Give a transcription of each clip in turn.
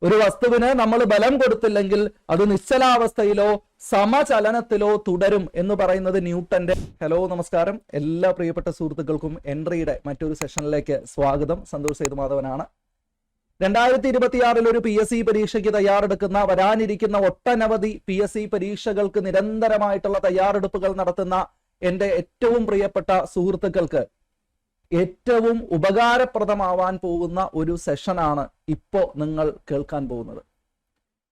ഒരു വസ്തുവിന് നമ്മൾ ബലം കൊടുത്തില്ലെങ്കിൽ അത് നിശ്ചലാവസ്ഥയിലോ സമചലനത്തിലോ തുടരും എന്ന് പറയുന്നത് ന്യൂട്ടന്റെ. ഹലോ, നമസ്കാരം. എല്ലാ പ്രിയപ്പെട്ട സുഹൃത്തുക്കൾക്കും എൻട്രിയുടെ മറ്റൊരു സെഷനിലേക്ക് സ്വാഗതം. സന്തോഷ് സേതുമാധവനാണ്. 2026 ഒരു PSC പരീക്ഷയ്ക്ക് തയ്യാറെടുക്കുന്ന, വരാനിരിക്കുന്ന ഒട്ടനവധി PSC പരീക്ഷകൾക്ക് നിരന്തരമായിട്ടുള്ള തയ്യാറെടുപ്പുകൾ നടത്തുന്ന എൻ്റെ ഏറ്റവും പ്രിയപ്പെട്ട സുഹൃത്തുക്കൾക്ക് ഏറ്റവും ഉപകാരപ്രദമാവാൻ പോകുന്ന ഒരു സെഷനാണ് ഇപ്പോൾ നിങ്ങൾ കേൾക്കാൻ പോകുന്നത്.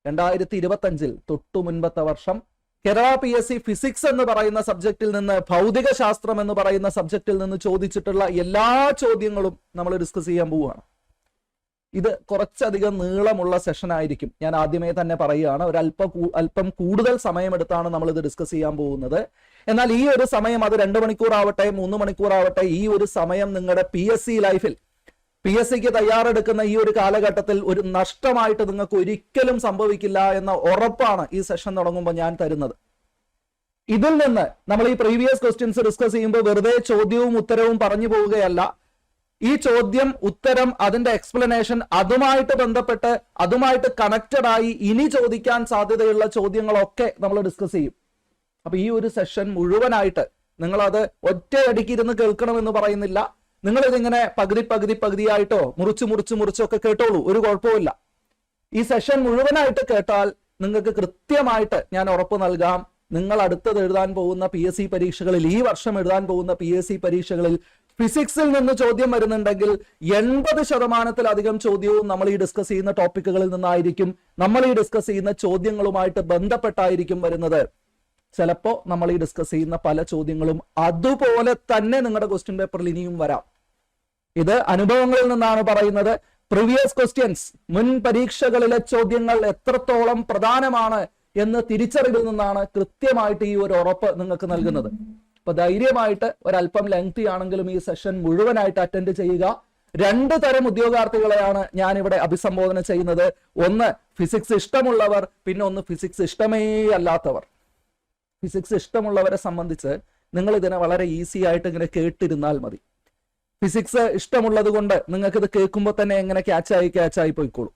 2025 തൊട്ടു മുൻപത്തെ വർഷം കേരള PSC ഫിസിക്സ് എന്ന് പറയുന്ന സബ്ജക്റ്റിൽ നിന്ന്, ഭൗതിക ശാസ്ത്രം എന്ന് പറയുന്ന സബ്ജക്റ്റിൽ നിന്ന് ചോദിച്ചിട്ടുള്ള എല്ലാ ചോദ്യങ്ങളും നമ്മൾ ഡിസ്കസ് ചെയ്യാൻ പോവുകയാണ്. ഇത് കുറച്ചധികം നീളമുള്ള സെഷൻ ആയിരിക്കും. ഞാൻ ആദ്യമേ തന്നെ പറയുകയാണ്, അല്പം കൂടുതൽ സമയമെടുത്താണ് നമ്മൾ ഇത് ഡിസ്കസ് ചെയ്യാൻ പോകുന്നത്. എന്നാൽ ഈ ഒരു സമയം, അത് 2 മണിക്കൂറാവട്ടെ 3 മണിക്കൂറാവട്ടെ, ഈ ഒരു സമയം നിങ്ങളുടെ PSC ലൈഫിൽ, PSCക്ക് തയ്യാറെടുക്കുന്ന ഈ ഒരു കാലഘട്ടത്തിൽ ഒരു നഷ്ടമായിട്ട് നിങ്ങൾക്ക് ഒരിക്കലും സംഭവിക്കില്ല എന്ന ഉറപ്പാണ് ഈ സെഷൻ തുടങ്ങുമ്പോൾ ഞാൻ തരുന്നത്. ഇതിൽ നിന്ന് നമ്മൾ ഈ പ്രീവിയസ് ക്വസ്റ്റ്യൻസ് ഡിസ്കസ് ചെയ്യുമ്പോൾ വെറുതെ ചോദ്യവും ഉത്തരവും പറഞ്ഞു പോവുകയല്ല. ഈ ചോദ്യം, ഉത്തരം, അതിന്റെ എക്സ്പ്ലനേഷൻ, അതുമായിട്ട് ബന്ധപ്പെട്ട്, അതുമായിട്ട് കണക്റ്റഡ് ആയി ഇനി ചോദിക്കാൻ സാധ്യതയുള്ള ചോദ്യങ്ങളൊക്കെ നമ്മൾ ഡിസ്കസ് ചെയ്യും. അപ്പൊ ഈ ഒരു സെഷൻ മുഴുവനായിട്ട് നിങ്ങളത് ഒറ്റയടിക്ക് ഇരുന്ന് കേൾക്കണമെന്ന് പറയുന്നില്ല. നിങ്ങൾ ഇതിങ്ങനെ പകുതിയായിട്ടോ മുറിച്ചൊക്കെ കേട്ടോളൂ, ഒരു കുഴപ്പമില്ല. ഈ സെഷൻ മുഴുവനായിട്ട് കേട്ടാൽ നിങ്ങൾക്ക് കൃത്യമായിട്ട് ഞാൻ ഉറപ്പ് നൽകാം, നിങ്ങൾ അടുത്തത് എഴുതാൻ പോകുന്ന PSC പരീക്ഷകളിൽ, ഈ വർഷം എഴുതാൻ പോകുന്ന PSC പരീക്ഷകളിൽ ഫിസിക്സിൽ നിന്ന് ചോദ്യം വരുന്നുണ്ടെങ്കിൽ 80% ചോദ്യവും നമ്മൾ ഈ ഡിസ്കസ് ചെയ്യുന്ന ടോപ്പിക്കുകളിൽ നിന്നായിരിക്കും. നമ്മൾ ഈ ഡിസ്കസ് ചെയ്യുന്ന ചോദ്യങ്ങളുമായിട്ട് ബന്ധപ്പെട്ടായിരിക്കും വരുന്നത്. ചിലപ്പോ നമ്മൾ ഈ ഡിസ്കസ് ചെയ്യുന്ന പല ചോദ്യങ്ങളും അതുപോലെ തന്നെ നിങ്ങളുടെ ക്വസ്റ്റ്യൻ പേപ്പറിൽ ഇനിയും വരാം. ഇത് അനുഭവങ്ങളിൽ നിന്നാണ് പറയുന്നത്. പ്രീവിയസ് ക്വസ്റ്റ്യൻസ്, മുൻ പരീക്ഷകളിലെ ചോദ്യങ്ങൾ എത്രത്തോളം പ്രധാനമാണ് എന്ന് തിരിച്ചറിവിൽ നിന്നാണ് കൃത്യമായിട്ട് ഈ ഒരു ഉറപ്പ് നിങ്ങൾക്ക് നൽകുന്നത്. അപ്പൊ ധൈര്യമായിട്ട്, ഒരല്പം ലെങ്തി ആണെങ്കിലും ഈ സെഷൻ മുഴുവനായിട്ട് അറ്റൻഡ് ചെയ്യുക. 2 തരം ഉദ്യോഗാർത്ഥികളെയാണ് ഞാൻ ഇവിടെ അഭിസംബോധന ചെയ്യുന്നത്. ഒന്ന് ഫിസിക്സ് ഇഷ്ടമുള്ളവർ, പിന്നെ ഒന്ന് ഫിസിക്സ് ഇഷ്ടമേ അല്ലാത്തവർ. ഫിസിക്സ് ഇഷ്ടമുള്ളവരെ സംബന്ധിച്ച് നിങ്ങൾ ഇതിനെ വളരെ ഈസി ആയിട്ട് ഇങ്ങനെ കേട്ടിരുന്നാൽ മതി. ഫിസിക്സ് ഇഷ്ടമുള്ളത് കൊണ്ട് നിങ്ങൾക്ക് ഇത് കേൾക്കുമ്പോൾ തന്നെ എങ്ങനെ ക്യാച്ചായി പോയിക്കോളും.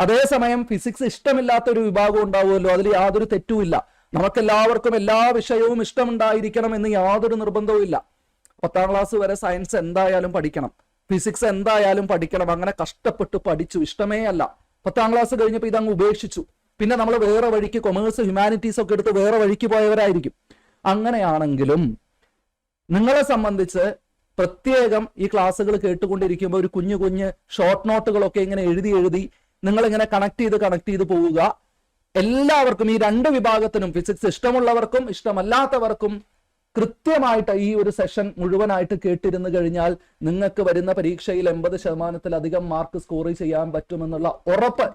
അതേസമയം ഫിസിക്സ് ഇഷ്ടമില്ലാത്ത ഒരു വിഭാഗം ഉണ്ടാവുമല്ലോ, അതിൽ യാതൊരു തെറ്റുമില്ല. നമുക്കെല്ലാവർക്കും എല്ലാ വിഷയവും ഇഷ്ടമുണ്ടായിരിക്കണം എന്ന് യാതൊരു നിർബന്ധവും ഇല്ല. 10ാം ക്ലാസ് വരെ സയൻസ് എന്തായാലും പഠിക്കണം, ഫിസിക്സ് എന്തായാലും പഠിക്കണം. അങ്ങനെ കഷ്ടപ്പെട്ട് പഠിച്ചു, ഇഷ്ടമേ അല്ല. 10ാം ക്ലാസ് കഴിഞ്ഞപ്പോൾ ഇതങ്ങ് ഉപേക്ഷിച്ചു. പിന്നെ നമ്മൾ വേറെ വഴിക്ക്, കൊമേഴ്സ്, ഹ്യൂമാനിറ്റീസ് ഒക്കെ എടുത്ത് വേറെ വഴിക്ക് പോയവരായിരിക്കും. അങ്ങനെയാണെങ്കിലും നിങ്ങളെ സംബന്ധിച്ച് പ്രത്യേകം ഈ ക്ലാസ്സുകൾ കേട്ടുകൊണ്ടിരിക്കുമ്പോൾ ഒരു കുഞ്ഞു ഷോർട്ട് നോട്ടുകളൊക്കെ ഇങ്ങനെ എഴുതി നിങ്ങളിങ്ങനെ കണക്ട് ചെയ്ത് പോവുക. എല്ലാവർക്കും, ഈ 2 വിഭാഗത്തിനും, ഫിസിക്സ് ഇഷ്ടമുള്ളവർക്കും ഇഷ്ടമല്ലാത്തവർക്കും കൃത്യമായിട്ട് ഈ ഒരു സെഷൻ മുഴുവനായിട്ട് കേട്ടിരുന്നു കഴിഞ്ഞാൽ നിങ്ങൾക്ക് വരുന്ന പരീക്ഷയിൽ 80%-ലധികം മാർക്ക് സ്കോർ ചെയ്യാൻ പറ്റുമെന്നുള്ള ഉറപ്പ്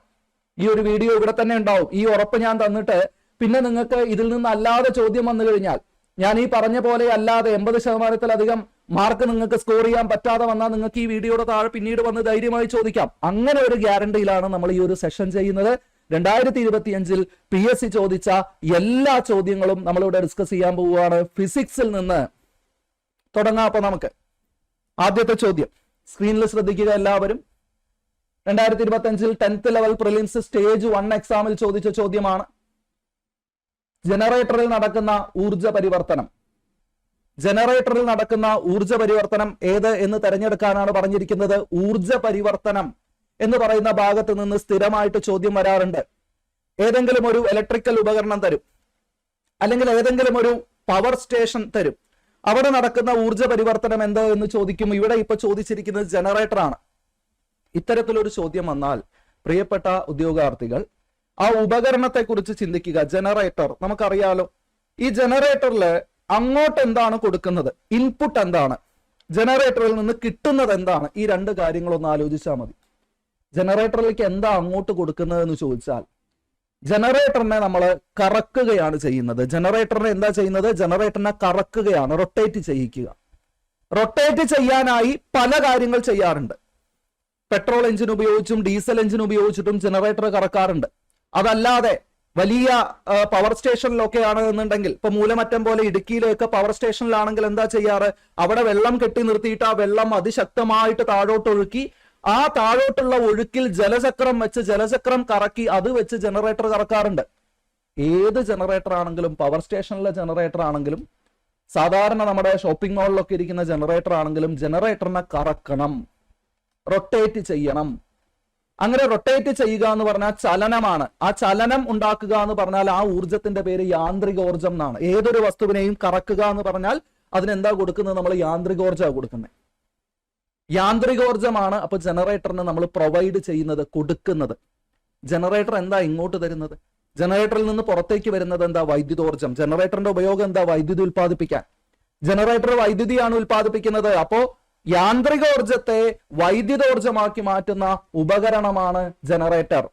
ഈ ഒരു വീഡിയോ ഇവിടെ തന്നെ ഉണ്ടാവും. ഈ ഉറപ്പ് ഞാൻ തന്നിട്ട് പിന്നെ നിങ്ങൾക്ക് ഇതിൽ നിന്ന് അല്ലാതെ ചോദ്യം വന്നു കഴിഞ്ഞാൽ, ഞാൻ ഈ പറഞ്ഞ പോലെ അല്ലാതെ 80%-ലധികം മാർക്ക് നിങ്ങൾക്ക് സ്കോർ ചെയ്യാൻ പറ്റാതെ വന്നാൽ നിങ്ങൾക്ക് ഈ വീഡിയോയുടെ താഴെ പിന്നീട് വന്ന് ധൈര്യമായി ചോദിക്കാം. അങ്ങനെ ഒരു ഗ്യാരണ്ടിയിലാണ് നമ്മൾ ഈ ഒരു സെഷൻ ചെയ്യുന്നത്. 2025 PSC ചോദിച്ച എല്ലാ ചോദ്യങ്ങളും നമ്മളിവിടെ ഡിസ്കസ് ചെയ്യാൻ പോവുകയാണ്. ഫിസിക്സിൽ നിന്ന് തുടങ്ങാം. അപ്പൊ നമുക്ക് ആദ്യത്തെ ചോദ്യം സ്ക്രീനിൽ ശ്രദ്ധിക്കുക എല്ലാവരും. 2025 10th ലെവൽ പ്രിലിംസ് സ്റ്റേജ് 1 എക്സാമിൽ ചോദിച്ച ചോദ്യമാണ്. ജനറേറ്ററിൽ നടക്കുന്ന ഊർജ പരിവർത്തനം ഏത് എന്ന് തെരഞ്ഞെടുക്കാനാണ് പറഞ്ഞിരിക്കുന്നത്. ഊർജ പരിവർത്തനം എന്ന് പറയുന്ന ഭാഗത്ത് നിന്ന് സ്ഥിരമായിട്ട് ചോദ്യം വരാറുണ്ട്. ഏതെങ്കിലും ഒരു ഇലക്ട്രിക്കൽ ഉപകരണം തരും, അല്ലെങ്കിൽ ഏതെങ്കിലും ഒരു പവർ സ്റ്റേഷൻ തരും. അവിടെ നടക്കുന്ന ഊർജ പരിവർത്തനം എന്ത് എന്ന് ചോദിക്കും. ഇവിടെ ഇപ്പൊ ചോദിച്ചിരിക്കുന്നത് ജനറേറ്റർ ആണ്. ഇത്തരത്തിലൊരു ചോദ്യം വന്നാൽ പ്രിയപ്പെട്ട ഉദ്യോഗാർത്ഥികൾ ആ ഉപകരണത്തെ കുറിച്ച് ചിന്തിക്കുക. ജനറേറ്റർ നമുക്കറിയാലോ. ഈ ജനറേറ്ററിൽ അങ്ങോട്ട് എന്താണ് കൊടുക്കുന്നത്, ഇൻപുട്ട് എന്താണ്, ജനറേറ്ററിൽ നിന്ന് കിട്ടുന്നത് എന്താണ്, ഈ 2 കാര്യങ്ങളൊന്ന് ആലോചിച്ചാൽ മതി. ജനറേറ്ററിലേക്ക് എന്താ അങ്ങോട്ട് കൊടുക്കുന്നത് എന്ന് ചോദിച്ചാൽ, ജനറേറ്ററിനെ നമ്മൾ കറക്കുകയാണ് ചെയ്യുന്നത്. ജനറേറ്ററിനെ കറക്കുകയാണ്, റൊട്ടേറ്റ് ചെയ്യിക്കുക. റൊട്ടേറ്റ് ചെയ്യാനായി പല കാര്യങ്ങൾ ചെയ്യാറുണ്ട്. പെട്രോൾ എഞ്ചിൻ ഉപയോഗിച്ചും ഡീസൽ എഞ്ചിൻ ഉപയോഗിച്ചിട്ടും ജനറേറ്റർ കറക്കാറുണ്ട്. അതല്ലാതെ വലിയ പവർ സ്റ്റേഷനിലൊക്കെ ആണെന്നുണ്ടെങ്കിൽ, ഇപ്പൊ മൂലമറ്റം പോലെ ഇടുക്കിയിലേക്ക് പവർ സ്റ്റേഷനിലാണെങ്കിൽ എന്താ ചെയ്യാറ്, അവിടെ വെള്ളം കെട്ടി നിർത്തിയിട്ട് ആ വെള്ളം അതിശക്തമായിട്ട് താഴോട്ടൊഴുക്കി ആ താഴോട്ടുള്ള ഒഴുക്കിൽ ജലചക്രം വെച്ച് ജലചക്രം കറക്കി അത് വെച്ച് ജനറേറ്റർ കറക്കാറുണ്ട്. ഏത് ജനറേറ്റർ ആണെങ്കിലും, പവർ സ്റ്റേഷനിലെ ജനറേറ്റർ ആണെങ്കിലും, സാധാരണ നമ്മുടെ ഷോപ്പിംഗ് മാളിലൊക്കെ ഇരിക്കുന്ന ജനറേറ്റർ ആണെങ്കിലും ജനറേറ്ററിനെ കറക്കണം, റൊട്ടേറ്റ് ചെയ്യണം. അങ്ങനെ റൊട്ടേറ്റ് ചെയ്യുക എന്ന് പറഞ്ഞാൽ ചലനമാണ്. ആ ചലനം ഉണ്ടാക്കുക എന്ന് പറഞ്ഞാൽ ആ ഊർജത്തിന്റെ പേര് യാന്ത്രികോർജം എന്നാണ്. ഏതൊരു വസ്തുവിനെയും കറക്കുക എന്ന് പറഞ്ഞാൽ അതിനെന്താ കൊടുക്കുന്നത്? നമ്മൾ യാന്ത്രികോർജമാണ് കൊടുക്കുന്നത്. യാന്ത്രികോർജമാണ് അപ്പൊ ജനറേറ്ററിന് നമ്മൾ പ്രൊവൈഡ് ചെയ്യുന്നത്, കൊടുക്കുന്നത്. ജനറേറ്റർ എന്താ ഇങ്ങോട്ട് തരുന്നത്? ജനറേറ്ററിൽ നിന്ന് പുറത്തേക്ക് വരുന്നത് എന്താ? വൈദ്യുതോർജം. ജനറേറ്ററിന്റെ ഉപയോഗം എന്താ? വൈദ്യുതി ഉൽപ്പാദിപ്പിക്കാൻ. ജനറേറ്റർ വൈദ്യുതിയാണ് ഉൽപ്പാദിപ്പിക്കുന്നത്. അപ്പോ യാന്ത്രികോർജത്തെ വൈദ്യുതോർജമാക്കി മാറ്റുന്ന ഉപകരണമാണ് ജനറേറ്റർ.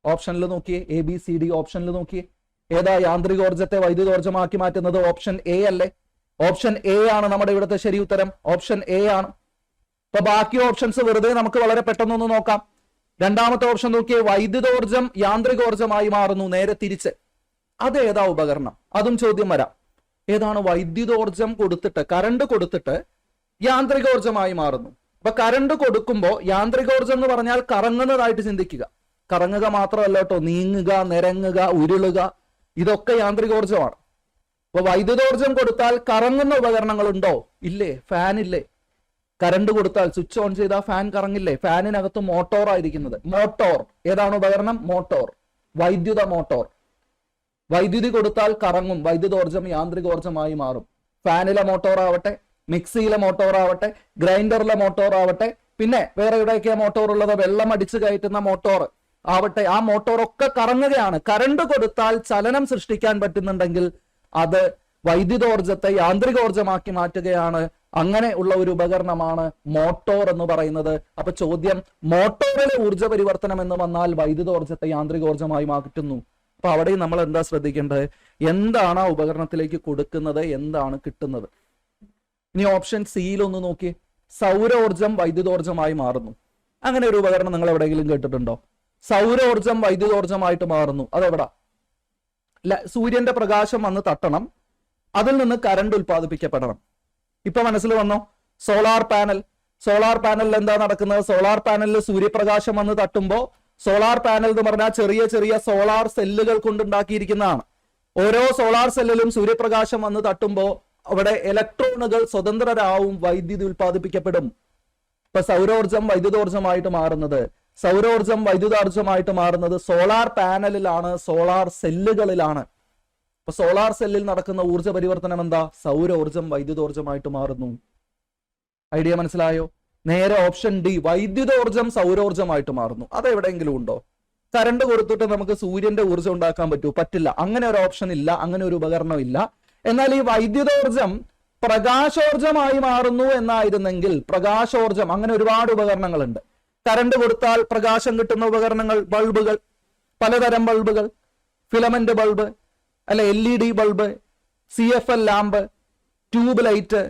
ഓപ്ഷനിൽ നോക്കിയേ, ABCD ഓപ്ഷനിൽ നോക്കിയേ. ഏതാ യാന്ത്രികോർജത്തെ വൈദ്യുതോർജമാക്കി മാറ്റുന്നത്? ഓപ്ഷൻ A അല്ലേ? ഓപ്ഷൻ A ആണ് നമ്മുടെ ഇവിടുത്തെ ശരി ഉത്തരം. ഓപ്ഷൻ A ആണ്. അപ്പൊ ബാക്കി ഓപ്ഷൻസ് വെറുതെ നമുക്ക് വളരെ പെട്ടെന്നൊന്ന് നോക്കാം. രണ്ടാമത്തെ ഓപ്ഷൻ നോക്കിയേ, വൈദ്യുതോർജം യാന്ത്രികോർജമായി മാറുന്നു. നേരെ തിരിച്ച്. അത് ഏതാ ഉപകരണം? അതും ചോദ്യം വരാം. ഏതാണ്? വൈദ്യുതോർജം കൊടുത്തിട്ട്, കറണ്ട് കൊടുത്തിട്ട് യാന്ത്രികോർജമായി മാറുന്നു. അപ്പൊ കറണ്ട് കൊടുക്കുമ്പോൾ യാന്ത്രികോർജം എന്ന് പറഞ്ഞാൽ കറങ്ങുന്നതായിട്ട് ചിന്തിക്കുക. കറങ്ങുക മാത്രമല്ല കേട്ടോ, നീങ്ങുക, നിരങ്ങുക, ഉരുളുക, ഇതൊക്കെ യാന്ത്രികോർജമാണ്. അപ്പൊ വൈദ്യുതോർജം കൊടുത്താൽ കറങ്ങുന്ന ഉപകരണങ്ങൾ ഉണ്ടോ? ഇല്ലേ. ഫാൻ ഇല്ലേ? കറണ്ട് കൊടുത്താൽ സ്വിച്ച് ഓൺ ചെയ്താൽ ഫാൻ കറങ്ങില്ലേ? ഫാനിനകത്ത് മോട്ടോർ ആയിരിക്കുന്നത്. മോട്ടോർ ഏതാണ് ഉപകരണം? മോട്ടോർ, വൈദ്യുത മോട്ടോർ. വൈദ്യുതി കൊടുത്താൽ കറങ്ങും, വൈദ്യുതോർജം യാന്ത്രികോർജമായി മാറും. ഫാനിലെ മോട്ടോർ ആവട്ടെ, മിക്സിയിലെ മോട്ടോർ ആവട്ടെ, ഗ്രൈൻഡറിലെ മോട്ടോർ ആവട്ടെ, പിന്നെ വേറെ എവിടെയൊക്കെയാ മോട്ടോർ ഉള്ളത്? വെള്ളം അടിച്ചു കയറ്റുന്ന മോട്ടോർ ആവട്ടെ, ആ മോട്ടോർ ഒക്കെ കറങ്ങുകയാണ്. കറണ്ട് കൊടുത്താൽ ചലനം സൃഷ്ടിക്കാൻ പറ്റുന്നുണ്ടെങ്കിൽ അത് വൈദ്യുതോർജത്തെ യാന്ത്രികോർജമാക്കി മാറ്റുകയാണ്. അങ്ങനെ ഉള്ള ഒരു ഉപകരണമാണ് മോട്ടോർ എന്ന് പറയുന്നത്. അപ്പൊ ചോദ്യം, മോട്ടോറിലെ ഊർജ്ജ പരിവർത്തനം എന്ന് വന്നാൽ വൈദ്യുതോർജത്തെ യാന്ത്രികോർജമായി മാറ്റുന്നു. അപ്പൊ അവിടെയും നമ്മൾ എന്താ ശ്രദ്ധിക്കേണ്ടത്? എന്താണ് ആ ഉപകരണത്തിലേക്ക് കൊടുക്കുന്നത്, എന്താണ് കിട്ടുന്നത്? ഇനി ഓപ്ഷൻ സിയിൽ ഒന്ന് നോക്കി, സൗരോർജം വൈദ്യുതോർജമായി മാറുന്നു. അങ്ങനെ ഒരു ഉപകരണം നിങ്ങൾ എവിടെയെങ്കിലും കേട്ടിട്ടുണ്ടോ? സൗരോർജം വൈദ്യുതോർജമായിട്ട് മാറുന്നു. അതെവിടാ? സൂര്യന്റെ പ്രകാശം വന്ന് തട്ടണം, അതിൽ നിന്ന് കറണ്ട് ഉൽപ്പാദിപ്പിക്കപ്പെടണം. ഇപ്പൊ മനസ്സിൽ വന്നോ? Solar panel. സോളാർ പാനലിൽ എന്താ നടക്കുന്നത്? സോളാർ പാനലിൽ സൂര്യപ്രകാശം വന്ന് തട്ടുമ്പോൾ, സോളാർ പാനൽ എന്ന് പറഞ്ഞാൽ ചെറിയ ചെറിയ സോളാർ സെല്ലുകൾ കൊണ്ടുണ്ടാക്കിയിരിക്കുന്നതാണ്. ഓരോ സോളാർ സെല്ലിലും സൂര്യപ്രകാശം വന്ന് തട്ടുമ്പോൾ അവിടെ ഇലക്ട്രോണുകൾ സ്വതന്ത്രരാവും, വൈദ്യുതി ഉൽപ്പാദിപ്പിക്കപ്പെടും. ഇപ്പൊ സൗരോർജം വൈദ്യുതോർജമായിട്ട് മാറുന്നത്, സൗരോർജം വൈദ്യുതോർജമായിട്ട് മാറുന്നത് സോളാർ പാനലിലാണ്, സോളാർ സെല്ലുകളിലാണ്. അപ്പൊ സോളാർ സെല്ലിൽ നടക്കുന്ന ഊർജ്ജ പരിവർത്തനം എന്താ? സൗരോർജം വൈദ്യുതോർജമായിട്ട് മാറുന്നു. ഐഡിയ മനസ്സിലായോ? നേരെ ഓപ്ഷൻ ഡി, വൈദ്യുതോർജം സൗരോർജമായിട്ട് മാറുന്നു. അതെവിടെയെങ്കിലും ഉണ്ടോ? കറണ്ട് കൊടുത്തിട്ട് നമുക്ക് സൂര്യന്റെ ഊർജ്ജം ഉണ്ടാക്കാൻ പറ്റൂ? പറ്റില്ല. അങ്ങനെ ഒരു ഓപ്ഷൻ ഇല്ല, അങ്ങനെ ഒരു ഉപകരണം ഇല്ല. എന്നാൽ ഈ വൈദ്യുതോർജം പ്രകാശോർജമായി മാറുന്നു എന്നായിരുന്നെങ്കിൽ, പ്രകാശോർജം, അങ്ങനെ ഒരുപാട് ഉപകരണങ്ങളുണ്ട്. കറണ്ട് കൊടുത്താൽ പ്രകാശം കിട്ടുന്ന ഉപകരണങ്ങൾ, ബൾബുകൾ, പലതരം ബൾബുകൾ, ഫിലമെന്റ് ബൾബ്, അല്ലെ LED bulb, CFL lamp, tube light,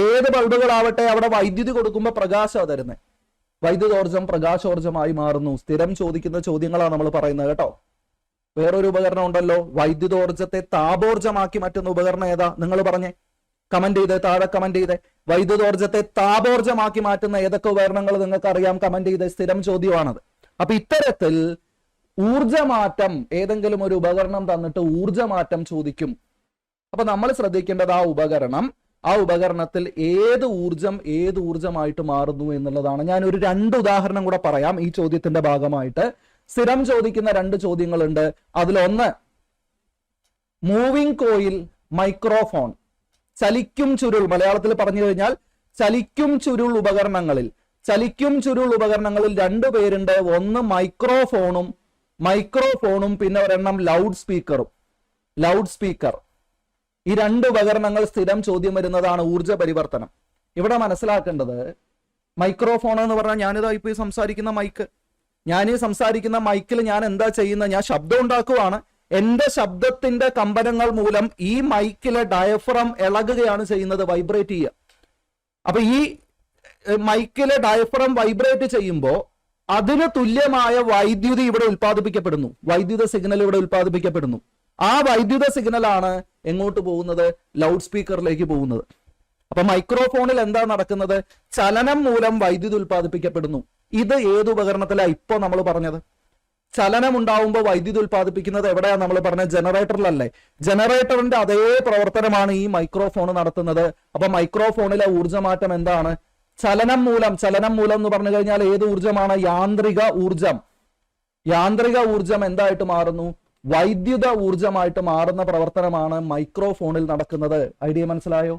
ഏത് ബൾബുകളാവട്ടെ അവിടെ വൈദ്യുതി കൊടുക്കുമ്പോൾ പ്രകാശം തരുന്നത്. വൈദ്യുതോർജം പ്രകാശോർജമായി മാറുന്നു. സ്ഥിരം ചോദിക്കുന്ന ചോദ്യങ്ങളാണ് നമ്മൾ പറയുന്നത് കേട്ടോ. വേറൊരു ഉപകരണം ഉണ്ടല്ലോ, വൈദ്യുതോർജത്തെ താപോർജമാക്കി മാറ്റുന്ന ഉപകരണം ഏതാ? നിങ്ങൾ പറഞ്ഞേ, കമന്റ് ചെയ്തേ, താഴെ കമന്റ് ചെയ്തേ. വൈദ്യുതോർജത്തെ താപോർജമാക്കി മാറ്റുന്ന ഏതൊക്കെ ഉപകരണങ്ങൾ നിങ്ങൾക്ക് അറിയാം? കമന്റ് ചെയ്തേ. സ്ഥിരം ചോദ്യമാണത്. അപ്പൊ ഇത്തരത്തിൽ ഊർജമാറ്റം, ഏതെങ്കിലും ഒരു ഉപകരണം തന്നിട്ട് ഊർജമാറ്റം ചോദിക്കും. അപ്പൊ നമ്മൾ ശ്രദ്ധിക്കേണ്ടത് ആ ഉപകരണത്തിൽ ഏത് ഊർജമായിട്ട് മാറുന്നു എന്നുള്ളതാണ്. ഞാൻ ഒരു 2 ഉദാഹരണം കൂടെ പറയാം ഈ ചോദ്യത്തിന്റെ ഭാഗമായിട്ട്. സ്ഥിരം ചോദിക്കുന്ന 2 ചോദ്യങ്ങളുണ്ട്. അതിലൊന്ന്, മൂവിംഗ് കോയിൽ, മൈക്രോഫോൺ. ചലിക്കും ചുരുൾ, മലയാളത്തിൽ പറഞ്ഞു കഴിഞ്ഞാൽ ചലിക്കും ചുരുൾ ഉപകരണങ്ങളിൽ 2 പേരുണ്ട്. ഒന്ന് മൈക്രോഫോണും പിന്നെ ഒരെണ്ണം ലൗഡ് സ്പീക്കർ. ഈ 2 ഉപകരണങ്ങൾ സ്ഥിരം ചോദ്യം വരുന്നതാണ്. ഊർജ്ജ പരിവർത്തനം ഇവിടെ മനസ്സിലാക്കേണ്ടത്, മൈക്രോഫോൺ എന്ന് പറഞ്ഞാൽ ഞാനിതാ ഇപ്പൊ ഈ സംസാരിക്കുന്ന മൈക്ക്, ഞാൻ ഈ സംസാരിക്കുന്ന മൈക്കിൽ ഞാൻ എന്താ ചെയ്യുന്നത്? ഞാൻ ശബ്ദം ഉണ്ടാക്കുവാണ്. എന്റെ ശബ്ദത്തിന്റെ കമ്പനങ്ങൾ മൂലം ഈ മൈക്കിലെ ഡയഫ്രം ഇളകുകയാണ് ചെയ്യുന്നത്, വൈബ്രേറ്റ് ചെയ്യുക. അപ്പൊ ഈ മൈക്കിലെ ഡയഫ്രം വൈബ്രേറ്റ് ചെയ്യുമ്പോൾ അതിന് തുല്യമായ വൈദ്യുതി ഇവിടെ ഉൽപ്പാദിപ്പിക്കപ്പെടുന്നു, വൈദ്യുത സിഗ്നൽ ഇവിടെ ഉൽപ്പാദിപ്പിക്കപ്പെടുന്നു. ആ വൈദ്യുത സിഗ്നലാണ് എങ്ങോട്ട് പോകുന്നത്? ലൗഡ് സ്പീക്കറിലേക്ക് പോകുന്നത്. അപ്പൊ മൈക്രോഫോണിൽ എന്താ നടക്കുന്നത്? ചലനം മൂലം വൈദ്യുതി ഉൽപ്പാദിപ്പിക്കപ്പെടുന്നു. ഇത് ഏത് ഉപകരണത്തിലാണ് ഇപ്പോ നമ്മൾ പറഞ്ഞത്? ചലനം ഉണ്ടാവുമ്പോൾ വൈദ്യുതി ഉൽപ്പാദിപ്പിക്കുന്നത് എവിടെയാ നമ്മൾ പറഞ്ഞത്? ജനറേറ്ററിലല്ലേ? ജനറേറ്ററിന്റെ അതേ പ്രവർത്തനമാണ് ഈ മൈക്രോഫോൺ നടത്തുന്നത്. അപ്പൊ മൈക്രോഫോണിലെ ഊർജ്ജമാറ്റം എന്താണ്? ചലനം മൂലം. ചലനം മൂലം എന്ന് പറഞ്ഞു കഴിഞ്ഞാൽ ഏത് ഊർജ്ജമാണ്? യാന്ത്രിക ഊർജം. യാന്ത്രിക ഊർജം എന്തായിട്ട് മാറുന്നു? വൈദ്യുത ഊർജമായിട്ട് മാറുന്ന പ്രവർത്തനമാണ് മൈക്രോഫോണിൽ നടക്കുന്നത്. ഐഡിയ മനസ്സിലായോ?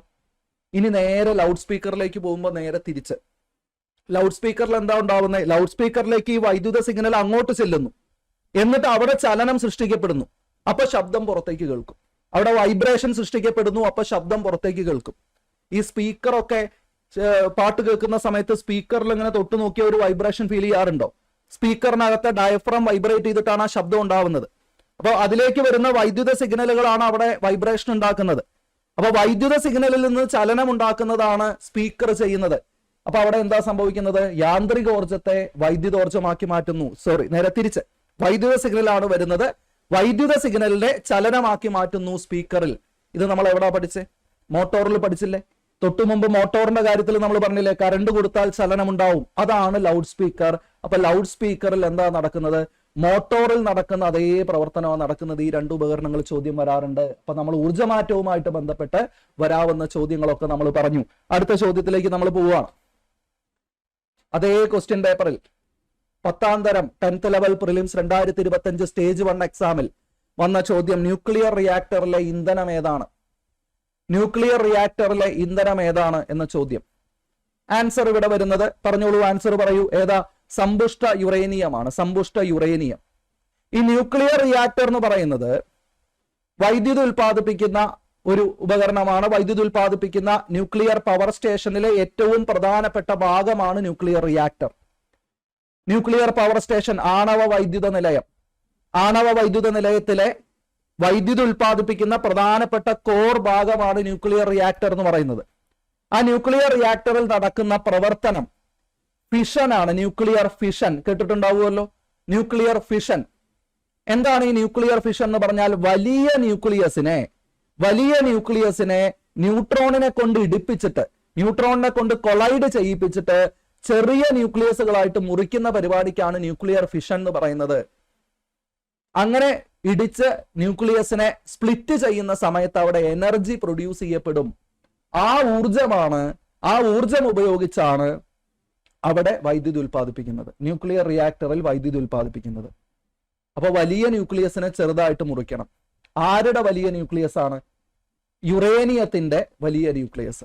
ഇനി നേരെ ലൗഡ് സ്പീക്കറിലേക്ക് പോകുമ്പോൾ നേരെ തിരിച്ച്. ലൗഡ് സ്പീക്കറിൽ എന്താ ഉണ്ടാവുന്നത്? ലൗഡ് സ്പീക്കറിലേക്ക് ഈ വൈദ്യുത സിഗ്നൽ അങ്ങോട്ട് ചെല്ലുന്നു, എന്നിട്ട് അവിടെ ചലനം സൃഷ്ടിക്കപ്പെടുന്നു, അപ്പൊ ശബ്ദം പുറത്തേക്ക് കേൾക്കും. അവിടെ വൈബ്രേഷൻ സൃഷ്ടിക്കപ്പെടുന്നു, അപ്പൊ ശബ്ദം പുറത്തേക്ക് കേൾക്കും. ഈ സ്പീക്കറൊക്കെ പാട്ട് കേൾക്കുന്ന സമയത്ത് സ്പീക്കറിൽ ഇങ്ങനെ തൊട്ട് നോക്കിയ ഒരു വൈബ്രേഷൻ ഫീൽ ചെയ്യാറുണ്ടോ? സ്പീക്കറിനകത്തെ ഡയഫ്രം വൈബ്രേറ്റ് ചെയ്തിട്ടാണ് ആ ശബ്ദം ഉണ്ടാവുന്നത്. അപ്പോൾ അതിലേക്ക് വരുന്ന വൈദ്യുത സിഗ്നലുകളാണ് അവിടെ വൈബ്രേഷൻ ഉണ്ടാക്കുന്നത്. അപ്പൊ വൈദ്യുത സിഗ്നലിൽ നിന്ന് ചലനം ഉണ്ടാക്കുന്നതാണ് സ്പീക്കർ ചെയ്യുന്നത്. അപ്പൊ അവിടെ എന്താ സംഭവിക്കുന്നത്? യാന്ത്രികോർജത്തെ വൈദ്യുതോർജമാക്കി മാറ്റുന്നു. നേരെ തിരിച്ച്. വൈദ്യുത സിഗ്നലാണ് വരുന്നത്, വൈദ്യുത സിഗ്നലിനെ ചലനമാക്കി മാറ്റുന്നു സ്പീക്കറിൽ. ഇത് നമ്മൾ എവിടാ പഠിച്ചേ? മോട്ടോറിൽ പഠിച്ചില്ലേ? തൊട്ടു മുമ്പ് മോട്ടോറിന്റെ കാര്യത്തിൽ നമ്മൾ പറഞ്ഞില്ലേ, കറണ്ട് കൊടുത്താൽ ചലനം ഉണ്ടാവും. അതാണ് ലൗഡ് സ്പീക്കർ. അപ്പൊ ലൗഡ് സ്പീക്കറിൽ എന്താ നടക്കുന്നത്? മോട്ടോറിൽ നടക്കുന്ന അതേ പ്രവർത്തനമാണ് നടക്കുന്നത്. ഈ രണ്ട് ഉപകരണങ്ങൾ ചോദ്യം വരാറുണ്ട്. അപ്പൊ നമ്മൾ ഊർജ്ജമാറ്റവുമായിട്ട് ബന്ധപ്പെട്ട് വരാവുന്ന ചോദ്യങ്ങളൊക്കെ നമ്മൾ പറഞ്ഞു. അടുത്ത ചോദ്യത്തിലേക്ക് നമ്മൾ പോവുകയാണ്. അതേ ക്വസ്റ്റ്യൻ പേപ്പറിൽ 10ാം തരം 10th ലെവൽ പ്രിലിംസ് 2025 സ്റ്റേജ് 1 എക്സാമിൽ വന്ന ചോദ്യം, ന്യൂക്ലിയർ റിയാക്ടറിലെ ഇന്ധനം ഏതാണ്? ന്യൂക്ലിയർ റിയാക്ടറിലെ ഇന്ധനം ഏതാണ് എന്ന ചോദ്യം. ആൻസർ ഇവിടെ വരുന്നത്, പറഞ്ഞോളൂ, ആൻസർ പറയൂ. ഏതാ? സമ്പുഷ്ട യുറേനിയമാണ്. സമ്പുഷ്ട യുറേനിയം. ഈ ന്യൂക്ലിയർ റിയാക്ടർ എന്ന് പറയുന്നത് വൈദ്യുതി ഉൽപ്പാദിപ്പിക്കുന്ന ഒരു ഉപകരണമാണ്. വൈദ്യുതി ഉൽപ്പാദിപ്പിക്കുന്ന ന്യൂക്ലിയർ പവർ സ്റ്റേഷനിലെ ഏറ്റവും പ്രധാനപ്പെട്ട ഭാഗമാണ് nuclear reactor. Nuclear power station, ആണവ വൈദ്യുത നിലയം. ആണവ വൈദ്യുത നിലയത്തിലെ വൈദ്യുതി ഉൽപ്പാദിപ്പിക്കുന്ന പ്രധാനപ്പെട്ട കോർ ഭാഗമാണ് ന്യൂക്ലിയർ റിയാക്ടർ എന്ന് പറയുന്നത്. ആ ന്യൂക്ലിയർ റിയാക്ടറിൽ നടക്കുന്ന പ്രവർത്തനം ഫിഷൻ ആണ്. ന്യൂക്ലിയർ ഫിഷൻ കേട്ടിട്ടുണ്ടാവുമല്ലോ. ന്യൂക്ലിയർ ഫിഷൻ എന്താണ്? ഈ ന്യൂക്ലിയർ ഫിഷൻ എന്ന് പറഞ്ഞാൽ വലിയ ന്യൂക്ലിയസിനെ ന്യൂട്രോണിനെ കൊണ്ട് ഇടിപ്പിച്ചിട്ട്, ന്യൂട്രോണിനെ കൊണ്ട് കൊളൈഡ് ചെയ്യിപ്പിച്ചിട്ട് ചെറിയ ന്യൂക്ലിയസുകളായിട്ട് മുറിക്കുന്ന പരിപാടിക്കാണ് ന്യൂക്ലിയർ ഫിഷൻ എന്ന് പറയുന്നത്. അങ്ങനെ ഇടിച്ച് ന്യൂക്ലിയസിനെ സ്പ്ലിറ്റ് ചെയ്യുന്ന സമയത്ത് അവിടെ എനർജി പ്രൊഡ്യൂസ് ചെയ്യപ്പെടും. ആ ഊർജം ഉപയോഗിച്ചാണ് അവിടെ വൈദ്യുതി ഉൽപ്പാദിപ്പിക്കുന്നത്. ന്യൂക്ലിയർ റിയാക്ടറിൽ വൈദ്യുതി ഉൽപ്പാദിപ്പിക്കുന്നത്. അപ്പൊ വലിയ ന്യൂക്ലിയസിനെ ചെറുതായിട്ട് മുറിക്കണം. ആരുടെ വലിയ ന്യൂക്ലിയസ് ആണ്? യുറേനിയത്തിന്റെ വലിയ ന്യൂക്ലിയസ്.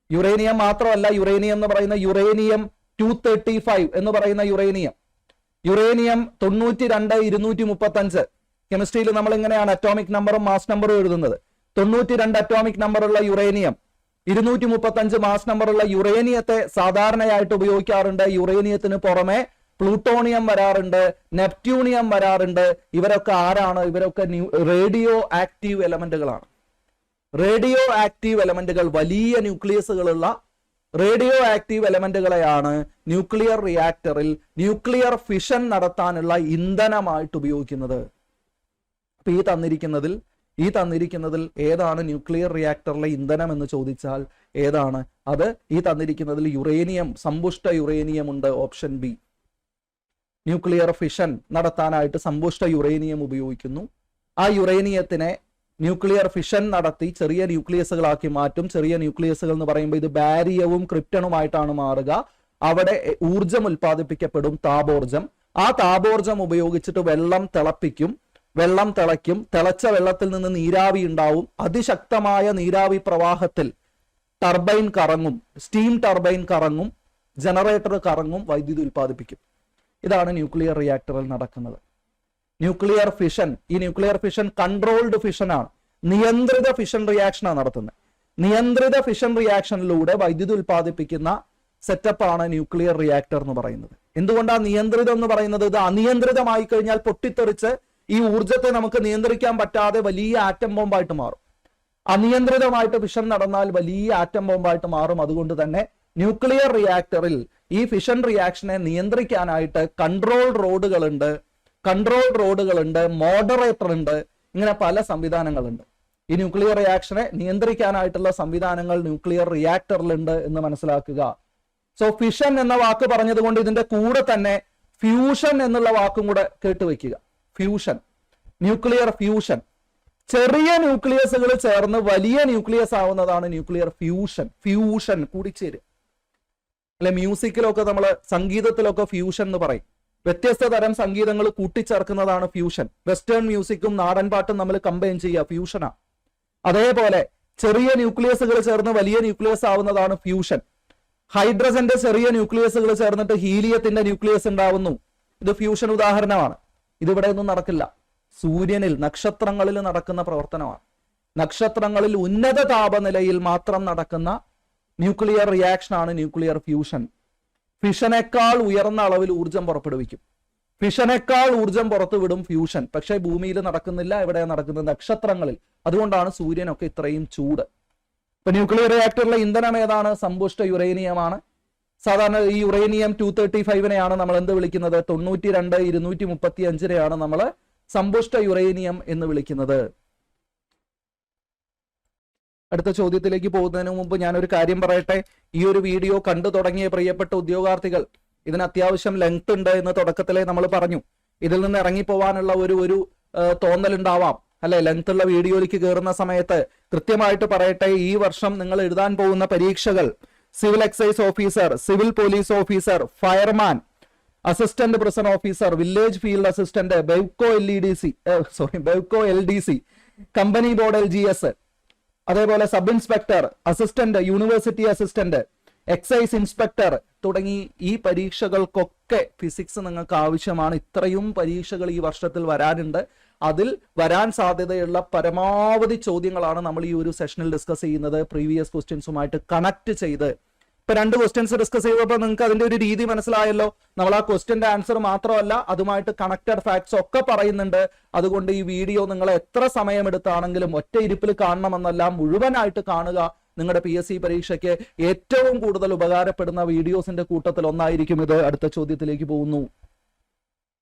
യുറേനിയം മാത്രമല്ല, യുറേനിയം എന്ന് പറയുന്ന യുറേനിയം 235 എന്ന് പറയുന്ന യുറേനിയം 92-235. കെമിസ്ട്രിയിൽ നമ്മൾ ഇങ്ങനെയാണ് അറ്റോമിക് നമ്പറും മാസ് നമ്പറും എഴുതുന്നത്. 92 അറ്റോമിക് നമ്പറുള്ള യുറേനിയം, 235 മാസ് നമ്പറുള്ള യുറേനിയത്തെ സാധാരണയായിട്ട് ഉപയോഗിക്കാറുണ്ട്. യുറേനിയത്തിന് പുറമെ പ്ലൂട്ടോണിയം വരാറുണ്ട്, നെപ്റ്റ്യൂണിയം വരാറുണ്ട്. ഇവരൊക്കെ ആരാണ്? ഇവരൊക്കെ റേഡിയോ ആക്റ്റീവ് എലമെന്റുകളാണ്. റേഡിയോ ആക്റ്റീവ് എലമെന്റുകൾ, വലിയ ന്യൂക്ലിയസുകളുള്ള റേഡിയോ ആക്റ്റീവ് എലമെന്റുകളെയാണ് ന്യൂക്ലിയർ റിയാക്ടറിൽ ന്യൂക്ലിയർ ഫിഷൻ നടത്താനുള്ള ഇന്ധനമായിട്ട് ഉപയോഗിക്കുന്നത്. അപ്പൊ ഈ തന്നിരിക്കുന്നതിൽ ഏതാണ് ന്യൂക്ലിയർ റിയാക്ടറിലെ ഇന്ധനം എന്ന് ചോദിച്ചാൽ ഏതാണ് അത്? ഈ തന്നിരിക്കുന്നതിൽ യുറേനിയം, സമ്പുഷ്ട യുറേനിയം ഉണ്ട്. Option B. ന്യൂക്ലിയർ ഫിഷൻ നടത്താനായിട്ട് സമ്പുഷ്ട യുറേനിയം ഉപയോഗിക്കുന്നു. ആ യുറേനിയത്തിനെ ന്യൂക്ലിയർ ഫിഷൻ നടത്തി ചെറിയ ന്യൂക്ലിയസുകളാക്കി മാറ്റും. ചെറിയ ന്യൂക്ലിയസുകൾ എന്ന് പറയുമ്പോൾ ഇത് ബാരിയവും ക്രിപ്റ്റണുമായിട്ടാണ് മാറുക. അവിടെ ഊർജം ഉൽപ്പാദിപ്പിക്കപ്പെടും, താപോർജം. ആ താപോർജം ഉപയോഗിച്ചിട്ട് വെള്ളം തിളപ്പിക്കും. വെള്ളം തിളയ്ക്കും. തിളച്ച വെള്ളത്തിൽ നിന്ന് നീരാവി ഉണ്ടാവും. അതിശക്തമായ നീരാവി പ്രവാഹത്തിൽ ടർബൈൻ കറങ്ങും, സ്റ്റീം ടർബൈൻ കറങ്ങും, ജനറേറ്റർ കറങ്ങും, വൈദ്യുതി ഉൽപ്പാദിപ്പിക്കും. ഇതാണ് ന്യൂക്ലിയർ റിയാക്ടറിൽ നടക്കുന്നത്. ന്യൂക്ലിയർ ഫിഷൻ, ഈ ന്യൂക്ലിയർ ഫിഷൻ കൺട്രോൾഡ് ഫിഷൻ ആണ്. നിയന്ത്രിത ഫിഷൻ റിയാക്ഷനാണ് നടത്തുന്നത്. നിയന്ത്രിത ഫിഷൻ റിയാക്ഷനിലൂടെ വൈദ്യുതി ഉൽപ്പാദിപ്പിക്കുന്ന സെറ്റപ്പാണ് ന്യൂക്ലിയർ റിയാക്ടർ എന്ന് പറയുന്നത്. എന്തുകൊണ്ടാണ് നിയന്ത്രിതം എന്ന് പറയുന്നത്? ഇത് അനിയന്ത്രിതമായി കഴിഞ്ഞാൽ പൊട്ടിത്തെറിച്ച് ഈ ഊർജത്തെ നമുക്ക് നിയന്ത്രിക്കാൻ പറ്റാതെ വലിയ ആറ്റം ബോംബായിട്ട് മാറും. അനിയന്ത്രിതമായിട്ട് ഫിഷൻ നടന്നാൽ വലിയ ആറ്റം ബോംബായിട്ട് മാറും. അതുകൊണ്ട് തന്നെ ന്യൂക്ലിയർ റിയാക്ടറിൽ ഈ ഫിഷൻ റിയാക്ഷനെ നിയന്ത്രിക്കാനായിട്ട് കൺട്രോൾ റോഡുകളുണ്ട്, മോഡറേറ്റർ ഉണ്ട്, ഇങ്ങനെ പല സംവിധാനങ്ങളുണ്ട്. ഈ ന്യൂക്ലിയർ റിയാക്ഷനെ നിയന്ത്രിക്കാനായിട്ടുള്ള സംവിധാനങ്ങൾ ന്യൂക്ലിയർ റിയാക്ടറിലുണ്ട് എന്ന് മനസ്സിലാക്കുക. സോ ഫിഷൻ എന്ന വാക്ക് പറഞ്ഞതുകൊണ്ട് ഇതിന്റെ കൂടെ തന്നെ ഫ്യൂഷൻ എന്നുള്ള വാക്കും കൂടെ കേട്ടുവെക്കുക. Fusion, nuclear fusion. ചെറിയ ന്യൂക്ലിയസുകൾ ചേർന്ന് വലിയ ന്യൂക്ലിയസ് ആവുന്നതാണ് ന്യൂക്ലിയർ ഫ്യൂഷൻ. ഫ്യൂഷൻ കൂടിച്ചേരുക അല്ലെ. മ്യൂസിക്കിലൊക്കെ നമ്മൾ, സംഗീതത്തിലൊക്കെ ഫ്യൂഷൻ എന്ന് പറയും. വ്യത്യസ്ത തരം സംഗീതങ്ങൾ കൂട്ടിച്ചേർക്കുന്നതാണ് ഫ്യൂഷൻ. വെസ്റ്റേൺ മ്യൂസിക്കും നാടൻ പാട്ടും നമ്മൾ കമ്പൈൻ ചെയ്യുക, ഫ്യൂഷനാ. അതേപോലെ ചെറിയ ന്യൂക്ലിയസുകൾ ചേർന്ന് വലിയ ന്യൂക്ലിയസ് ആവുന്നതാണ് ഫ്യൂഷൻ. ഹൈഡ്രജന്റെ ചെറിയ ന്യൂക്ലിയസുകൾ ചേർന്നിട്ട് ഹീലിയത്തിന്റെ ന്യൂക്ലിയസ് ഉണ്ടാവുന്നു. ഇത് ഫ്യൂഷൻ ഉദാഹരണമാണ്. ഇതിവിടെ ഒന്നും നടക്കില്ല. സൂര്യനിൽ, നക്ഷത്രങ്ങളിൽ നടക്കുന്ന പ്രവർത്തനമാണ്. നക്ഷത്രങ്ങളിൽ ഉന്നത താപനിലയിൽ മാത്രം നടക്കുന്ന ന്യൂക്ലിയർ റിയാക്ഷൻ ആണ് ന്യൂക്ലിയർ ഫ്യൂഷൻ. ഫിഷനേക്കാൾ ഉയർന്ന അളവിൽ ഊർജം പുറപ്പെടുവിക്കും. ഫിഷനേക്കാൾ ഊർജം പുറത്തുവിടും ഫ്യൂഷൻ. പക്ഷേ ഭൂമിയിൽ നടക്കുന്നില്ല. എവിടെയാണ് നടക്കുന്നത്? നക്ഷത്രങ്ങളിൽ. അതുകൊണ്ടാണ് സൂര്യനൊക്കെ ഇത്രയും ചൂട്. ഇപ്പൊ ന്യൂക്ലിയർ റിയാക്ടറിലെ ഇന്ധനം ഏതാണ്? സമ്പുഷ്ട യുറേനിയമാണ്. സാധാരണ ഈ യുറേനിയം 235 നമ്മൾ എന്ത് വിളിക്കുന്നത്? 92 235 നമ്മൾ സമ്പുഷ്ട യുറേനിയം എന്ന് വിളിക്കുന്നത്. അടുത്ത ചോദ്യത്തിലേക്ക് പോകുന്നതിന് മുമ്പ് ഞാനൊരു കാര്യം പറയട്ടെ. ഈ ഒരു വീഡിയോ കണ്ടു തുടങ്ങിയ പ്രിയപ്പെട്ട ഉദ്യോഗാർത്ഥികൾ, ഇതിന് അത്യാവശ്യം ലെങ്ത് ഉണ്ട് എന്ന് തുടക്കത്തിലേ നമ്മൾ പറഞ്ഞു. ഇതിൽ നിന്ന് ഇറങ്ങിപ്പോവാനുള്ള ഒരു തോന്നലുണ്ടാവാം അല്ലെ. ലെങ്ത് ഉള്ള വീഡിയോയിലേക്ക് കയറുന്ന സമയത്ത് കൃത്യമായിട്ട് പറയട്ടെ, ഈ വർഷം നിങ്ങൾ എഴുതാൻ പോകുന്ന പരീക്ഷകൾ civil excise officer, civil police officer, fireman, assistant prison officer, village field assistant, Bevco LDC, company board LGS, അതേപോലെ sub inspector, assistant, university assistant, excise inspector തുടങ്ങി ഈ പരീക്ഷകൾക്കൊക്കെ ഫിസിക്സ് നിങ്ങൾക്ക് ആവശ്യമാണ്. ഇത്രയും പരീക്ഷകൾ ഈ വർഷത്തിൽ വരാനുണ്ട്. അതിൽ വരാൻ സാധ്യതയുള്ള പരമാവധി ചോദ്യങ്ങളാണ് നമ്മൾ ഈ ഒരു സെഷനിൽ ഡിസ്കസ് ചെയ്യുന്നത്, പ്രീവിയസ് ക്വസ്റ്റ്യൻസുമായിട്ട് കണക്ട് ചെയ്ത്. ഇപ്പൊ 2 ക്വസ്റ്റ്യൻസ് ഡിസ്കസ് ചെയ്തപ്പോൾ നിങ്ങൾക്ക് അതിന്റെ ഒരു രീതി മനസ്സിലായല്ലോ. നമ്മൾ ആ ക്വസ്റ്റ്യന്റെ ആൻസർ മാത്രമല്ല, അതുമായിട്ട് കണക്റ്റഡ് ഫാക്ട്സ് ഒക്കെ പറയുന്നുണ്ട്. അതുകൊണ്ട് ഈ വീഡിയോ നിങ്ങൾ എത്ര സമയമെടുത്താണെങ്കിലും ഒറ്റ ഇരിപ്പിൽ കാണണമെന്നല്ല, മുഴുവനായിട്ട് കാണുക. നിങ്ങളുടെ PSC പരീക്ഷയ്ക്ക് ഏറ്റവും കൂടുതൽ ഉപകാരപ്പെടുന്ന വീഡിയോസിന്റെ കൂട്ടത്തിൽ ഒന്നായിരിക്കും ഇത്. അടുത്ത ചോദ്യത്തിലേക്ക് പോകുന്നു.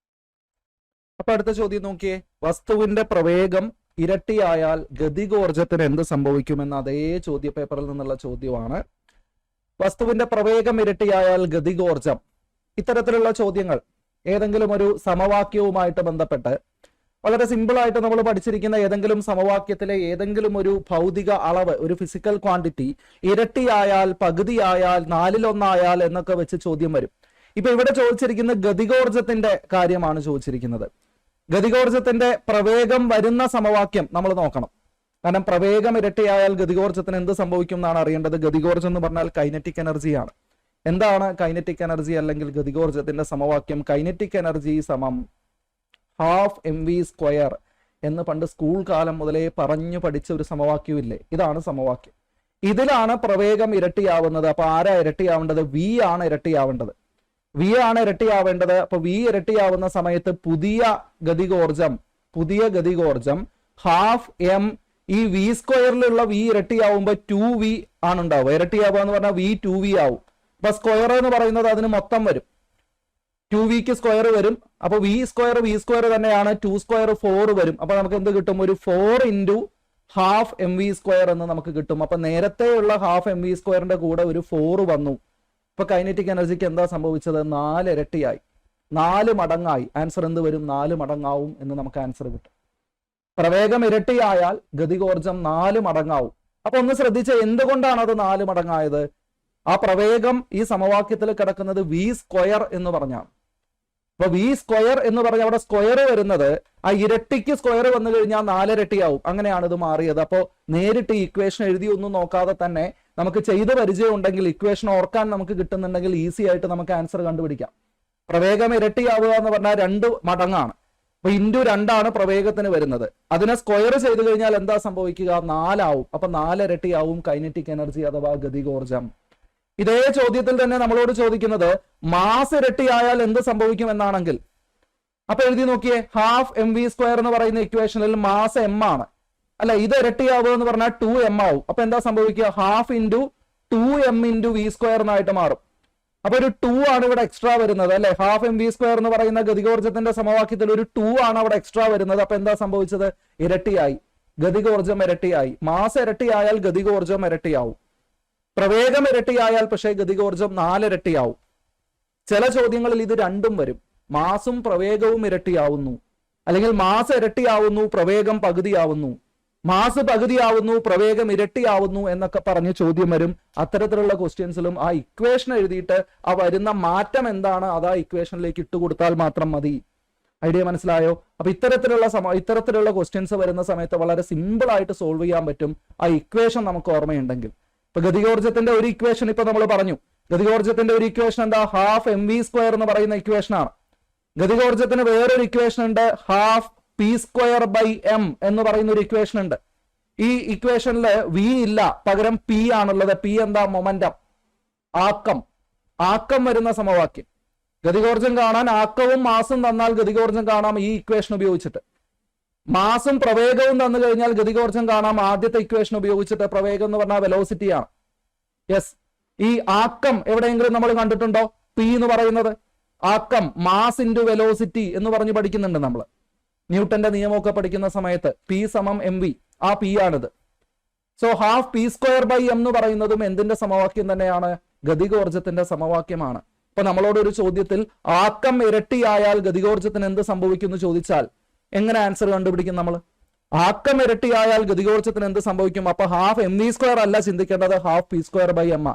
അപ്പൊ അടുത്ത ചോദ്യം നോക്കിയേ. വസ്തുവിന്റെ പ്രവേഗം ഇരട്ടിയായാൽ ഗതികോർജത്തിന് എന്ത് സംഭവിക്കുമെന്ന് അതേ ചോദ്യ പേപ്പറിൽ നിന്നുള്ള ചോദ്യമാണ്. വസ്തുവിന്റെ പ്രവേഗം ഇരട്ടിയായാൽ ഗതികോർജം. ഇത്തരത്തിലുള്ള ചോദ്യങ്ങൾ ഏതെങ്കിലും ഒരു സമവാക്യവുമായിട്ട് ബന്ധപ്പെട്ട് വളരെ സിമ്പിൾ ആയിട്ട് നമ്മൾ പഠിച്ചിരിക്കുന്ന ഏതെങ്കിലും സമവാക്യത്തിലെ ഏതെങ്കിലും ഒരു ഭൗതിക അളവ്, ഒരു ഫിസിക്കൽ ക്വാണ്ടിറ്റി ഇരട്ടിയായാൽ, പകുതിയായാൽ, 1/4 എന്നൊക്കെ വെച്ച് ചോദ്യം വരും. ഇപ്പൊ ഇവിടെ ചോദിച്ചിരിക്കുന്ന ഗതികോർജത്തിന്റെ കാര്യമാണ് ചോദിച്ചിരിക്കുന്നത്. ഗതികോർജത്തിന്റെ പ്രവേഗം വരുന്ന സമവാക്യം നമ്മൾ നോക്കണം. കാരണം പ്രവേഗം ഇരട്ടിയായാൽ ഗതികോർജത്തിന് എന്ത് സംഭവിക്കും എന്നാണ് അറിയേണ്ടത്. ഗതികോർജം എന്ന് പറഞ്ഞാൽ കൈനറ്റിക് എനർജിയാണ്. എന്താണ് കൈനറ്റിക് എനർജി അല്ലെങ്കിൽ ഗതികോർജത്തിന്റെ സമവാക്യം? കൈനറ്റിക് എനർജി സമം ½ mv² എന്ന് പണ്ട് സ്കൂൾ കാലം മുതലേ പറഞ്ഞു പഠിച്ച ഒരു സമവാക്യമില്ലേ? ഇതാണ് സമവാക്യം. ഇതിലാണ് പ്രവേഗം ഇരട്ടിയാവുന്നത്. അപ്പൊ ആരാ ഇരട്ടിയാവേണ്ടത്? V ആണ് ഇരട്ടിയാവേണ്ടത്. V ആണ് ഇരട്ടിയാവേണ്ടത്. അപ്പൊ V ഇരട്ടിയാവുന്ന സമയത്ത് പുതിയ ഗതികോർജം ½ ഈ V²ലുള്ള V ഇരട്ടിയാവുമ്പോ 2V ആണ് ഉണ്ടാവുക. ഇരട്ടിയാവുക എന്ന് പറഞ്ഞാൽ V 2V ആവും. അപ്പൊ സ്ക്വയർ എന്ന് പറയുന്നത് അതിന് മൊത്തം വരും. 2Vക്ക് സ്ക്വയർ വരും. അപ്പൊ V² തന്നെയാണ്. 2² 4 വരും. അപ്പൊ നമുക്ക് എന്ത് കിട്ടും? ഒരു 4 × ½ mv² എന്ന് നമുക്ക് കിട്ടും. അപ്പൊ നേരത്തെയുള്ള ½ mv² കൂടെ ഒരു 4 വന്നു. ഇപ്പൊ കൈനറ്റിക് എനർജിക്ക് എന്താ സംഭവിച്ചത്? 4 ഇരട്ടിയായി, 4 മടങ്ങായി. ആൻസർ എന്ത് വരും? 4 മടങ്ങാവും എന്ന് നമുക്ക് ആൻസർ കിട്ടും. പ്രവേഗം ഇരട്ടിയായാൽ ഗതികോർജം 4 മടങ്ങാവും. അപ്പൊ ഒന്ന് ശ്രദ്ധിച്ച, എന്തുകൊണ്ടാണ് അത് 4 മടങ്ങായത്? ആ പ്രവേഗം ഈ സമവാക്യത്തിൽ കിടക്കുന്നത് V² എന്ന് പറഞ്ഞാണ്. അപ്പൊ V² എന്ന് പറഞ്ഞ അവിടെ സ്ക്വയർ വരുന്നത്, ആ ഇരട്ടിക്ക് സ്ക്വയർ വന്നു കഴിഞ്ഞാൽ 4 ഇരട്ടിയാവും. അങ്ങനെയാണ് ഇത് മാറിയത്. അപ്പോൾ നേരിട്ട് ഈ ഇക്വേഷൻ എഴുതി ഒന്നും നോക്കാതെ തന്നെ നമുക്ക് ചെയ്ത് പരിചയം ഉണ്ടെങ്കിൽ, ഇക്വേഷൻ ഓർക്കാൻ നമുക്ക് കിട്ടുന്നുണ്ടെങ്കിൽ ഈസി ആയിട്ട് നമുക്ക് ആൻസർ കണ്ടുപിടിക്കാം. പ്രവേഗം ഇരട്ടിയാവുക എന്ന് പറഞ്ഞാൽ 2 മടങ്ങാണ്. അപ്പൊ × 2 പ്രവേഗത്തിന് വരുന്നത്. അതിനെ സ്ക്വയർ ചെയ്ത് കഴിഞ്ഞാൽ എന്താ സംഭവിക്കുക? 4 ആവും. അപ്പൊ 4 ഇരട്ടിയാവും കൈനറ്റിക് എനർജി അഥവാ ഗതികോർജം. ഇതേ ചോദ്യത്തിൽ തന്നെ നമ്മളോട് ചോദിക്കുന്നത് മാസ് ഇരട്ടിയായാൽ എന്ത് സംഭവിക്കും എന്നാണെങ്കിൽ, അപ്പൊ എഴുതി നോക്കിയേ. ½ mv² എന്ന് പറയുന്ന ഇക്വേഷനിൽ മാസ് m ആണ് അല്ല. ഇത് ഇരട്ടിയാവുക എന്ന് പറഞ്ഞാൽ 2m ആവും. അപ്പൊ എന്താ സംഭവിക്കുക? ½ × 2m × v² എന്നായിട്ട് മാറും. അപ്പൊ ഒരു 2 ആണ് ഇവിടെ എക്സ്ട്രാ വരുന്നത് അല്ലെ. ½ mv² എന്ന് പറയുന്ന ഗതികോർജത്തിന്റെ സമവാക്യത്തിൽ ഒരു 2 ആണ് അവിടെ എക്സ്ട്രാ വരുന്നത്. അപ്പൊ എന്താ സംഭവിച്ചത്? ഇരട്ടിയായി. ഗതികോർജം ഇരട്ടിയായി. മാസ് ഇരട്ടിയായാൽ ഗതികോർജം ഇരട്ടിയാവും. പ്രവേഗം ഇരട്ടിയായാൽ പക്ഷേ ഗതികോർജം 4 ഇരട്ടിയാവും. ചില ചോദ്യങ്ങളിൽ ഇത് രണ്ടും വരും. മാസും പ്രവേഗവും ഇരട്ടിയാവുന്നു, അല്ലെങ്കിൽ മാസ് ഇരട്ടിയാവുന്നു പ്രവേഗം പകുതിയാവുന്നു, മാസ് പകുതിയാവുന്നു പ്രവേഗം ഇരട്ടിയാവുന്നു എന്നൊക്കെ പറഞ്ഞ് ചോദ്യം വരും. അത്തരത്തിലുള്ള ക്വസ്റ്റ്യൻസിലും ആ ഇക്വേഷൻ എഴുതിയിട്ട് ആ വരുന്ന മാറ്റം എന്താണ് അത് ആ ഇക്വേഷനിലേക്ക് ഇട്ടുകൊടുത്താൽ മാത്രം മതി. ഐഡിയ മനസ്സിലായോ? അപ്പൊ ഇത്തരത്തിലുള്ള ക്വസ്റ്റ്യൻസ് വരുന്ന സമയത്ത് വളരെ സിമ്പിൾ ആയിട്ട് സോൾവ് ചെയ്യാൻ പറ്റും ആ ഇക്വേഷൻ നമുക്ക് ഓർമ്മയുണ്ടെങ്കിൽ. ഇപ്പൊ ഗതികോർജത്തിന്റെ ഒരു ഇക്വേഷൻ ഇപ്പൊ നമ്മൾ പറഞ്ഞു. ഗതികോർജത്തിന്റെ ഒരു ഇക്വേഷൻ എന്താ? ഹാഫ് mv² എന്ന് പറയുന്ന ഇക്വേഷൻ ആണ്. ഗതികോർജത്തിന് വേറൊരു ഇക്വേഷൻ ഉണ്ട്, ഹാഫ് p²/m എന്ന് പറയുന്ന ഒരു ഇക്വേഷൻ ഉണ്ട്. ഈ ഇക്വേഷനില് v ഇല്ല, പകരം p ആണുള്ളത്. p എന്താ? മൊമെന്റം, ആക്കം വരുന്ന സമവാക്യം. ഗതികോർജം കാണാൻ ആക്കവും മാസും തന്നാൽ ഗതികോർജം കാണാം ഈ ഇക്വേഷൻ ഉപയോഗിച്ചിട്ട്. മാസും പ്രവേഗവും തന്നു കഴിഞ്ഞാൽ ഗതികോർജം കാണാം ആദ്യത്തെ ഇക്വേഷൻ ഉപയോഗിച്ചിട്ട്. പ്രവേഗം എന്ന് പറഞ്ഞാൽ വെലോസിറ്റി ആണ്. യെസ്, ഈ ആക്കം എവിടെയെങ്കിലും നമ്മൾ കണ്ടിട്ടുണ്ടോ? പി എന്ന് പറയുന്നത് ആക്കം, മാസ് ഇൻറ്റു വെലോസിറ്റി എന്ന് പറഞ്ഞ് പഠിക്കുന്നുണ്ട് നമ്മൾ. ന്യൂട്ടന്റെ നിയമമൊക്കെ പഠിക്കുന്ന സമയത്ത് P = mv, ആ P ആണിത്. സോ ഹാഫ് p²/m എന്ന് പറയുന്നതും എന്തിന്റെ സമവാക്യം തന്നെയാണ്? ഗതികോർജത്തിന്റെ സമവാക്യമാണ്. ഇപ്പൊ നമ്മളോട് ഒരു ചോദ്യത്തിൽ ആക്കം ഇരട്ടിയായാൽ ഗതികോർജത്തിന് എന്ത് സംഭവിക്കുന്നു ചോദിച്ചാൽ എങ്ങനെ ആൻസർ കണ്ടുപിടിക്കും നമ്മൾ? ആക്കം ഇരട്ടിയായാൽ ഗതികോർജത്തിന് എന്ത് സംഭവിക്കും? അപ്പൊ ഹാഫ് mv² അല്ല ചിന്തിക്കേണ്ടത്, ഹാഫ് p²/m.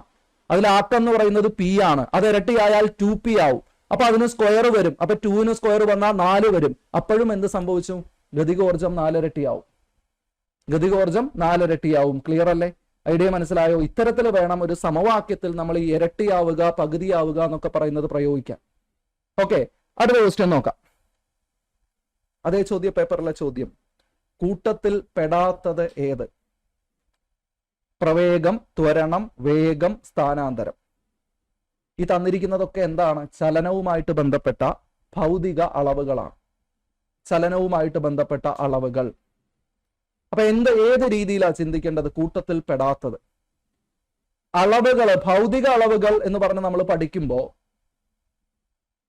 അതിൽ ആക്കം എന്ന് പറയുന്നത് P ആണ്. അത് ഇരട്ടിയായാൽ 2p ആവും. അപ്പൊ അതിന് സ്ക്വയർ വരും. അപ്പൊ 2ന് സ്ക്വയർ വന്നാൽ 4 വരും. അപ്പോഴും എന്ത് സംഭവിച്ചു? ഗതികോർജം 4 ഇരട്ടിയാവും. ഗതികോർജം 4 ഇരട്ടിയാവും. ക്ലിയർ അല്ലേ? ഐഡിയ മനസ്സിലായോ? ഇത്തരത്തിൽ വേണം ഒരു സമവാക്യത്തിൽ നമ്മൾ ഈ ഇരട്ടിയാവുക, പകുതിയാവുക എന്നൊക്കെ പറയുന്നത് പ്രയോഗിക്കാൻ. ഓക്കെ, അടുത്ത ക്വസ്റ്റ്യൻ നോക്കാം. അതേ ചോദ്യ പേപ്പറിലെ ചോദ്യം, കൂട്ടത്തിൽ പെടാത്തത് ഏത്? പ്രവേഗം, ത്വരണം, വേഗം, സ്ഥാനാന്തരം. ഈ തന്നിരിക്കുന്നതൊക്കെ എന്താണ്? ചലനവുമായിട്ട് ബന്ധപ്പെട്ട ഭൗതിക അളവുകളാണ്. ചലനവുമായിട്ട് ബന്ധപ്പെട്ട അളവുകൾ. അപ്പൊ ഏത് രീതിയിലാണ് ചിന്തിക്കേണ്ടത്? കൂട്ടത്തിൽ പെടാത്തത് അളവുകൾ, ഭൗതിക അളവുകൾ എന്ന് പറഞ്ഞ് നമ്മൾ പഠിക്കുമ്പോൾ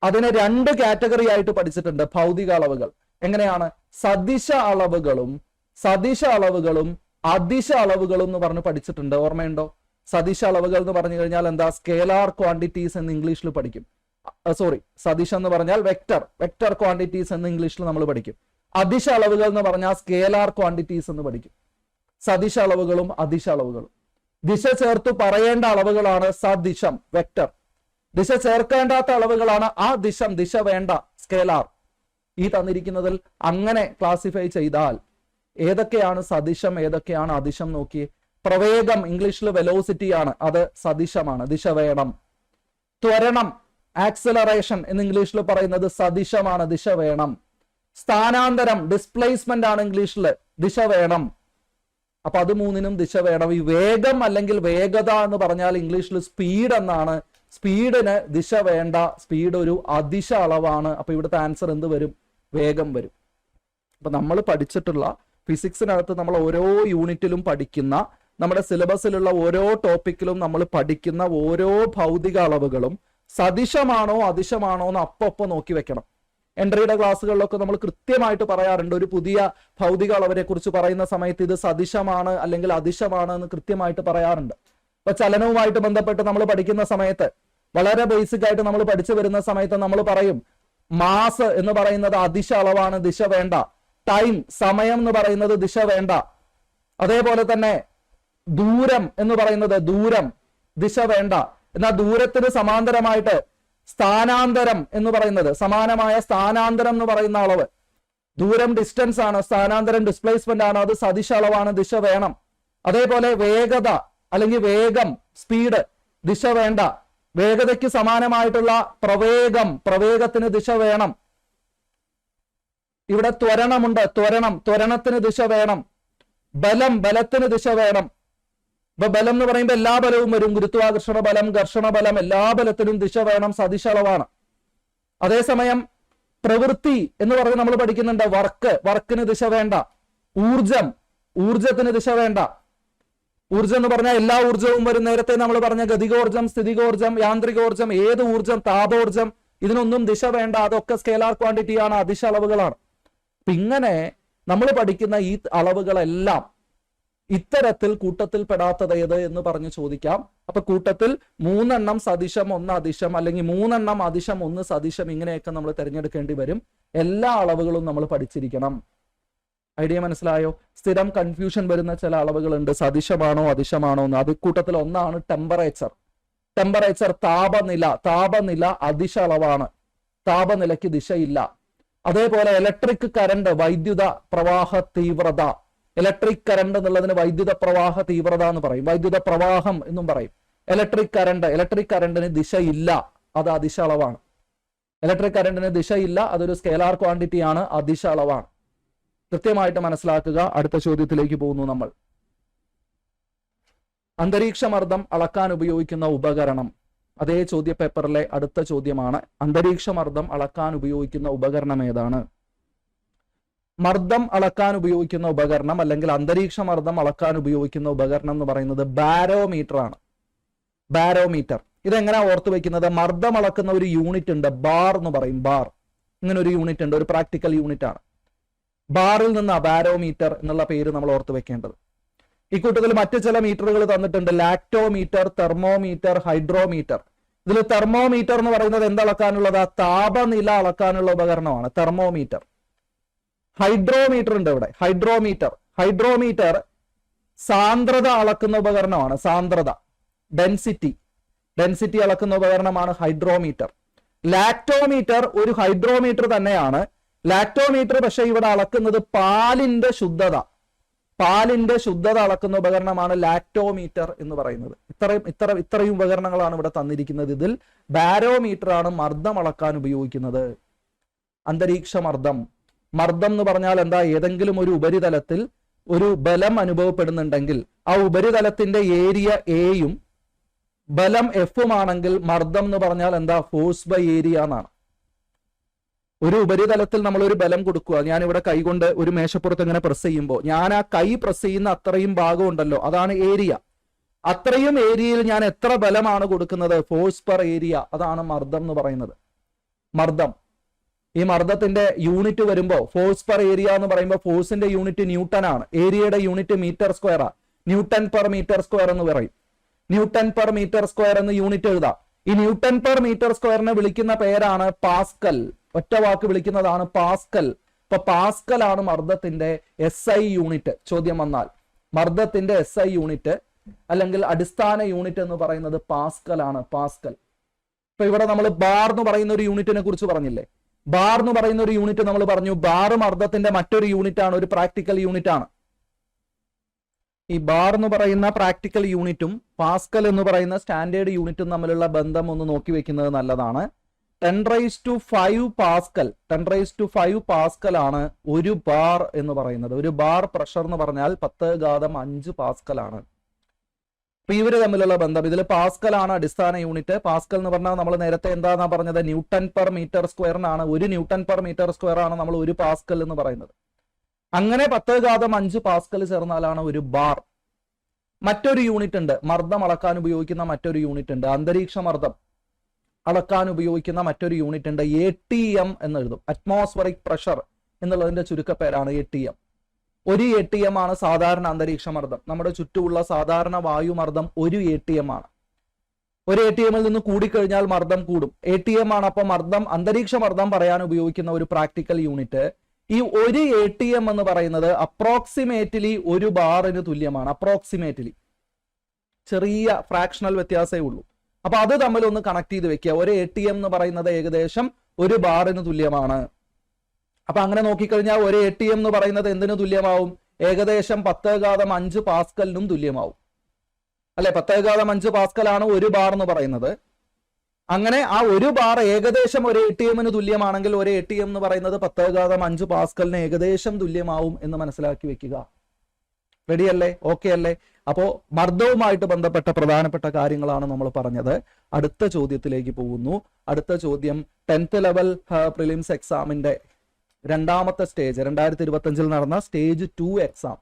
അതിനെ 2 കാറ്റഗറി ആയിട്ട് പഠിച്ചിട്ടുണ്ട്. ഭൗതിക അളവുകൾ എങ്ങനെയാണ്? സദിശ അളവുകളും അദിശ അളവുകളും എന്ന് പറഞ്ഞ് പഠിച്ചിട്ടുണ്ട്. ഓർമ്മയുണ്ടോ? സദിശ അളവുകൾ എന്ന് പറഞ്ഞു കഴിഞ്ഞാൽ എന്താ? സ്കേലാർ ക്വാണ്ടിറ്റീസ് എന്ന് ഇംഗ്ലീഷിൽ പഠിക്കും. സദിശ എന്ന് പറഞ്ഞാൽ വെക്ടർ ക്വാണ്ടിറ്റീസ് എന്ന് ഇംഗ്ലീഷിൽ നമ്മൾ പഠിക്കും. അദിശ അളവുകൾ എന്ന് പറഞ്ഞാൽ സ്കേലാർ ക്വാണ്ടിറ്റീസ് എന്ന് പഠിക്കും. സദിശ അളവുകളും അദിശ അളവുകളും. ദിശ ചേർത്ത് പറയേണ്ട അളവുകളാണ് സദിശം, വെക്ടർ. ദിശ ചേർക്കേണ്ടാത്ത അളവുകളാണ് അദിശം, ദിശ വേണ്ട, സ്കേലാർ. ഈ തന്നിരിക്കുന്നതിൽ അങ്ങനെ ക്ലാസിഫൈ ചെയ്താൽ ഏതൊക്കെയാണ് സദിശം, ഏതൊക്കെയാണ് അദിശം നോക്കി. പ്രവേഗം ഇംഗ്ലീഷിൽ വെലോസിറ്റി ആണ്, അത് സദിശമാണ്, ദിശ വേണം. ത്വരണം, ആക്സിലറേഷൻ എന്ന് ഇംഗ്ലീഷിൽ പറയുന്നത് സദിശമാണ്, ദിശ വേണം. സ്ഥാനാന്തരം, ഡിസ്പ്ലേസ്മെന്റ് ആണ് ഇംഗ്ലീഷിൽ, ദിശ വേണം. അപ്പൊ അത് 3നും ദിശ വേണം. ഈ വേഗം അല്ലെങ്കിൽ വേഗത എന്ന് പറഞ്ഞാൽ ഇംഗ്ലീഷിൽ സ്പീഡ് എന്നാണ്. സ്പീഡിന് ദിശ വേണ്ട, സ്പീഡ് ഒരു അദിശ അളവാണ്. അപ്പൊ ഇവിടുത്തെ ആൻസർ എന്ത് വരും? വേഗം വരും. അപ്പൊ നമ്മൾ പഠിച്ചിട്ടുള്ള ഫിസിക്സിനകത്ത് നമ്മൾ ഓരോ യൂണിറ്റിലും പഠിക്കുന്ന, നമ്മുടെ സിലബസിലുള്ള ഓരോ ടോപ്പിക്കിലും നമ്മൾ പഠിക്കുന്ന ഓരോ ഭൗതിക അളവുകളും സദിശമാണോ അദിശമാണോ എന്ന് അപ്പൊ നോക്കി വെക്കണം. എൻട്രിയുടെ ക്ലാസ്സുകളിലൊക്കെ നമ്മൾ കൃത്യമായിട്ട് പറയാറുണ്ട്. ഒരു പുതിയ ഭൗതിക അളവിനെ കുറിച്ച് പറയുന്ന സമയത്ത് ഇത് സദിശമാണ് അല്ലെങ്കിൽ അദിശമാണ് എന്ന് കൃത്യമായിട്ട് പറയാറുണ്ട്. ഇപ്പൊ ചലനവുമായിട്ട് ബന്ധപ്പെട്ട് നമ്മൾ പഠിക്കുന്ന സമയത്ത് വളരെ ബേസിക് ആയിട്ട് നമ്മൾ പഠിച്ചു വരുന്ന സമയത്ത് നമ്മൾ പറയും മാസ് എന്ന് പറയുന്നത് അദിശ അളവാണ്, ദിശ വേണ്ട. ടൈം, സമയം എന്ന് പറയുന്നത് ദിശ വേണ്ട. അതേപോലെ തന്നെ ദൂരം എന്ന് പറയുന്നത് ദൂരം, ദിശ വേണ്ട. എന്നാൽ ദൂരത്തിന് സമാന്തരമായിട്ട് സ്ഥാനാന്തരം എന്ന് പറയുന്നത്, സമാനമായ സ്ഥാനാന്തരം എന്ന് പറയുന്ന അളവ്, ദൂരം ഡിസ്റ്റൻസ് ആണ്, സ്ഥാനാന്തരം ഡിസ്പ്ലേസ്മെന്റ് ആണ്, അത് സദിശ അളവാണ്, ദിശ വേണം. അതേപോലെ വേഗത അല്ലെങ്കിൽ വേഗം, സ്പീഡ്, ദിശ വേണ്ട. വേഗതയ്ക്ക് സമാനമായിട്ടുള്ള പ്രവേഗം, പ്രവേഗത്തിന് ദിശ വേണം. ഇവിടെ ത്വരണമുണ്ട്, ത്വരണത്തിന് ദിശ വേണം. ബലം, ബലത്തിന് ദിശ വേണം. ഇപ്പൊ ബലം എന്ന് പറയുമ്പോൾ എല്ലാ ബലവും വരും. ഗുരുത്വാകർഷണ ബലം, ഘർഷണ ബലം, എല്ലാ ബലത്തിനും ദിശ വേണം, സദിശ അളവാണ്. അതേസമയം പ്രവൃത്തി എന്ന് പറഞ്ഞ് നമ്മൾ പഠിക്കുന്നുണ്ട്. വർക്കിന് ദിശ വേണ്ട. ഊർജത്തിന് ദിശ വേണ്ട. ഊർജം എന്ന് പറഞ്ഞാൽ എല്ലാ ഊർജവും വരും. നേരത്തെ നമ്മൾ പറഞ്ഞ ഗതികോർജം, സ്ഥിതികോർജം, യാന്ത്രികോർജം, ഏത് ഊർജം, താപോർജം, ഇതിനൊന്നും ദിശ വേണ്ട. അതൊക്കെ സ്കേലാർ ക്വാണ്ടിറ്റി ആണ്, അദിശ അളവുകളാണ്. ഇങ്ങനെ നമ്മൾ പഠിക്കുന്ന ഈ അളവുകളെല്ലാം ഇത്തരത്തിൽ കൂട്ടത്തിൽ പെടാത്തത് ഏത് എന്ന് പറഞ്ഞു ചോദിക്കാം. അപ്പൊ കൂട്ടത്തിൽ 3 എണ്ണം സദിശം 1 അദിശം അല്ലെങ്കിൽ 3 എണ്ണം അദിശം 1 സദിശം ഇങ്ങനെയൊക്കെ നമ്മൾ തിരഞ്ഞെടുക്കേണ്ടി വരും. എല്ലാ അളവുകളും നമ്മൾ പഠിച്ചിരിക്കണം. ഐഡിയ മനസ്സിലായോ? സ്ഥിരം കൺഫ്യൂഷൻ വരുന്ന ചില അളവുകളുണ്ട്, സദിശമാണോ അദിശമാണോ എന്ന്. അത് കൂട്ടത്തിൽ ഒന്നാണ് ടെമ്പറേച്ചർ. ടെമ്പറേച്ചർ താപനില അദിശ അളവാണ്, താപനിലയ്ക്ക് ദിശയില്ല. അതേപോലെ ഇലക്ട്രിക് കറണ്ട് വൈദ്യുത പ്രവാഹ തീവ്രത. ഇലക്ട്രിക് കറണ്ട് എന്നുള്ളതിന് വൈദ്യുത പ്രവാഹ തീവ്രത എന്ന് പറയും, വൈദ്യുത പ്രവാഹം എന്നും പറയും. ഇലക്ട്രിക് കറണ്ടിന് ദിശയില്ല, അത് അദിശ അളവാണ്. ഇലക്ട്രിക് കറണ്ടിന് ദിശയില്ല, അതൊരു സ്കേലാർ ക്വാണ്ടിറ്റി ആണ്, അദിശ അളവാണ്. കൃത്യമായിട്ട് മനസ്സിലാക്കുക. അടുത്ത ചോദ്യത്തിലേക്ക് പോകുന്നു നമ്മൾ. അന്തരീക്ഷമർദ്ദം അളക്കാൻ ഉപയോഗിക്കുന്ന ഉപകരണം. അതേ ചോദ്യ പേപ്പറിലെ അടുത്ത ചോദ്യമാണ്. അന്തരീക്ഷമർദ്ദം അളക്കാൻ ഉപയോഗിക്കുന്ന ഉപകരണം ഏതാണ്? മർദ്ദം അളക്കാൻ ഉപയോഗിക്കുന്ന ഉപകരണം അല്ലെങ്കിൽ അന്തരീക്ഷ മർദ്ദം അളക്കാൻ ഉപയോഗിക്കുന്ന ഉപകരണം എന്ന് പറയുന്നത് ബാരോമീറ്റർ ആണ്. ബാരോമീറ്റർ ഇതെങ്ങനെയാ ഓർത്തു വെക്കുന്നത്? മർദ്ദം അളക്കുന്ന ഒരു യൂണിറ്റ് ഉണ്ട്, ബാർ എന്ന് പറയും. ബാർ, ഇങ്ങനെ ഒരു യൂണിറ്റ് ഉണ്ട്, ഒരു പ്രാക്ടിക്കൽ യൂണിറ്റ് ആണ്. ബാറിൽ നിന്നാ ബാരോമീറ്റർ എന്നുള്ള പേര് നമ്മൾ ഓർത്തു വെക്കേണ്ടത്. ഈ കൂട്ടത്തിൽ മറ്റു ചില മീറ്ററുകൾ തന്നിട്ടുണ്ട്, ലാക്ടോമീറ്റർ, തെർമോമീറ്റർ, ഹൈഡ്രോമീറ്റർ. ഇതിൽ തെർമോമീറ്റർ എന്ന് പറയുന്നത് എന്തളക്കാനുള്ളത്? താപനില അളക്കാനുള്ള ഉപകരണമാണ് തെർമോമീറ്റർ. ഹൈഡ്രോമീറ്റർ ഉണ്ട് ഇവിടെ. ഹൈഡ്രോമീറ്റർ സാന്ദ്രത അളക്കുന്ന ഉപകരണമാണ്. സാന്ദ്രത, ഡെൻസിറ്റി അളക്കുന്ന ഉപകരണമാണ് ഹൈഡ്രോമീറ്റർ. ലാക്ടോമീറ്റർ ഒരു ഹൈഡ്രോമീറ്റർ തന്നെയാണ്. ലാക്ടോമീറ്റർ പക്ഷെ ഇവിടെ അളക്കുന്നത് പാലിന്റെ ശുദ്ധത അളക്കുന്ന ഉപകരണമാണ് ലാക്ടോമീറ്റർ എന്ന് പറയുന്നത്. ഇത്രയും ഉപകരണങ്ങളാണ് ഇവിടെ തന്നിരിക്കുന്നത്. ഇതിൽ ബാരോമീറ്റർ ആണ് മർദ്ദം അളക്കാൻ ഉപയോഗിക്കുന്നത്. അന്തരീക്ഷ മർദ്ദം എന്ന് പറഞ്ഞാൽ എന്താ? ഏതെങ്കിലും ഒരു ഉപരിതലത്തിൽ ഒരു ബലം അനുഭവപ്പെടുന്നുണ്ടെങ്കിൽ ആ ഉപരിതലത്തിന്റെ ഏരിയ എയും ബലം എഫും ആണെങ്കിൽ മർദ്ദം എന്ന് പറഞ്ഞാൽ എന്താ? ഫോഴ്സ് ബൈ ഏരിയ എന്നാണ്. ഒരു ഉപരിതലത്തിൽ നമ്മൾ ഒരു ബലം കൊടുക്കുക. ഞാൻ ഇവിടെ കൈകൊണ്ട് ഒരു മേശപ്പുറത്ത് ഇങ്ങനെ പ്രസ് ചെയ്യുമ്പോൾ ഞാൻ ആ കൈ പ്രസ് ചെയ്യുന്ന അത്രയും ഭാഗം ഉണ്ടല്ലോ, അതാണ് ഏരിയ. അത്രയും ഏരിയയിൽ ഞാൻ എത്ര ബലമാണ് കൊടുക്കുന്നത്? Force per area. അതാണ് മർദ്ദം എന്ന് പറയുന്നത്. മർദ്ദം, ഈ മർദ്ദത്തിന്റെ യൂണിറ്റ് വരുമ്പോൾ ഫോഴ്സ് പെർ ഏരിയ എന്ന് പറയുമ്പോൾ ഫോഴ്സിന്റെ യൂണിറ്റ് ന്യൂട്ടൺ ആണ്, ഏരിയയുടെ യൂണിറ്റ് മീറ്റർ സ്ക്വയർ ആണ്. ന്യൂട്ടൺ പെർ മീറ്റർ സ്ക്വയർ എന്ന് പറയും. ന്യൂട്ടൺ പെർ മീറ്റർ സ്ക്വയർ എന്ന് യൂണിറ്റ് എഴുതാം. ഈ ന്യൂട്ടൺ പെർ മീറ്റർ സ്ക്വയറിനെ വിളിക്കുന്ന പേരാണ് പാസ്കൽ. ഒറ്റ വാക്ക് വിളിക്കുന്നതാണ് പാസ്കൽ. ഇപ്പൊ പാസ്കൽ ആണ് മർദ്ദത്തിന്റെ SI യൂണിറ്റ്. ചോദ്യം വന്നാൽ മർദ്ദത്തിന്റെ SI യൂണിറ്റ് അല്ലെങ്കിൽ അടിസ്ഥാന യൂണിറ്റ് എന്ന് പറയുന്നത് പാസ്കൽ ആണ്. പാസ്കൽ. ഇപ്പൊ ഇവിടെ നമ്മൾ ബാർ എന്ന് പറയുന്ന ഒരു യൂണിറ്റിനെ കുറിച്ച് പറഞ്ഞില്ലേ? ബാർ എന്ന് പറയുന്ന ഒരു യൂണിറ്റ് നമ്മൾ പറഞ്ഞു. ബാർ മർദ്ദത്തിന്റെ മറ്റൊരു യൂണിറ്റ് ആണ്, ഒരു പ്രാക്ടിക്കൽ യൂണിറ്റ് ആണ്. ഈ ബാർ എന്ന് പറയുന്ന പ്രാക്ടിക്കൽ യൂണിറ്റും പാസ്കൽ എന്ന് പറയുന്ന സ്റ്റാൻഡേർഡ് യൂണിറ്റും തമ്മിലുള്ള ബന്ധം ഒന്ന് നോക്കി വെക്കുന്നത് നല്ലതാണ്. 10⁵ പാസ്കൽ, 10⁵ പാസ്കൽ ആണ് ഒരു ബാർ എന്ന് പറയുന്നത്. ഒരു ബാർ പ്രഷർ എന്ന് പറഞ്ഞാൽ 10⁵5 പാസ്കൽ ആണ്. അപ്പൊ ഇവര് തമ്മിലുള്ള ബന്ധം, ഇതിൽ പാസ്കൽ ആണ് അടിസ്ഥാന യൂണിറ്റ്. പാസ്കൽ എന്ന് പറഞ്ഞാൽ നമ്മൾ നേരത്തെ എന്താണെന്നാ പറഞ്ഞത്? ന്യൂട്ടൺ പെർ മീറ്റർ സ്ക്വയറിനാണ്. 1 ന്യൂട്ടൺ പെർ മീറ്റർ സ്ക്വയർ ആണ് നമ്മൾ 1 പാസ്കൽ എന്ന് പറയുന്നത്. അങ്ങനെ 10⁵5 പാസ്കൽ ചേർന്നാലാണ് ഒരു ബാർ. മറ്റൊരു യൂണിറ്റ് ഉണ്ട്, മർദ്ദം അളക്കാൻ ഉപയോഗിക്കുന്ന മറ്റൊരു യൂണിറ്റ് ഉണ്ട്. അന്തരീക്ഷ മർദ്ദം അളക്കാൻ ഉപയോഗിക്കുന്ന മറ്റൊരു യൂണിറ്റ് ഉണ്ട്. ATM എന്ന് എഴുതും. അറ്റ്മോസ്ഫറിക് പ്രഷർ എന്നുള്ളതിന്റെ ചുരുക്കപ്പേരാണ് ATM. 1 ATM ആണ് സാധാരണ അന്തരീക്ഷ മർദ്ദം. നമ്മുടെ ചുറ്റുമുള്ള സാധാരണ വായുമർദ്ദം 1 ATM ആണ്. 1 ATM നിന്ന് കൂടിക്കഴിഞ്ഞാൽ മർദ്ദം കൂടും. ATM ആണ് അപ്പൊ മർദ്ദം, അന്തരീക്ഷ മർദ്ദം പറയാൻ ഉപയോഗിക്കുന്ന ഒരു പ്രാക്ടിക്കൽ യൂണിറ്റ്. ഈ 1 ATM എന്ന് പറയുന്നത് അപ്രോക്സിമേറ്റ്ലി 1 ബാറിന് തുല്യമാണ്. അപ്രോക്സിമേറ്റ്ലി, ചെറിയ ഫ്രാക്ഷണൽ വ്യത്യാസമേ ഉള്ളൂ. അപ്പൊ അത് തമ്മിൽ ഒന്ന് കണക്ട് ചെയ്ത് വെക്കുക. 1 ATM എന്ന് പറയുന്നത് ഏകദേശം 1 ബാറിന് തുല്യമാണ്. അപ്പൊ അങ്ങനെ നോക്കിക്കഴിഞ്ഞാൽ 1 ATM എന്ന് പറയുന്നത് എന്തിനു തുല്യമാവും? ഏകദേശം 10⁵5 പാസ്കലിനും തുല്യമാവും അല്ലെ? 10⁵5 പാസ്കലാണ് 1 ബാർ എന്ന് പറയുന്നത്. അങ്ങനെ ആ 1 ബാർ ഏകദേശം 1 ATMന് തുല്യമാണെങ്കിൽ 1 ATM എന്ന് പറയുന്നത് 10⁵5 പാസ്കലിന് ഏകദേശം തുല്യമാവും എന്ന് മനസ്സിലാക്കി വെക്കുക. റെഡി അല്ലേ? ഓക്കെ അല്ലേ? അപ്പോ മർദ്ദവുമായിട്ട് ബന്ധപ്പെട്ട പ്രധാനപ്പെട്ട കാര്യങ്ങളാണ് നമ്മൾ പറഞ്ഞത്. അടുത്ത ചോദ്യത്തിലേക്ക് പോകുന്നു. അടുത്ത ചോദ്യം 10th ലെവൽ പ്രിലിംസ് എക്സാമിന്റെ രണ്ടാമത്തെ സ്റ്റേജ്, 2025 നടന്ന സ്റ്റേജ് 2 എക്സാം.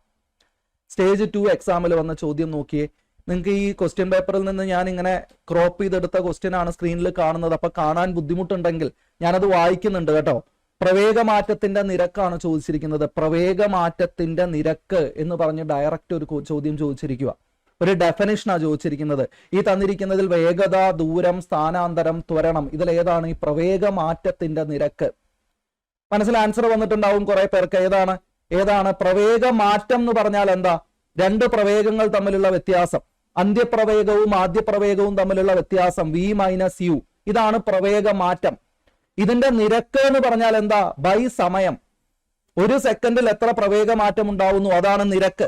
സ്റ്റേജ് 2 എക്സാമിൽ വന്ന ചോദ്യം നോക്കിയേ. നിങ്ങൾക്ക് ഈ ക്വസ്റ്റ്യൻ പേപ്പറിൽ നിന്ന് ഞാൻ ഇങ്ങനെ ക്രോപ്പ് ചെയ്തെടുത്ത ക്വസ്റ്റ്യൻ ആണ് സ്ക്രീനിൽ കാണുന്നത്. അപ്പൊ കാണാൻ ബുദ്ധിമുട്ടുണ്ടെങ്കിൽ ഞാനത് വായിക്കുന്നുണ്ട് കേട്ടോ. പ്രവേഗമാറ്റത്തിന്റെ നിരക്കാണ് ചോദിച്ചിരിക്കുന്നത്. പ്രവേഗമാറ്റത്തിന്റെ നിരക്ക് എന്ന് പറഞ്ഞ് ഡയറക്റ്റ് ഒരു ചോദ്യം ചോദിച്ചിരിക്കുക. ഒരു ഡെഫിനിഷനാണ് ചോദിച്ചിരിക്കുന്നത്. ഈ തന്നിരിക്കുന്നതിൽ വേഗത, ദൂരം, സ്ഥാനാന്തരം, ത്വരണം, ഇതിലേതാണ് ഈ പ്രവേഗമാറ്റത്തിന്റെ നിരക്ക്? മനസ്സിൽ ആൻസർ വന്നിട്ടുണ്ടാവും കുറെ പേർക്ക്. ഏതാണ് പ്രവേഗമാറ്റം എന്ന് പറഞ്ഞാൽ എന്താ? രണ്ട് പ്രവേഗങ്ങൾ തമ്മിലുള്ള വ്യത്യാസം, അന്ത്യപ്രവേഗവും ആദ്യപ്രവേഗവും തമ്മിലുള്ള വ്യത്യാസം v - u, ഇതാണ് പ്രവേഗമാറ്റം. ഇതിന്റെ നിരക്ക് എന്ന് പറഞ്ഞാൽ എന്താ? ബൈ സമയം. ഒരു സെക്കൻഡിൽ എത്ര പ്രവേഗമാറ്റം ഉണ്ടാവുന്നു, അതാണ് നിരക്ക്.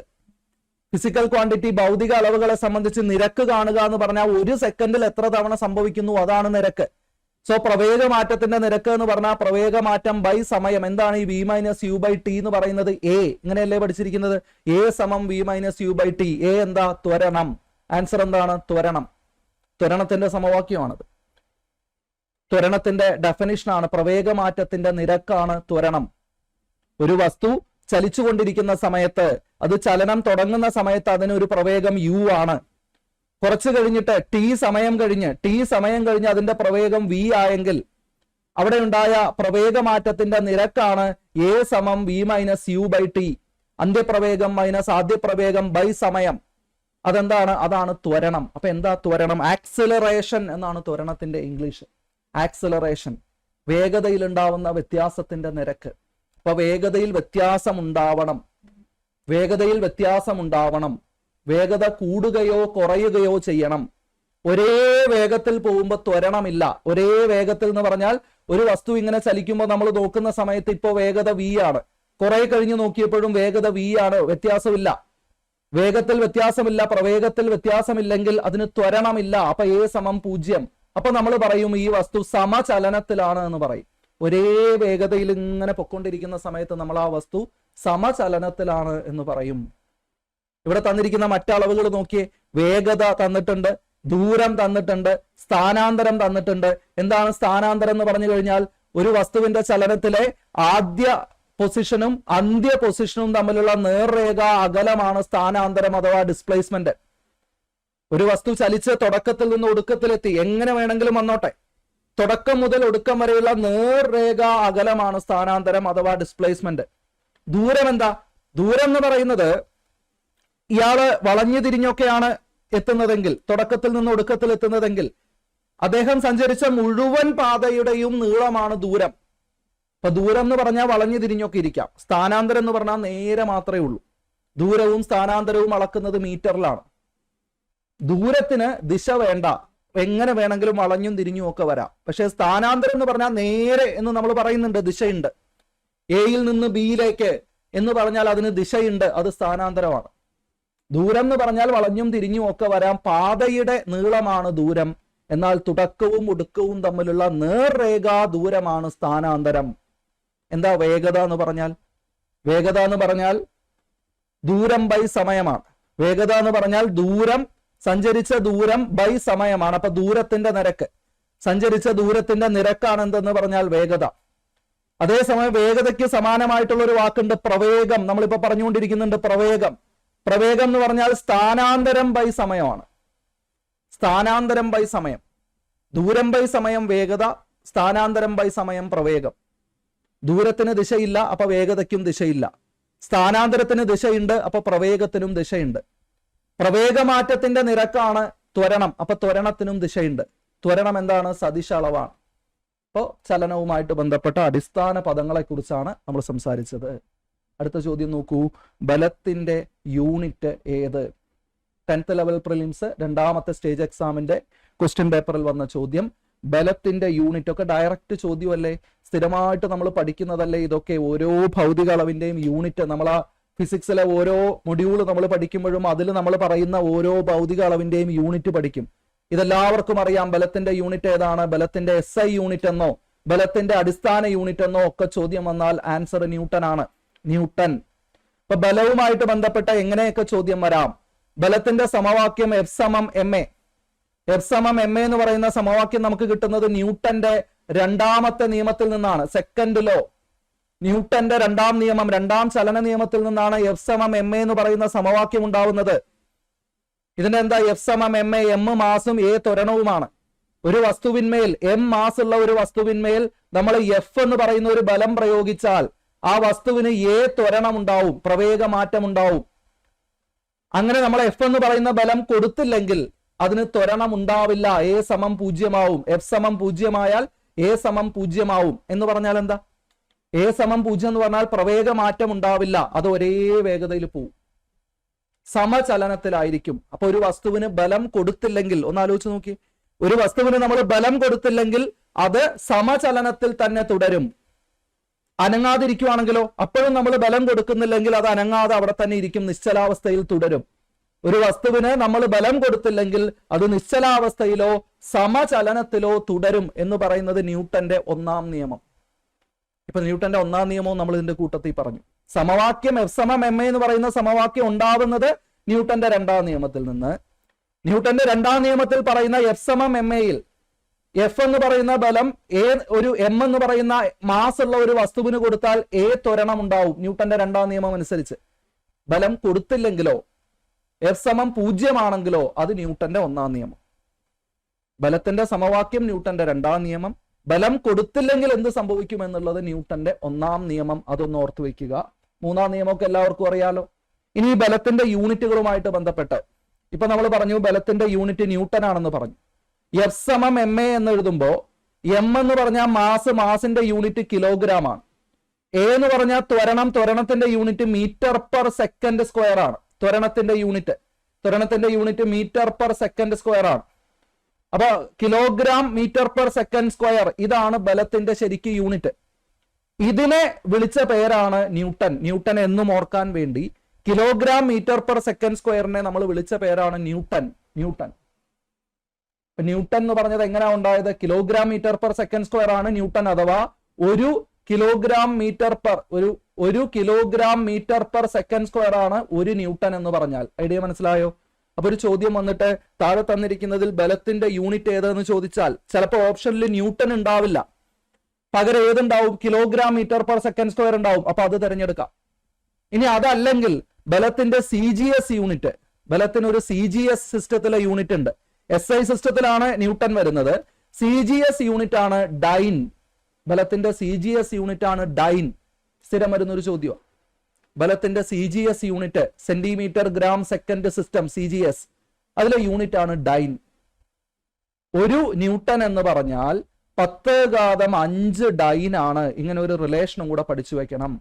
ഫിസിക്കൽ ക്വാണ്ടിറ്റി, ഭൗതിക അളവുകളെ സംബന്ധിച്ച് നിരക്ക് കാണുക എന്ന് പറഞ്ഞാൽ ഒരു സെക്കൻഡിൽ എത്ര തവണ സംഭവിക്കുന്നു, അതാണ് നിരക്ക്. സോ പ്രവേഗമാറ്റത്തിന്റെ നിരക്ക് എന്ന് പറഞ്ഞാൽ പ്രവേഗമാറ്റം ബൈ സമയം. എന്താണ് ഈ v - u/t എന്ന് പറയുന്നത്? a. ഇങ്ങനെയല്ലേ പഠിച്ചിരിക്കുന്നത്? a = v - u/t. a എന്താ? ത്വരണം. ആൻസർ എന്താണ്? ത്വരണം. ത്വരണത്തിന്റെ സമവാക്യമാണത്. ത്വരണത്തിന്റെ ഡെഫിനിഷനാണ്. പ്രവേഗമാറ്റത്തിന്റെ നിരക്കാണ് ത്വരണം. ഒരു വസ്തു ചലിച്ചുകൊണ്ടിരിക്കുന്ന സമയത്ത്, അത് ചലനം തുടങ്ങുന്ന സമയത്ത് അതിനൊരു പ്രവേഗം u ആണ്. കുറച്ച് കഴിഞ്ഞിട്ട് t സമയം കഴിഞ്ഞ് അതിന്റെ പ്രവേഗം v ആയെങ്കിൽ അവിടെ ഉണ്ടായ പ്രവേഗമാറ്റത്തിന്റെ നിരക്കാണ് a = v - u/t. അന്ത്യപ്രവേഗം minus ആദ്യപ്രവേഗം by സമയം. അതെന്താണ്? അതാണ് ത്വരണം. അപ്പൊ എന്താ ത്വരണം? ആക്സിലറേഷൻ എന്നാണ് ത്വരണത്തിന്റെ ഇംഗ്ലീഷ്. ആക്സിലറേഷൻ, വേഗതയിൽ ഉണ്ടാവുന്ന വ്യത്യാസത്തിന്റെ നിരക്ക്. അപ്പൊ വേഗതയിൽ വ്യത്യാസം ഉണ്ടാവണം. വേഗത കൂടുകയോ കുറയുകയോ ചെയ്യണം. ഒരേ വേഗത്തിൽ പോകുമ്പോൾ ത്വരണമില്ല. ഒരേ വേഗത്തിൽ എന്ന് പറഞ്ഞാൽ ഒരു വസ്തു ഇങ്ങനെ ചലിക്കുമ്പോൾ നമ്മൾ നോക്കുന്ന സമയത്ത് ഇപ്പോൾ വേഗത v ആണ്, കുറെ കഴിഞ്ഞ് നോക്കിയപ്പോഴും വേഗത v ആണ്, വ്യത്യാസമില്ല. വേഗത്തിൽ വ്യത്യാസമില്ല, പ്രവേഗത്തിൽ വ്യത്യാസമില്ലെങ്കിൽ അതിന് ത്വരണമില്ല. അപ്പൊ a = 0. അപ്പൊ നമ്മൾ പറയും ഈ വസ്തു സമചലനത്തിലാണ് എന്ന് പറയും. ഒരേ വേഗതയിൽ ഇങ്ങനെ പൊക്കൊണ്ടിരിക്കുന്ന സമയത്ത് നമ്മൾ ആ വസ്തു സമചലനത്തിലാണ് എന്ന് പറയും. ഇവിടെ തന്നിരിക്കുന്ന മറ്റളവുകൾ നോക്കിയേ. വേഗത തന്നിട്ടുണ്ട്, ദൂരം തന്നിട്ടുണ്ട്, സ്ഥാനാന്തരം തന്നിട്ടുണ്ട്. എന്താണ് സ്ഥാനാന്തരം എന്ന് പറഞ്ഞു കഴിഞ്ഞാൽ ഒരു വസ്തുവിന്റെ ചലനത്തിലെ ആദ്യ പൊസിഷനും അന്ത്യ പൊസിഷനും തമ്മിലുള്ള നേർരേഖ അകലമാണ് സ്ഥാനാന്തരം അഥവാ ഡിസ്പ്ലേസ്മെന്റ്. ഒരു വസ്തു ചലിച്ച് തുടക്കത്തിൽ നിന്ന് ഒടുക്കത്തിലെത്തി, എങ്ങനെ വേണമെങ്കിലും വന്നോട്ടെ, തുടക്കം മുതൽ ഒടുക്കം വരെയുള്ള നേർരേഖ അകലമാണ് സ്ഥാനാന്തരം അഥവാ ഡിസ്പ്ലേസ്മെന്റ്. ദൂരം എന്താ? ദൂരം എന്ന് പറയുന്നത് ഇയാള് വളഞ്ഞു തിരിഞ്ഞൊക്കെയാണ് എത്തുന്നതെങ്കിൽ, തുടക്കത്തിൽ നിന്ന് ഒടുക്കത്തിൽ എത്തുന്നതെങ്കിൽ അദ്ദേഹം സഞ്ചരിച്ച മുഴുവൻ പാതയുടെയും നീളമാണ് ദൂരം. അപ്പൊ ദൂരം എന്ന് പറഞ്ഞാൽ വളഞ്ഞു തിരിഞ്ഞൊക്കെ ഇരിക്കാം. സ്ഥാനാന്തരം എന്ന് പറഞ്ഞാൽ നേരെ മാത്രമേ ഉള്ളൂ. ദൂരവും സ്ഥാനാന്തരവും അളക്കുന്നത് മീറ്ററിലാണ്. ദൂരത്തിന് ദിശ വേണ്ട, എങ്ങനെ വേണമെങ്കിലും വളഞ്ഞും തിരിഞ്ഞും ഒക്കെ വരാം. പക്ഷെ സ്ഥാനാന്തരം എന്ന് പറഞ്ഞാൽ നേരെ എന്ന് നമ്മൾ പറയുന്നുണ്ട്, ദിശയുണ്ട്. എയിൽ നിന്ന് ബിയിലേക്ക് എന്ന് പറഞ്ഞാൽ അതിന് ദിശയുണ്ട്, അത് സ്ഥാനാന്തരമാണ്. ദൂരം എന്ന് പറഞ്ഞാൽ വളഞ്ഞും തിരിഞ്ഞും ഒക്കെ വരാം, പാതയുടെ നീളമാണ് ദൂരം. എന്നാൽ തുടക്കവും ഒടുക്കവും തമ്മിലുള്ള നേർരേഖാ ദൂരമാണ് സ്ഥാനാന്തരം. എന്താ വേഗത എന്ന് പറഞ്ഞാൽ? വേഗത എന്ന് പറഞ്ഞാൽ ദൂരം ബൈ സമയമാണ്. വേഗത എന്ന് പറഞ്ഞാൽ ദൂരം, സഞ്ചരിച്ച ദൂരം ബൈ സമയമാണ്. അപ്പൊ ദൂരത്തിന്റെ നിരക്ക്, സഞ്ചരിച്ച ദൂരത്തിന്റെ നിരക്കാണ് എന്തെന്ന് പറഞ്ഞാൽ വേഗത. അതേസമയം വേഗതയ്ക്ക് സമാനമായിട്ടുള്ള ഒരു വാക്കുണ്ട് പ്രവേഗം. നമ്മളിപ്പോ പറഞ്ഞുകൊണ്ടിരിക്കുന്നുണ്ട് പ്രവേഗം. പ്രവേഗം എന്ന് പറഞ്ഞാൽ സ്ഥാനാന്തരം ബൈ സമയമാണ്. സ്ഥാനാന്തരം ബൈ സമയം. ദൂരം ബൈ സമയം വേഗത, സ്ഥാനാന്തരം ബൈ സമയം പ്രവേഗം. ദൂരത്തിന് ദിശയില്ല, അപ്പൊ വേഗതയ്ക്കും ദിശയില്ല. സ്ഥാനാന്തരത്തിന് ദിശയുണ്ട്, അപ്പൊ പ്രവേഗത്തിനും ദിശയുണ്ട്. പ്രവേഗമാറ്റത്തിന്റെ നിരക്കാണ് ത്വരണം, അപ്പൊ ത്വരണത്തിനും ദിശയുണ്ട്. ത്വരണം എന്താണ്? സദിശ അളവാണ്. അപ്പോൾ ചലനവുമായിട്ട് ബന്ധപ്പെട്ട അടിസ്ഥാന പദങ്ങളെ കുറിച്ചാണ് നമ്മൾ സംസാരിച്ചത്. അടുത്ത ചോദ്യം നോക്കൂ. ബലത്തിന്റെ യൂണിറ്റ് ഏത്? 10th ലെവൽ പ്രിലിംസ് രണ്ടാമത്തെ സ്റ്റേജ് എക്സാമിന്റെ ക്വസ്റ്റ്യൻ പേപ്പറിൽ വന്ന ചോദ്യം. ബലത്തിന്റെ യൂണിറ്റ് ഒക്കെ ഡയറക്റ്റ് ചോദ്യമല്ലേ, സ്ഥിരമായിട്ട് നമ്മൾ പഠിക്കുന്നതല്ലേ ഇതൊക്കെ. ഓരോ ഭൗതിക അളവിന്റെയും യൂണിറ്റ് നമ്മൾ ആ ഫിസിക്സിലെ ഓരോ മൊഡ്യൂൾ നമ്മൾ പഠിക്കുമ്പോഴും അതിൽ നമ്മൾ പറയുന്ന ഓരോ ഭൗതിക അളവിന്റെയും യൂണിറ്റ് പഠിക്കും. ഇതെല്ലാവർക്കും അറിയാം. ബലത്തിന്റെ യൂണിറ്റ് ഏതാണ്? ബലത്തിന്റെ SI യൂണിറ്റ് എന്നോ ബലത്തിന്റെ അടിസ്ഥാന യൂണിറ്റ് എന്നോ ഒക്കെ ചോദ്യം വന്നാൽ ആൻസർ ന്യൂട്ടൺ ആണ്. ന്യൂട്ടൺ. ഇപ്പൊ ബലവുമായിട്ട് ബന്ധപ്പെട്ട എങ്ങനെയൊക്കെ ചോദ്യം വരാം? ബലത്തിന്റെ സമവാക്യം F = ma. F = ma എന്ന് പറയുന്ന സമവാക്യം നമുക്ക് കിട്ടുന്നത് ന്യൂട്ടന്റെ രണ്ടാമത്തെ നിയമത്തിൽ നിന്നാണ്. സെക്കൻഡ് ലോ, ന്യൂട്ടന്റെ രണ്ടാം നിയമം, രണ്ടാം ചലന നിയമത്തിൽ നിന്നാണ് F = ma എന്ന് പറയുന്ന സമവാക്യം ഉണ്ടാവുന്നത്. ഇതിന്റെ എന്താ? F = ma, m മാസും a ത്വരണവുമാണ്. ഒരു വസ്തുവിന്മേൽ m മാസ് ഉള്ള ഒരു വസ്തുവിന്മേൽ നമ്മൾ എഫ് എന്ന് പറയുന്ന ഒരു ബലം പ്രയോഗിച്ചാൽ ആ വസ്തുവിന് എ ത്വരണം ഉണ്ടാവും, പ്രവേഗ മാറ്റം ഉണ്ടാവും. അങ്ങനെ നമ്മൾ എഫ് എന്ന് പറയുന്ന ബലം കൊടുത്തില്ലെങ്കിൽ അതിന് ത്വരണം ഉണ്ടാവില്ല, എ സമം 0 എഫ് സമം 0 എ സമം 0 എന്ന് പറഞ്ഞാൽ എന്താ? എ സമം 0 എന്ന് പറഞ്ഞാൽ പ്രവേഗ മാറ്റം ഉണ്ടാവില്ല, അത് ഒരേ വേഗതയിൽ പോവും, സമചലനത്തിലായിരിക്കും. അപ്പൊ ഒരു വസ്തുവിന് ബലം കൊടുത്തില്ലെങ്കിൽ, ഒന്ന് ആലോചിച്ച് നോക്കി, ഒരു വസ്തുവിന് നമ്മൾ ബലം കൊടുത്തില്ലെങ്കിൽ അത് സമചലനത്തിൽ തന്നെ തുടരും. അനങ്ങാതിരിക്കുവാണെങ്കിലോ, അപ്പോഴും നമ്മൾ ബലം കൊടുക്കുന്നില്ലെങ്കിൽ അത് അനങ്ങാതെ അവിടെ തന്നെ ഇരിക്കും, നിശ്ചലാവസ്ഥയിൽ തുടരും. ഒരു വസ്തുവിന് നമ്മൾ ബലം കൊടുത്തില്ലെങ്കിൽ അത് നിശ്ചലാവസ്ഥയിലോ സമചലനത്തിലോ തുടരും എന്ന് പറയുന്നത് ന്യൂട്ടന്റെ 1-ാം നിയമം. ഇപ്പൊ ന്യൂട്ടന്റെ 1-ാം നിയമവും നമ്മൾ ഇതിന്റെ കൂട്ടത്തിൽ പറഞ്ഞു. സമവാക്യം എഫ് സമം എം എ എന്ന് പറയുന്ന സമവാക്യം ഉണ്ടാവുന്നത് ന്യൂട്ടന്റെ 2-ാം നിയമത്തിൽ നിന്ന്. ന്യൂട്ടന്റെ 2-ാം നിയമത്തിൽ പറയുന്ന എഫ് സമം എം എയിൽ എഫ് എന്ന് പറയുന്ന ബലം ഒരു എം എന്ന് പറയുന്ന മാസ് ഉള്ള ഒരു വസ്തുവിന് കൊടുത്താൽ എ ത്വരണം ഉണ്ടാവും ന്യൂട്ടന്റെ 2-ാം നിയമം അനുസരിച്ച്. ബലം കൊടുത്തില്ലെങ്കിലോ, എഫ് സമം 0 ആണെങ്കിലോ അത് ന്യൂട്ടന്റെ 1-ാം നിയമം. ബലത്തിന്റെ സമവാക്യം ന്യൂട്ടന്റെ 2-ാം നിയമം. ബലം കൊടുത്തില്ലെങ്കിൽ എന്ത് സംഭവിക്കും എന്നുള്ളത് ന്യൂട്ടന്റെ 1-ാം നിയമം. അതൊന്ന് ഓർത്തു വെക്കുക. 3-ാം നിയമമൊക്കെ എല്ലാവർക്കും അറിയാലോ. ഇനി ഈ ബലത്തിന്റെ യൂണിറ്റുകളുമായിട്ട് ബന്ധപ്പെട്ട് ഇപ്പൊ നമ്മൾ പറഞ്ഞു ബലത്തിന്റെ യൂണിറ്റ് ന്യൂട്ടൺ ആണെന്ന് പറഞ്ഞു. എഫ് സമം എം എ എന്ന് എഴുതുമ്പോ എം എന്ന് പറഞ്ഞാൽ മാസിന്റെ യൂണിറ്റ് കിലോഗ്രാം ആണ്. എ എന്ന് പറഞ്ഞാൽ ത്വരണത്തിന്റെ unit metre per second square ആണ്. ത്വരണത്തിന്റെ unit metre per second square ആണ്. അപ്പൊ kilogram metre per second square, ഇതാണ് ബലത്തിന്റെ ശരിക്കും യൂണിറ്റ്. ഇതിനെ വിളിച്ച പേരാണ് ന്യൂട്ടൺ. ന്യൂട്ടൺ എന്നും ഓർക്കാൻ വേണ്ടി കിലോഗ്രാം മീറ്റർ പെർ സെക്കൻഡ് സ്ക്വയറിനെ നമ്മൾ വിളിച്ച പേരാണ് ന്യൂട്ടൺ. ന്യൂട്ടൺ എന്ന് പറഞ്ഞത് എങ്ങനെയാ ഉണ്ടായത്? Kilogram metre per second square ആണ് ന്യൂട്ടൺ, അഥവാ ഒരു kilogram metre per second square ആണ് ഒരു ന്യൂട്ടൺ എന്ന് പറഞ്ഞാൽ. ഐഡിയ മനസ്സിലായോ? അപ്പൊ ഒരു ചോദ്യം വന്നിട്ട് താഴെ തന്നിരിക്കുന്നതിൽ ബലത്തിന്റെ യൂണിറ്റ് ഏതെന്ന് ചോദിച്ചാൽ ചിലപ്പോൾ ഓപ്ഷനിൽ ന്യൂട്ടൺ ഉണ്ടാവില്ല, പകരം ഏതുണ്ടാവും? Kilogram metre per second square ഉണ്ടാവും. അപ്പൊ അത് തിരഞ്ഞെടുക്കാം. ഇനി അതല്ലെങ്കിൽ ബലത്തിന്റെ CGS യൂണിറ്റ്, ബലത്തിന് ഒരു CGS സിസ്റ്റത്തിലെ യൂണിറ്റ് ഉണ്ട്. SI സിസ്റ്റത്തിലാണ് ന്യൂട്ടൺ വരുന്നത്. CGS യൂണിറ്റ് ആണ് ഡൈൻ. ബലത്തിന്റെ CGS യൂണിറ്റ് ആണ് ഡൈൻ. സ്ഥിരം വരുന്നൊരു ചോദ്യം. ബലത്തിന്റെ CGS unit centimetre gram second system, CGS, അതിലെ യൂണിറ്റ് ആണ് ഡൈൻ. ഒരു ന്യൂട്ടൺ എന്ന് പറഞ്ഞാൽ 10⁵ ഡൈൻ ആണ്. ഇങ്ങനെ ഒരു റിലേഷനും കൂടെ പഠിച്ചു വെക്കണം.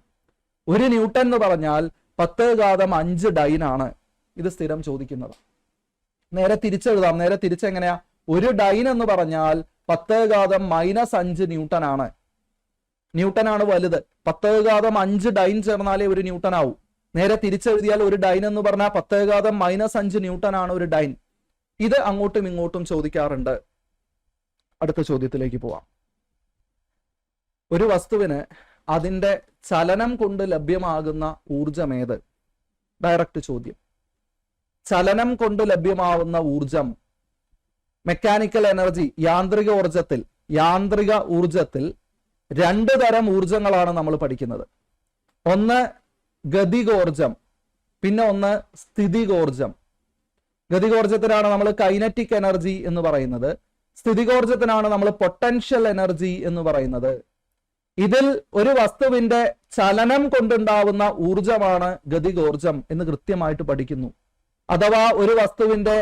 ഒരു ന്യൂട്ടൺ എന്ന് പറഞ്ഞാൽ 10⁵ ഡൈൻ ആണ്. ഇത് സ്ഥിരം ചോദിക്കുന്നത്. നേരെ തിരിച്ചെഴുതാം. നേരെ തിരിച്ചെങ്ങനെയാ? ഒരു ഡൈൻ എന്ന് പറഞ്ഞാൽ 10⁻⁻5 ന്യൂട്ടൺ ആണ്. ന്യൂട്ടൺ ആണ് വലുത്. 10⁻5 ഡൈൻ ചേർന്നാലേ ഒരു ന്യൂട്ടൺ ആവൂ. നേരെ തിരിച്ചെഴുതിയാൽ ഒരു ഡൈൻ എന്ന് പറഞ്ഞാൽ 10⁻⁻5 ന്യൂട്ടൺ ആണ് ഒരു ഡൈൻ. ഇത് അങ്ങോട്ടും ഇങ്ങോട്ടും ചോദിക്കാറുണ്ട്. അടുത്ത ചോദ്യത്തിലേക്ക് പോവാം. ഒരു വസ്തുവിന് അതിന്റെ ചലനം കൊണ്ട് ലഭ്യമാകുന്ന ഊർജം ഏത്? ഡയറക്റ്റ് ചോദ്യം. ചലനം കൊണ്ട് ലഭ്യമാവുന്ന ഊർജം, മെക്കാനിക്കൽ എനർജി, യാന്ത്രിക ഊർജത്തിൽ 2 തരം ഊർജങ്ങളാണ് നമ്മൾ പഠിക്കുന്നത്. ഒന്ന് ഗതികോർജം, പിന്നെ ഒന്ന് സ്ഥിതികോർജം. ഗതികോർജത്തിനാണ് നമ്മൾ കൈനറ്റിക് എനർജി എന്ന് പറയുന്നത്. സ്ഥിതികോർജത്തിനാണ് നമ്മൾ പൊട്ടൻഷ്യൽ എനർജി എന്ന് പറയുന്നത്. ഇതിൽ ഒരു വസ്തുവിന്റെ ചലനം കൊണ്ടുണ്ടാവുന്ന ഊർജമാണ് ഗതികോർജം എന്ന് കൃത്യമായിട്ട് പഠിക്കുന്നു. അഥവാ ഒരു വസ്തുവിന്റെ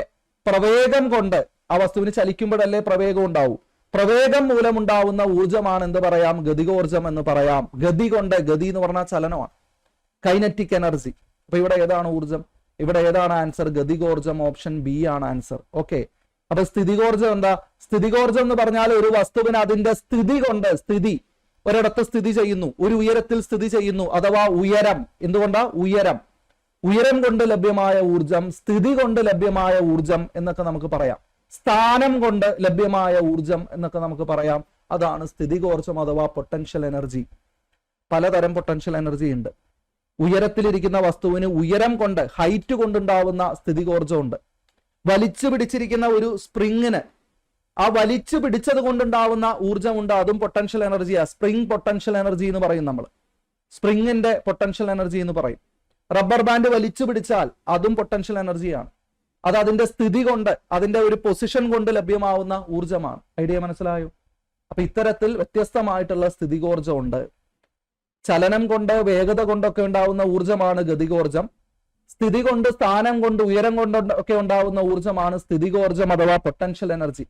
പ്രവേഗം കൊണ്ട്, ആ വസ്തുവിന് ചലിക്കുമ്പോഴല്ലേ പ്രവേഗം ഉണ്ടാവും, പ്രവേഗം മൂലമുണ്ടാവുന്ന ഊർജമാണ് എന്ത് പറയാം? ഗതികോർജം എന്ന് പറയാം. ഗതി എന്ന് പറഞ്ഞാൽ ചലനമാണ്, കൈനറ്റിക് എനർജി. അപ്പൊ ഇവിടെ ഏതാണ് ഊർജം? ഇവിടെ ഏതാണ് ആൻസർ? ഗതികോർജം. ഓപ്ഷൻ ബി ആണ് ആൻസർ. ഓക്കെ. അപ്പൊ സ്ഥിതികോർജം എന്താ? സ്ഥിതികോർജം എന്ന് പറഞ്ഞാൽ ഒരു വസ്തുവിന് അതിന്റെ സ്ഥിതി കൊണ്ട്, ഒരിടത്ത് സ്ഥിതി ചെയ്യുന്നു, ഒരു ഉയരത്തിൽ സ്ഥിതി ചെയ്യുന്നു, അഥവാ ഉയരം. എന്തുകൊണ്ടാ? ഉയരം കൊണ്ട് ലഭ്യമായ ഊർജം, സ്ഥിതി കൊണ്ട് ലഭ്യമായ ഊർജം എന്നൊക്കെ നമുക്ക് പറയാം. സ്ഥാനം കൊണ്ട് ലഭ്യമായ ഊർജം എന്നൊക്കെ നമുക്ക് പറയാം. അതാണ് സ്ഥിതികോർജം അഥവാ പൊട്ടൻഷ്യൽ എനർജി. പലതരം പൊട്ടൻഷ്യൽ എനർജി ഉണ്ട്. ഉയരത്തിലിരിക്കുന്ന വസ്തുവിന് ഉയരം കൊണ്ട്, ഹൈറ്റ് കൊണ്ടുണ്ടാവുന്ന സ്ഥിതികോർജം ഉണ്ട്. വലിച്ചു പിടിച്ചിരിക്കുന്ന ഒരു സ്പ്രിങ്ങിന് ആ വലിച്ചു പിടിച്ചത് കൊണ്ടുണ്ടാവുന്ന ഊർജമുണ്ട്, അതും പൊട്ടൻഷ്യൽ എനർജിയാ. സ്പ്രിംഗ് പൊട്ടൻഷ്യൽ എനർജി എന്ന് പറയും നമ്മൾ. സ്പ്രിങ്ങിന്റെ പൊട്ടൻഷ്യൽ എനർജി എന്ന് പറയും. റബ്ബർ ബാൻഡ് വലിച്ചു പിടിച്ചാൽ അതും പൊട്ടൻഷ്യൽ എനർജിയാണ്. അത് അതിന്റെ സ്ഥിതി കൊണ്ട്, അതിന്റെ ഒരു പൊസിഷൻ കൊണ്ട് ലഭ്യമാവുന്ന ഊർജമാണ്. ഐഡിയ മനസ്സിലായോ? അപ്പൊ ഇത്തരത്തിൽ വ്യത്യസ്തമായിട്ടുള്ള സ്ഥിതികോർജ്ജമുണ്ട്. ചലനം കൊണ്ട് വേഗത കൊണ്ടൊക്കെ ഉണ്ടാവുന്ന ഊർജ്ജമാണ് ഗതികോർജ്ജം. സ്ഥിതി കൊണ്ട്, സ്ഥാനം കൊണ്ട്, ഉയരം കൊണ്ടൊക്കെ ഉണ്ടാവുന്ന ഊർജ്ജമാണ് സ്ഥിതികോർജ്ജം അഥവാ പൊട്ടൻഷ്യൽ എനർജി.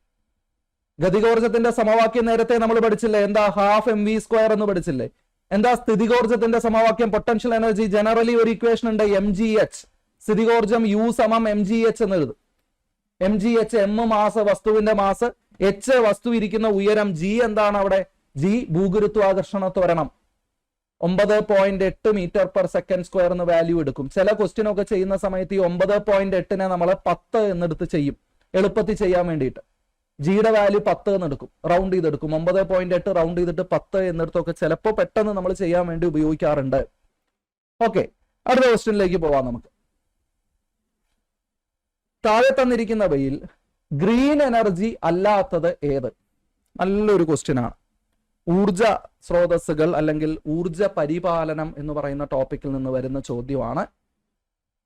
ഗതികോർജ്ജത്തിന്റെ സമവാക്യം നേരത്തെ നമ്മൾ പഠിച്ചില്ലേ? എന്താ? ½ mv² എന്ന് പഠിച്ചില്ലേ? എന്താ സ്ഥിതികോർജ്ജത്തിന്റെ സമവാക്യം? പൊട്ടൻഷ്യൽ എനർജി ജനറലി ഒരു ഇക്വേഷൻ ഉണ്ട്, mgh. സ്ഥിതികോർജ്ജം U = mgh എന്ന് എഴുതും. mgh, m മാസ്, വസ്തുവിന്റെ മാസ്, h വസ്തു ഇരിക്കുന്ന ഉയരം, g എന്താണ് അവിടെ? g ഭൂഗുരുത്വാകർഷണ ത്വരണം. 9.8 m/s² എന്ന് വാല്യൂ എടുക്കും. ചില ക്വസ്റ്റ്യൻ ഒക്കെ ചെയ്യുന്ന സമയത്ത് ഈ 9.8നെ നമ്മൾ 10 എന്നെടുത്ത് ചെയ്യും, എളുപ്പത്തിൽ ചെയ്യാൻ വേണ്ടിയിട്ട്. ജിയുടെ വാല്യൂ 10 എന്ന് എടുക്കും, റൗണ്ട് ചെയ്തെടുക്കും. 9.8 റൗണ്ട് ചെയ്തിട്ട് 10 എന്നെടുത്തൊക്കെ ചിലപ്പോൾ പെട്ടെന്ന് നമ്മൾ ചെയ്യാൻ വേണ്ടി ഉപയോഗിക്കാറുണ്ട്. ഓക്കെ, അടുത്ത ക്വസ്റ്റ്യനിലേക്ക് പോവാം നമുക്ക്. താഴെ തന്നിരിക്കുന്നവയിൽ ഗ്രീൻ എനർജി അല്ലാത്തത് ഏത്? നല്ലൊരു ക്വസ്റ്റ്യൻ ആണ്. ഊർജ സ്രോതസ്സുകൾ അല്ലെങ്കിൽ ഊർജ പരിപാലനം എന്ന് പറയുന്ന ടോപ്പിക്കിൽ നിന്ന് വരുന്ന ചോദ്യമാണ്.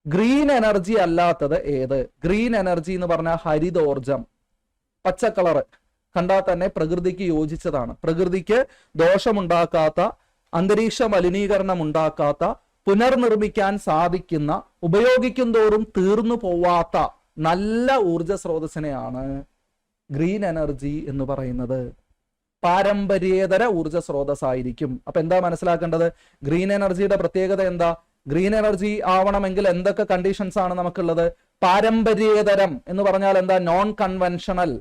ഗ്രീൻ എനർജി അല്ലാത്തത് ഏത്? ഗ്രീൻ എനർജി എന്ന് പറഞ്ഞാൽ ഹരിതോർജം. പച്ച കളറ് കണ്ടാൽ തന്നെ പ്രകൃതിക്ക് യോജിച്ചതാണ്. പ്രകൃതിക്ക് ദോഷമുണ്ടാക്കാത്ത, അന്തരീക്ഷ മലിനീകരണം ഉണ്ടാക്കാത്ത, പുനർനിർമ്മിക്കാൻ സാധിക്കുന്ന, ഉപയോഗിക്കും തോറും തീർന്നു പോവാത്ത നല്ല ഊർജ സ്രോതസ്സിനെയാണ് ഗ്രീൻ എനർജി എന്ന് പറയുന്നത്. പാരമ്പര്യേതര ഊർജ സ്രോതസ്സായിരിക്കും. അപ്പൊ എന്താ മനസ്സിലാക്കേണ്ടത്? ഗ്രീൻ എനർജിയുടെ പ്രത്യേകത എന്താ? ഗ്രീൻ എനർജി ആവണമെങ്കിൽ എന്തൊക്കെ കണ്ടീഷൻസ് ആണ് നമുക്കുള്ളത്? പാരമ്പര്യേതരം എന്ന് പറഞ്ഞാൽ എന്താ? Non conventional,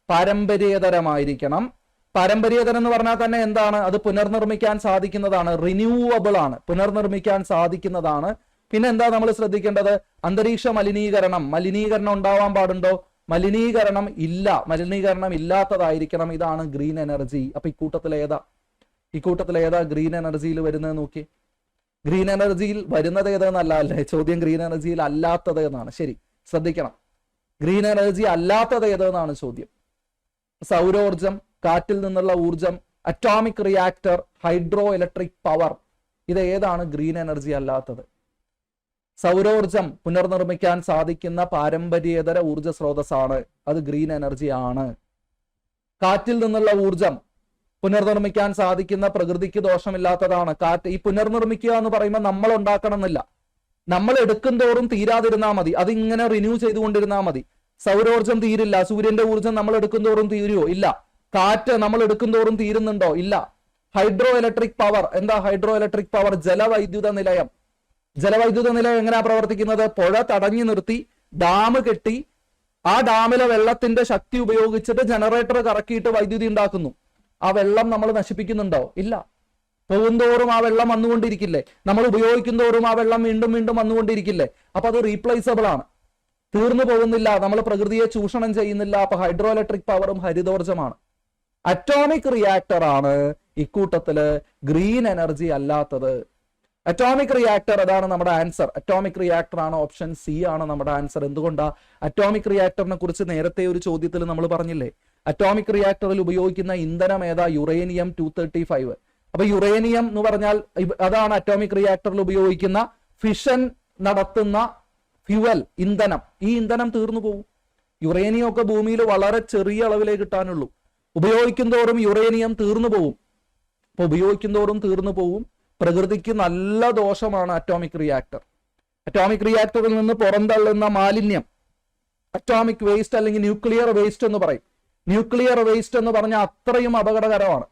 പാരമ്പര്യേതരമായിരിക്കണം. പാരമ്പര്യേതരം എന്ന് പറഞ്ഞാൽ തന്നെ എന്താണ്? അത് പുനർനിർമ്മിക്കാൻ സാധിക്കുന്നതാണ്, റിന്യൂവബിൾ ആണ്, പുനർനിർമ്മിക്കാൻ സാധിക്കുന്നതാണ്. പിന്നെ എന്താ നമ്മൾ ശ്രദ്ധിക്കേണ്ടത്? അന്തരീക്ഷ മലിനീകരണം ഉണ്ടാവാൻ പാടുണ്ടോ? മലിനീകരണം ഇല്ല, മലിനീകരണം ഇല്ലാത്തതായിരിക്കണം. ഇതാണ് ഗ്രീൻ എനർജി. അപ്പൊ ഇക്കൂട്ടത്തിൽ ഏതാ ഗ്രീൻ എനർജിയിൽ വരുന്നത് നോക്കി. ഗ്രീൻ എനർജിയിൽ വരുന്നത് ഏതെന്നല്ല അല്ലേ ചോദ്യം, ഗ്രീൻ എനർജിയിൽ അല്ലാത്തത് എന്നാണ്. ശരി, ശ്രദ്ധിക്കണം. ഗ്രീൻ എനർജി അല്ലാത്തത് ഏതെന്നാണ് ചോദ്യം. സൗരോർജം, കാറ്റിൽ നിന്നുള്ള ഊർജം, atomic reactor, hydro electric power, ഇത് ഏതാണ് ഗ്രീൻ എനർജി അല്ലാത്തത്? സൗരോർജം പുനർനിർമ്മിക്കാൻ സാധിക്കുന്ന പാരമ്പര്യേതര ഊർജ സ്രോതസ്സാണ്, അത് ഗ്രീൻ എനർജി ആണ്. കാറ്റിൽ നിന്നുള്ള ഊർജം പുനർനിർമ്മിക്കാൻ സാധിക്കുന്ന, പ്രകൃതിക്ക് ദോഷമില്ലാത്തതാണ്. കാറ്റ് ഈ പുനർനിർമ്മിക്കുക എന്ന് പറയുമ്പോൾ നമ്മൾ ഉണ്ടാക്കണം എന്നില്ല, നമ്മൾ എടുക്കും തോറും തീരാതിരുന്നാൽ മതി, അതിങ്ങനെ റിന്യൂ ചെയ്തുകൊണ്ടിരുന്നാൽ മതി. സൗരോർജം തീരില്ല. സൂര്യന്റെ ഊർജം നമ്മൾ എടുക്കും തോറും തീരുവോ? ഇല്ല. കാറ്റ് നമ്മൾ എടുക്കും തോറും തീരുന്നുണ്ടോ? ഇല്ല. ഹൈഡ്രോ ഇലക്ട്രിക് പവർ, എന്താ ഹൈഡ്രോ ഇലക്ട്രിക് പവർ? ജലവൈദ്യുത നിലയം. ജലവൈദ്യുത നിലയം എങ്ങനെയാ പ്രവർത്തിക്കുന്നത്? പുഴ തടഞ്ഞു നിർത്തി ഡാം കെട്ടി ആ ഡാമിലെ വെള്ളത്തിന്റെ ശക്തി ഉപയോഗിച്ചിട്ട് ജനറേറ്റർ കറക്കിയിട്ട് വൈദ്യുതി ഉണ്ടാക്കുന്നു. ആ വെള്ളം നമ്മൾ നശിപ്പിക്കുന്നുണ്ടോ? ഇല്ല. പോകുന്തോറും ആ വെള്ളം വന്നുകൊണ്ടിരിക്കില്ലേ? നമ്മൾ ഉപയോഗിക്കും തോറും ആ വെള്ളം വീണ്ടും വീണ്ടും വന്നുകൊണ്ടിരിക്കില്ലേ? അപ്പൊ അത് റീപ്ലേസബിൾ ആണ്, തീർന്നു പോകുന്നില്ല, നമ്മൾ പ്രകൃതിയെ ചൂഷണം ചെയ്യുന്നില്ല. അപ്പൊ ഹൈഡ്രോ ഇലക്ട്രിക് പവറും ഹരിതോർജമാണ്. അറ്റോമിക് റിയാക്ടർ ആണ് ഇക്കൂട്ടത്തില് ഗ്രീൻ എനർജി അല്ലാത്തത്. അറ്റോമിക് റിയാക്ടർ, അതാണ് നമ്മുടെ ആൻസർ. അറ്റോമിക് റിയാക്ടർ ആണ്, ഓപ്ഷൻ സി ആണ് നമ്മുടെ ആൻസർ. എന്തുകൊണ്ടാ? അറ്റോമിക് റിയാക്ടറിനെ കുറിച്ച് നേരത്തെ ഒരു ചോദ്യത്തിൽ നമ്മൾ പറഞ്ഞില്ലേ, അറ്റോമിക് റിയാക്ടറിൽ ഉപയോഗിക്കുന്ന ഇന്ധനം ഏതാ? യുറേനിയം 235. അപ്പൊ യുറേനിയം എന്ന് പറഞ്ഞാൽ അതാണ് അറ്റോമിക് റിയാക്ടറിൽ ഉപയോഗിക്കുന്ന ഫിഷൻ നടത്തുന്ന ഫ്യുവൽ, ഇന്ധനം. ഈ ഇന്ധനം തീർന്നു പോകും. യുറേനിയം ഒക്കെ ഭൂമിയിൽ വളരെ ചെറിയ അളവിലേ കിട്ടാനുള്ളൂ. ഉപയോഗിക്കും തോറും യുറേനിയം തീർന്നു പോകും. അപ്പൊ ഉപയോഗിക്കും തോറും തീർന്നു പോകും. പ്രകൃതിക്ക് നല്ല ദോഷമാണ് അറ്റോമിക് റിയാക്ടർ. അറ്റോമിക് റിയാക്ടറിൽ നിന്ന് പുറന്തള്ളുന്ന മാലിന്യം അറ്റോമിക് വേസ്റ്റ് അല്ലെങ്കിൽ ന്യൂക്ലിയർ വേസ്റ്റ് എന്ന് പറയും. ന്യൂക്ലിയർ വേസ്റ്റ് എന്ന് പറഞ്ഞാൽ അത്രയും അപകടകരമാണ്.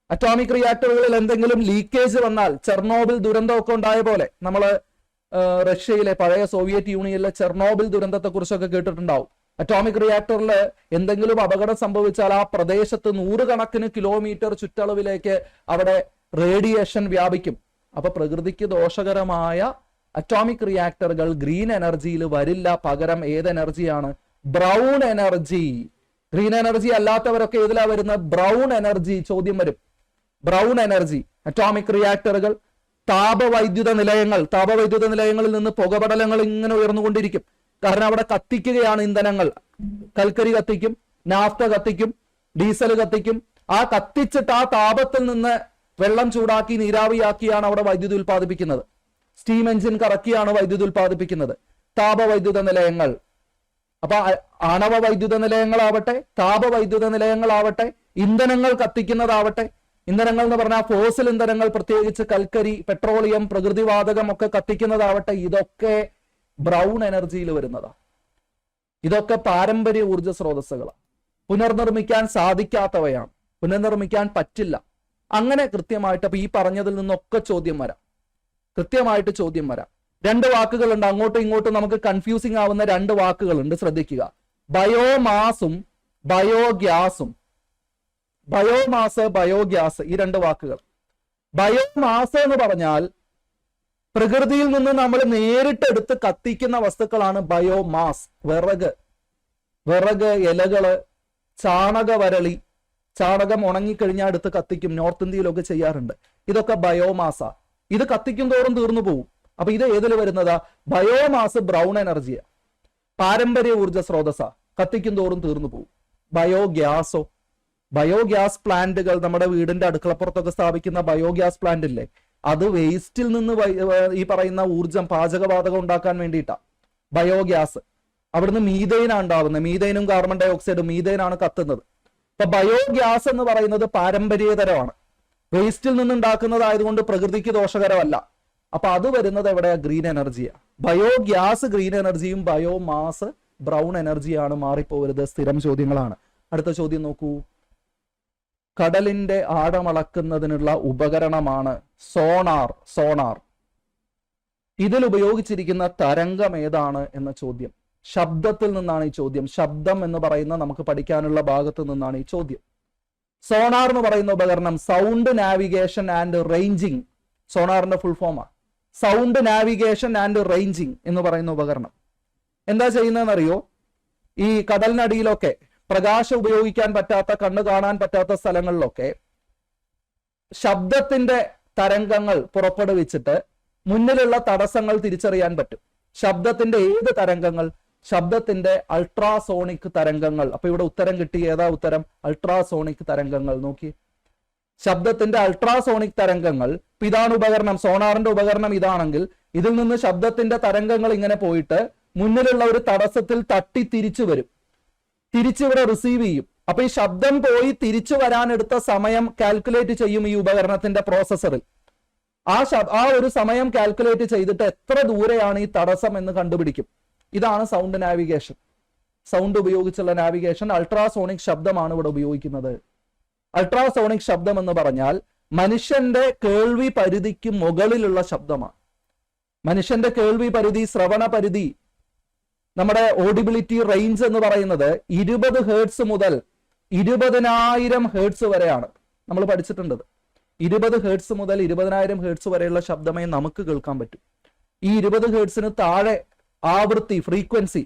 അറ്റോമിക് റിയാക്ടറുകളിൽ എന്തെങ്കിലും ലീക്കേജ് വന്നാൽ, ചെർണോബിൽ ദുരന്തമൊക്കെ ഉണ്ടായ പോലെ, നമ്മള് റഷ്യയിലെ പഴയ സോവിയറ്റ് യൂണിയനിലെ ചെർണോബിൽ ദുരന്തത്തെ കുറിച്ചൊക്കെ കേട്ടിട്ടുണ്ടാവും. അറ്റോമിക് റിയാക്ടറിൽ എന്തെങ്കിലും അപകടം സംഭവിച്ചാൽ ആ പ്രദേശത്ത് 100 കണക്കിന് കിലോമീറ്റർ ചുറ്റളവിലേക്ക് അവിടെ റേഡിയേഷൻ വ്യാപിക്കും. അപ്പൊ പ്രകൃതിക്ക് ദോഷകരമായ അറ്റോമിക് റിയാക്ടറുകൾ ഗ്രീൻ എനർജിയിൽ വരില്ല. പകരം ഏത് എനർജിയാണ്? Brown energy. ഗ്രീൻ എനർജി അല്ലാത്തവരൊക്കെ ഏതിലാ വരുന്നത്? ബ്രൗൺ എനർജി ചോദ്യം വരും. ബ്രൗൺ എനർജി, അറ്റോമിക് റിയാക്ടറുകൾ, താപവൈദ്യുത നിലയങ്ങളിൽ നിന്ന് പുകപടലങ്ങൾ ഇങ്ങനെ ഉയർന്നുകൊണ്ടിരിക്കും. കാരണം അവിടെ കത്തിക്കുകയാണ് ഇന്ധനങ്ങൾ. കൽക്കരി കത്തിക്കും, നാഫ്ത കത്തിക്കും, ഡീസൽ കത്തിക്കും. ആ കത്തിച്ചിട്ട് ആ താപത്തിൽ നിന്ന് വെള്ളം ചൂടാക്കി നീരാവിയാക്കിയാണ് അവിടെ വൈദ്യുതി ഉൽപ്പാദിപ്പിക്കുന്നത്. സ്റ്റീം എഞ്ചിൻ കറക്കിയാണ് വൈദ്യുതി ഉൽപ്പാദിപ്പിക്കുന്നത്. താപവൈദ്യുത നിലയങ്ങൾ. അപ്പൊ ആണവ വൈദ്യുത നിലയങ്ങളാവട്ടെ, താപവൈദ്യുത നിലയങ്ങളാവട്ടെ, ഇന്ധനങ്ങൾ കത്തിക്കുന്നതാവട്ടെ, ഇന്ധനങ്ങൾ എന്ന് പറഞ്ഞാൽ ഫോസിൽ ഇന്ധനങ്ങൾ, പ്രത്യേകിച്ച് കൽക്കരി, പെട്രോളിയം, പ്രകൃതിവാതകം ഒക്കെ കത്തിക്കുന്നതാവട്ടെ, ഇതൊക്കെ ബ്രൗൺ എനർജിയിൽ വരുന്നതാണ്. ഇതൊക്കെ പാരമ്പര്യ ഊർജ്ജ സ്രോതസ്സുകളാണ്. പുനർനിർമ്മിക്കാൻ സാധിക്കാത്തവയാണ്, പുനർനിർമ്മിക്കാൻ പറ്റില്ല. അങ്ങനെ കൃത്യമായിട്ട് അപ്പൊ ഈ പറഞ്ഞതിൽ നിന്നൊക്കെ ചോദ്യം വരാം, കൃത്യമായിട്ട് ചോദ്യം വരാം. രണ്ട് വാക്കുകളുണ്ട്, അങ്ങോട്ടും ഇങ്ങോട്ടും നമുക്ക് കൺഫ്യൂസിങ് ആവുന്ന രണ്ട് വാക്കുകളുണ്ട്, ശ്രദ്ധിക്കുക. ബയോമാസും ബയോഗ്യാസും. ബയോമാസ്, ബയോഗ്യാസ്, ഈ രണ്ട് വാക്കുകൾ. ബയോമാസ് എന്ന് പറഞ്ഞാൽ പ്രകൃതിയിൽ നിന്ന് നമ്മൾ നേരിട്ട് എടുത്ത് കത്തിക്കുന്ന വസ്തുക്കളാണ് ബയോമാസ്. വിറക്, ഇലകള്, ചാണകവരളി, ചാണകം ഉണങ്ങിക്കഴിഞ്ഞാൽ എടുത്ത് കത്തിക്കും, നോർത്ത് ഇന്ത്യയിലൊക്കെ ചെയ്യാറുണ്ട്. ഇതൊക്കെ ബയോമാസാ. ഇത് കത്തിക്കും തോറും തീർന്നു പോകും. അപ്പൊ ഇത് ഏതിൽ വരുന്നതാ? ബയോമാസ് ബ്രൗൺ എനർജിയാ, പാരമ്പര്യ ഊർജ്ജ സ്രോതസ്സാ, കത്തിക്കും തോറും തീർന്നു പോകും. ബയോഗ്യാസോ, ബയോഗ്യാസ് പ്ലാന്റുകൾ, നമ്മുടെ വീടിന്റെ അടുക്കളപ്പുറത്തൊക്കെ സ്ഥാപിക്കുന്ന ബയോഗ്യാസ് പ്ലാന്റ് ഇല്ലേ, അത് വേസ്റ്റിൽ നിന്ന് ഈ പറയുന്ന ഊർജം, പാചകവാതകം ഉണ്ടാക്കാൻ വേണ്ടിയിട്ടാ ബയോഗ്യാസ്. അവിടുന്ന് മീഥൈനാണ് ഉണ്ടാവുന്നത്. മീഥൈനും കാർബൺ ഡൈ ഓക്സൈഡും, മീഥൈനാണ് കത്തുന്നത്. അപ്പൊ ബയോഗ്യാസ് എന്ന് പറയുന്നത് പാരമ്പര്യേതരമാണ്, വേസ്റ്റിൽ നിന്നുണ്ടാക്കുന്നതായതുകൊണ്ട് പ്രകൃതിക്ക് ദോഷകരമല്ല. അപ്പൊ അത് വരുന്നത് എവിടെയാ? ഗ്രീൻ എനർജിയാ. ബയോഗ്യാസ് ഗ്രീൻ എനർജിയും ബയോമാസ് ബ്രൗൺ എനർജിയാണ്. മാറിപ്പോവരുത്, സ്ഥിരം ചോദ്യങ്ങളാണ്. അടുത്ത ചോദ്യം നോക്കൂ. കടലിന്റെ ആഴമളക്കുന്നതിനുള്ള ഉപകരണമാണ് സോണാർ. ഇതിൽ ഉപയോഗിച്ചിരിക്കുന്ന തരംഗം ഏതാണ് എന്ന ചോദ്യം. ശബ്ദത്തിൽ നിന്നാണ് ഈ ചോദ്യം. ശബ്ദം എന്ന് പറയുന്ന നമുക്ക് പഠിക്കാനുള്ള ഭാഗത്ത് നിന്നാണ് ഈ ചോദ്യം. സോണാർ എന്ന് പറയുന്ന ഉപകരണം സൗണ്ട് നാവിഗേഷൻ ആൻഡ് റേഞ്ചിങ്. സോണാറിന്റെ ഫുൾ ഫോമാ സൗണ്ട് നാവിഗേഷൻ ആൻഡ് റേഞ്ചിങ് എന്ന് പറയുന്ന ഉപകരണം. എന്താ ചെയ്യുന്നതെന്നറിയോ? ഈ കടലിനടിയിലൊക്കെ പ്രകാശം ഉപയോഗിക്കാൻ പറ്റാത്ത, കണ്ണ് കാണാൻ പറ്റാത്ത സ്ഥലങ്ങളിലൊക്കെ ശബ്ദത്തിന്റെ തരംഗങ്ങൾ പുറപ്പെടുവിച്ചിട്ട് മുന്നിലുള്ള തടസ്സങ്ങൾ തിരിച്ചറിയാൻ പറ്റും. ശബ്ദത്തിന്റെ ഏത് തരംഗങ്ങൾ? ശബ്ദത്തിന്റെ അൾട്രാസോണിക് തരംഗങ്ങൾ. അപ്പൊ ഇവിടെ ഉത്തരം കിട്ടി. ഏതാ ഉത്തരം? അൾട്രാസോണിക് തരംഗങ്ങൾ. നോക്കി, ശബ്ദത്തിന്റെ അൾട്രാസോണിക് തരംഗങ്ങൾ. ഇതാണ് ഉപകരണം, സോണാറിന്റെ ഉപകരണം ഇതാണെങ്കിൽ ഇതിൽ നിന്ന് ശബ്ദത്തിന്റെ തരംഗങ്ങൾ ഇങ്ങനെ പോയിട്ട് മുന്നിലുള്ള ഒരു തടസ്സത്തിൽ തട്ടി തിരിച്ചു വരും, തിരിച്ചിവിടെ റിസീവ് ചെയ്യും. അപ്പൊ ഈ ശബ്ദം പോയി തിരിച്ചു വരാനെടുത്ത സമയം കാൽക്കുലേറ്റ് ചെയ്യും ഈ ഉപകരണത്തിന്റെ പ്രോസസ്സറിൽ. ആ ഒരു സമയം കാൽക്കുലേറ്റ് ചെയ്തിട്ട് എത്ര ദൂരെയാണ് ഈ തടസ്സം എന്ന് കണ്ടുപിടിക്കും. ഇതാണ് സൗണ്ട് നാവിഗേഷൻ. സൗണ്ട് ഉപയോഗിച്ചുള്ള നാവിഗേഷൻ. അൾട്രാസോണിക് ശബ്ദമാണ് ഇവിടെ ഉപയോഗിക്കുന്നത്. അൾട്രാസോണിക് ശബ്ദം എന്ന് പറഞ്ഞാൽ മനുഷ്യന്റെ കേൾവി പരിധിക്ക് മുകളിലുള്ള ശബ്ദമാണ്. മനുഷ്യന്റെ കേൾവി പരിധി, ശ്രവണ പരിധി, നമ്മുടെ ഓഡിബിലിറ്റി റേഞ്ച് എന്ന് പറയുന്നത് 20 ഹേർട്സ് മുതൽ 20,000 ഹേർട്സ് വരെയാണ്. നമ്മൾ പഠിച്ചിട്ടുണ്ട്. 20 ഹേർട്സ് മുതൽ 20,000 ഹേർട്സ് വരെയുള്ള ശബ്ദമേ നമുക്ക് കേൾക്കാൻ പറ്റും. ഈ 20 ഹേർട്സിന് താഴെ ആവൃത്തി, ഫ്രീക്വൻസി,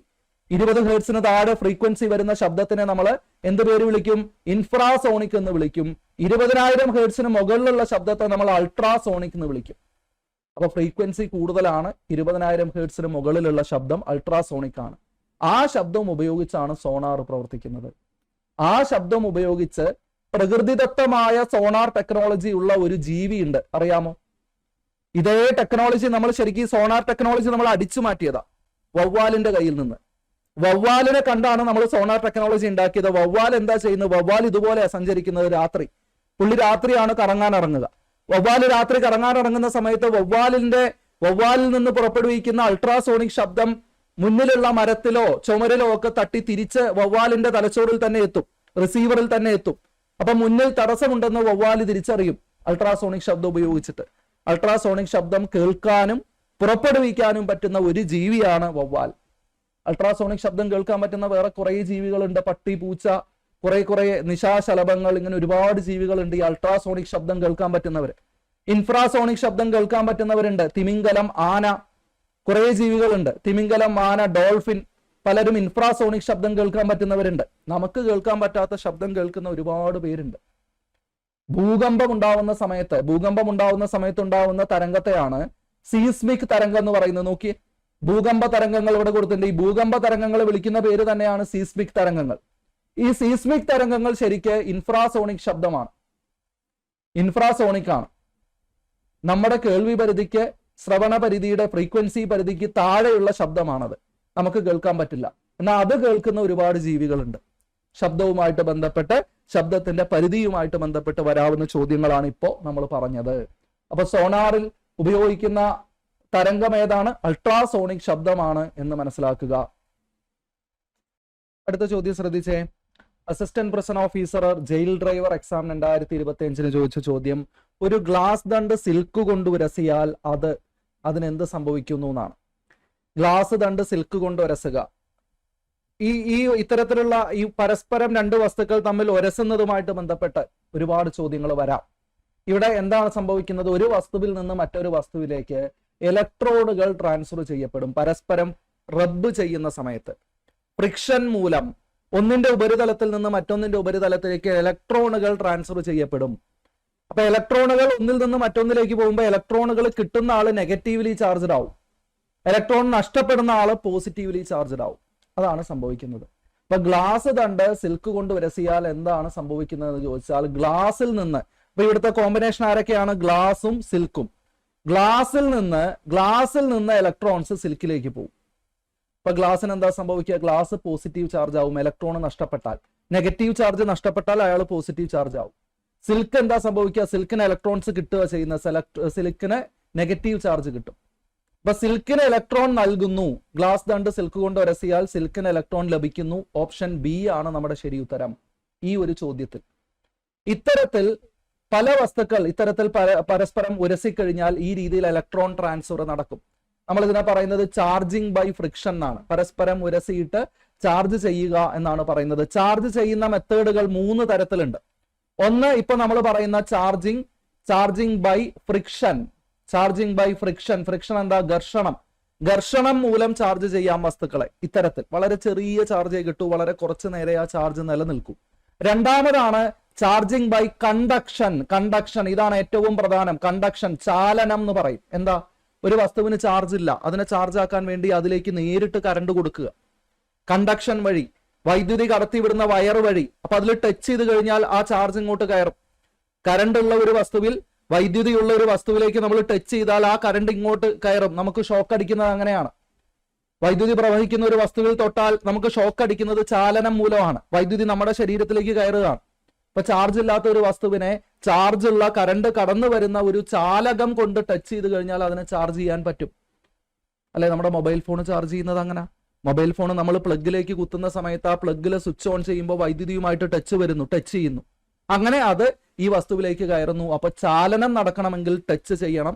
20 ഹേർട്സിന് താഴെ ഫ്രീക്വൻസി വരുന്ന ശബ്ദത്തിനെ നമ്മൾ എന്ത് പേര് വിളിക്കും? ഇൻഫ്രാസോണിക് എന്ന് വിളിക്കും. 20,000 ഹേർട്സിന് മുകളിലുള്ള ശബ്ദത്തെ നമ്മൾ അൾട്രാസോണിക് എന്ന് വിളിക്കും. അപ്പൊ ഫ്രീക്വൻസി കൂടുതലാണ്, 20,000 ഹേർട്സിന് മുകളിലുള്ള ശബ്ദം അൾട്രാസോണിക് ആണ്. ആ ശബ്ദം ഉപയോഗിച്ചാണ് സോണാർ പ്രവർത്തിക്കുന്നത്. ആ ശബ്ദം ഉപയോഗിച്ച് പ്രകൃതിദത്തമായ സോണാർ ടെക്നോളജി ഉള്ള ഒരു ജീവി ഉണ്ട്, അറിയാമോ? ഇതേ ടെക്നോളജി നമ്മൾ ശരിക്കും സോണാർ ടെക്നോളജി നമ്മൾ അടിച്ചു മാറ്റിയതാ വവ്വാലിന്റെ കയ്യിൽ നിന്ന്. വവ്വാലിനെ കണ്ടാണ് നമ്മൾ സോണാർ ടെക്നോളജി ഉണ്ടാക്കിയത്. വവ്വാൽ എന്താ ചെയ്യുന്നത്? വവ്വാൽ ഇതുപോലെ സഞ്ചരിക്കുന്നത് രാത്രി. പുള്ളി രാത്രിയാണ് കറങ്ങാൻ ഇറങ്ങുക. വവ്വാല് രാത്രി കറങ്ങാൻ ഇറങ്ങുന്ന സമയത്ത് വവ്വാലിൽ നിന്ന് പുറപ്പെടുവിക്കുന്ന അൾട്രാസോണിക് ശബ്ദം മുന്നിലുള്ള മരത്തിലോ ചുമരിലോ ഒക്കെ തട്ടി തിരിച്ച് വവ്വാലിന്റെ തലച്ചോറിൽ തന്നെ എത്തും, റിസീവറിൽ തന്നെ എത്തും. അപ്പൊ മുന്നിൽ തടസ്സമുണ്ടെന്ന് വവ്വാല് തിരിച്ചറിയും അൾട്രാസോണിക് ശബ്ദം ഉപയോഗിച്ചിട്ട്. അൾട്രാസോണിക് ശബ്ദം കേൾക്കാനും പുറപ്പെടുവിക്കാനും പറ്റുന്ന ഒരു ജീവിയാണ് വവ്വാൽ. അൾട്രാസോണിക് ശബ്ദം കേൾക്കാൻ പറ്റുന്ന വേറെ കുറെ ജീവികളുണ്ട്. പട്ടി, പൂച്ച, കുറെ നിശാശലഭങ്ങൾ, ഇങ്ങനെ ഒരുപാട് ജീവികളുണ്ട് ഈ അൾട്രാസോണിക് ശബ്ദം കേൾക്കാൻ പറ്റുന്നവര്. ഇൻഫ്രാസോണിക് ശബ്ദം കേൾക്കാൻ പറ്റുന്നവരുണ്ട്. തിമിംഗലം, ആന, കുറെ ജീവികളുണ്ട്. തിമിംഗലം, ആന, ഡോൾഫിൻ, പലരും ഇൻഫ്രാസോണിക് ശബ്ദം കേൾക്കാൻ പറ്റുന്നവരുണ്ട്. നമുക്ക് കേൾക്കാൻ പറ്റാത്ത ശബ്ദം കേൾക്കുന്ന ഒരുപാട് പേരുണ്ട്. ഭൂകമ്പം ഉണ്ടാവുന്ന സമയത്ത് ഉണ്ടാവുന്ന തരംഗത്തെയാണ് സീസ്മിക് തരംഗം എന്ന് പറയുന്നത്. നോക്കി, ഭൂകമ്പ തരംഗങ്ങൾ ഇവിടെ കൊടുത്തിട്ടുണ്ട്. ഈ ഭൂകമ്പ തരംഗങ്ങൾ വിളിക്കുന്ന പേര് തന്നെയാണ് സീസ്മിക് തരംഗങ്ങൾ. ഈ സീസ്മിക് തരംഗങ്ങൾ ശരിക്ക് ഇൻഫ്രാസോണിക് ശബ്ദമാണ്, ഇൻഫ്രാസോണിക് ആണ്. നമ്മുടെ കേൾവി പരിധിക്ക്, ശ്രവണ പരിധിയുടെ ഫ്രീക്വൻസി പരിധിക്ക് താഴെയുള്ള ശബ്ദമാണത്. നമുക്ക് കേൾക്കാൻ പറ്റില്ല. എന്നാൽ അത് കേൾക്കുന്ന ഒരുപാട് ജീവികളുണ്ട്. ശബ്ദവുമായിട്ട് ബന്ധപ്പെട്ട് ശബ്ദത്തിന്റെ പരിധിയുമായിട്ട് ബന്ധപ്പെട്ട് വരാവുന്ന ചോദ്യങ്ങളാണ് ഇപ്പോൾ നമ്മൾ പറഞ്ഞത്. അപ്പൊ സോണാറിൽ ഉപയോഗിക്കുന്ന തരംഗം ഏതാണ്? അൾട്രാസോണിക് ശബ്ദമാണ് എന്ന് മനസ്സിലാക്കുക. അടുത്ത ചോദ്യം ശ്രദ്ധിച്ചേ. Assistant present officer jail driver exam 2025 ചോദിച്ച ചോദ്യം, ഒരു ഗ്ലാസ് ദണ്ട് സിൽക്ക് കൊണ്ട് ഉരസിയാൽ അതിനെന്ത് സംഭവിക്കുന്നു എന്നാണ്. ഗ്ലാസ് ദണ്ട് സിൽക്ക് കൊണ്ട് ഉരസുക, ഈ ഇത്തരത്തിലുള്ള ഈ പരസ്പരം രണ്ട് വസ്തുക്കൾ തമ്മിൽ ഉരസുന്നതുമായിട്ട് ബന്ധപ്പെട്ട് ഒരുപാട് ചോദ്യങ്ങൾ വരാം. ഇവിടെ എന്താണ് സംഭവിക്കുന്നത്? ഒരു വസ്തുവിൽ നിന്ന് മറ്റൊരു വസ്തുവിലേക്ക് ഇലക്ട്രോണുകൾ ട്രാൻസ്ഫർ ചെയ്യപ്പെടും. പരസ്പരം റബ്ബ് ചെയ്യുന്ന സമയത്ത് ഫ്രിക്ഷൻ മൂലം ഒന്നിന്റെ ഉപരിതലത്തിൽ നിന്ന് മറ്റൊന്നിന്റെ ഉപരിതലത്തിലേക്ക് ഇലക്ട്രോണുകൾ ട്രാൻസ്ഫർ ചെയ്യപ്പെടും. അപ്പൊ ഇലക്ട്രോണുകൾ ഒന്നിൽ നിന്ന് മറ്റൊന്നിലേക്ക് പോകുമ്പോൾ ഇലക്ട്രോണുകൾ കിട്ടുന്ന ആള് നെഗറ്റീവ്ലി ചാർജ്ഡ് ആവും, ഇലക്ട്രോൺ നഷ്ടപ്പെടുന്ന ആള് പോസിറ്റീവ്ലി ചാർജ്ഡ് ആവും. അതാണ് സംഭവിക്കുന്നത്. അപ്പൊ ഗ്ലാസ് ദണ്ട് സിൽക്ക് കൊണ്ട് ഉരസിയാൽ എന്താണ് സംഭവിക്കുന്നത് എന്ന് ചോദിച്ചാൽ, ഗ്ലാസിൽ നിന്ന്, അപ്പൊ ഇവിടുത്തെ കോമ്പിനേഷൻ ആരൊക്കെയാണ്? ഗ്ലാസും സിൽക്കും. ഗ്ലാസിൽ നിന്ന് ഇലക്ട്രോൺസ് സിൽക്കിലേക്ക് പോകും. അപ്പൊ ഗ്ലാസിന് എന്താ സംഭവിക്കുക? ഗ്ലാസ് പോസിറ്റീവ് ചാർജ് ആവും. ഇലക്ട്രോൺ നഷ്ടപ്പെട്ടാൽ, നെഗറ്റീവ് ചാർജ് നഷ്ടപ്പെട്ടാൽ അയാൾ പോസിറ്റീവ് ചാർജ് ആവും. സിൽക്ക് എന്താ സംഭവിക്കുക? സിൽക്കിന് ഇലക്ട്രോൺസ് കിട്ടുക ചെയ്യുന്ന, സിൽക്കിന് നെഗറ്റീവ് ചാർജ് കിട്ടും. അപ്പൊ സിൽക്കിന് ഇലക്ട്രോൺ നൽകുന്നു. ഗ്ലാസ് ദണ്ട് സിൽക്ക് കൊണ്ട് ഉരസിയാൽ സിൽക്കിന് ഇലക്ട്രോൺ ലഭിക്കുന്നു. ഓപ്ഷൻ ബി ആണ് നമ്മുടെ ശരി ഉത്തരം ഈ ഒരു ചോദ്യത്തിൽ. ഇത്തരത്തിൽ പല വസ്തുക്കൾ ഇത്തരത്തിൽ പരസ്പരം ഉരസിക്കഴിഞ്ഞാൽ ഈ രീതിയിൽ ഇലക്ട്രോൺ ട്രാൻസ്ഫർ നടക്കും. നമ്മൾ ഇതിനെ പറയുന്നത് ചാർജിങ് ബൈ ഫ്രിക്ഷൻ എന്നാണ്. പരസ്പരം ഉരസിയിട്ട് ചാർജ് ചെയ്യുക എന്നാണ് പറയുന്നത്. ചാർജ് ചെയ്യുന്ന മെത്തേഡുകൾ 3 തരത്തിലുണ്ട്. ഒന്ന്, ഇപ്പൊ നമ്മൾ പറയുന്ന ചാർജിങ് ബൈ ഫ്രിക്ഷൻ. ഫ്രിക്ഷൻ എന്താ? ഘർഷണം മൂലം ചാർജ് ചെയ്യാം വസ്തുക്കളെ. ഇത്തരത്തിൽ വളരെ ചെറിയ ചാർജേ കിട്ടൂ, വളരെ കുറച്ചു നേരെ ആ ചാർജ് നിലനിൽക്കും. രണ്ടാമതാണ് ചാർജിങ് ബൈ കണ്ടക്ഷൻ. ഇതാണ് ഏറ്റവും പ്രധാനം. കണ്ടക്ഷൻ, ചാലനം എന്ന് പറയും. എന്താ? ഒരു വസ്തുവിന് ചാർജ് ഇല്ല, അതിനെ ചാർജ് ആക്കാൻ വേണ്ടി അതിലേക്ക് നേരിട്ട് കറണ്ട് കൊടുക്കുക. കണ്ടക്ഷൻ വഴി, വൈദ്യുതി കടത്തിവിടുന്ന വയർ വഴി. അപ്പൊ അതിൽ ടച്ച് ചെയ്ത് കഴിഞ്ഞാൽ ആ ചാർജ് ഇങ്ങോട്ട് കയറും. കറണ്ട് ഉള്ള ഒരു വസ്തുവിൽ, വൈദ്യുതിയുള്ള ഒരു വസ്തുവിലേക്ക് നമ്മൾ ടച്ച് ചെയ്താൽ ആ കറണ്ട് ഇങ്ങോട്ട് കയറും. നമുക്ക് ഷോക്ക് അടിക്കുന്നത് അങ്ങനെയാണ്. വൈദ്യുതി പ്രവഹിക്കുന്ന ഒരു വസ്തുവിൽ തൊട്ടാൽ നമുക്ക് ഷോക്ക് അടിക്കുന്നത് ചാലനം മൂലമാണ്. വൈദ്യുതി നമ്മുടെ ശരീരത്തിലേക്ക് കയറുകയാണ്. ഇപ്പൊ ചാർജ് ഇല്ലാത്ത ഒരു വസ്തുവിനെ ചാർജ് ഉള്ള കറണ്ട് കടന്നു വരുന്ന ഒരു ചാലകം കൊണ്ട് ടച്ച് ചെയ്ത് കഴിഞ്ഞാൽ അതിനെ ചാർജ് ചെയ്യാൻ പറ്റും. അല്ലെ, നമ്മുടെ മൊബൈൽ ഫോൺ ചാർജ് ചെയ്യുന്നത് അങ്ങനെ. മൊബൈൽ ഫോൺ നമ്മൾ പ്ലഗിലേക്ക് കുത്തുന്ന സമയത്ത് ആ പ്ലഗിൽ സ്വിച്ച് ഓൺ ചെയ്യുമ്പോൾ വൈദ്യുതിയുമായിട്ട് ടച്ച് ചെയ്യുന്നു. അങ്ങനെ അത് ഈ വസ്തുവിലേക്ക് കയറുന്നു. അപ്പൊ ചാലനം നടക്കണമെങ്കിൽ ടച്ച് ചെയ്യണം.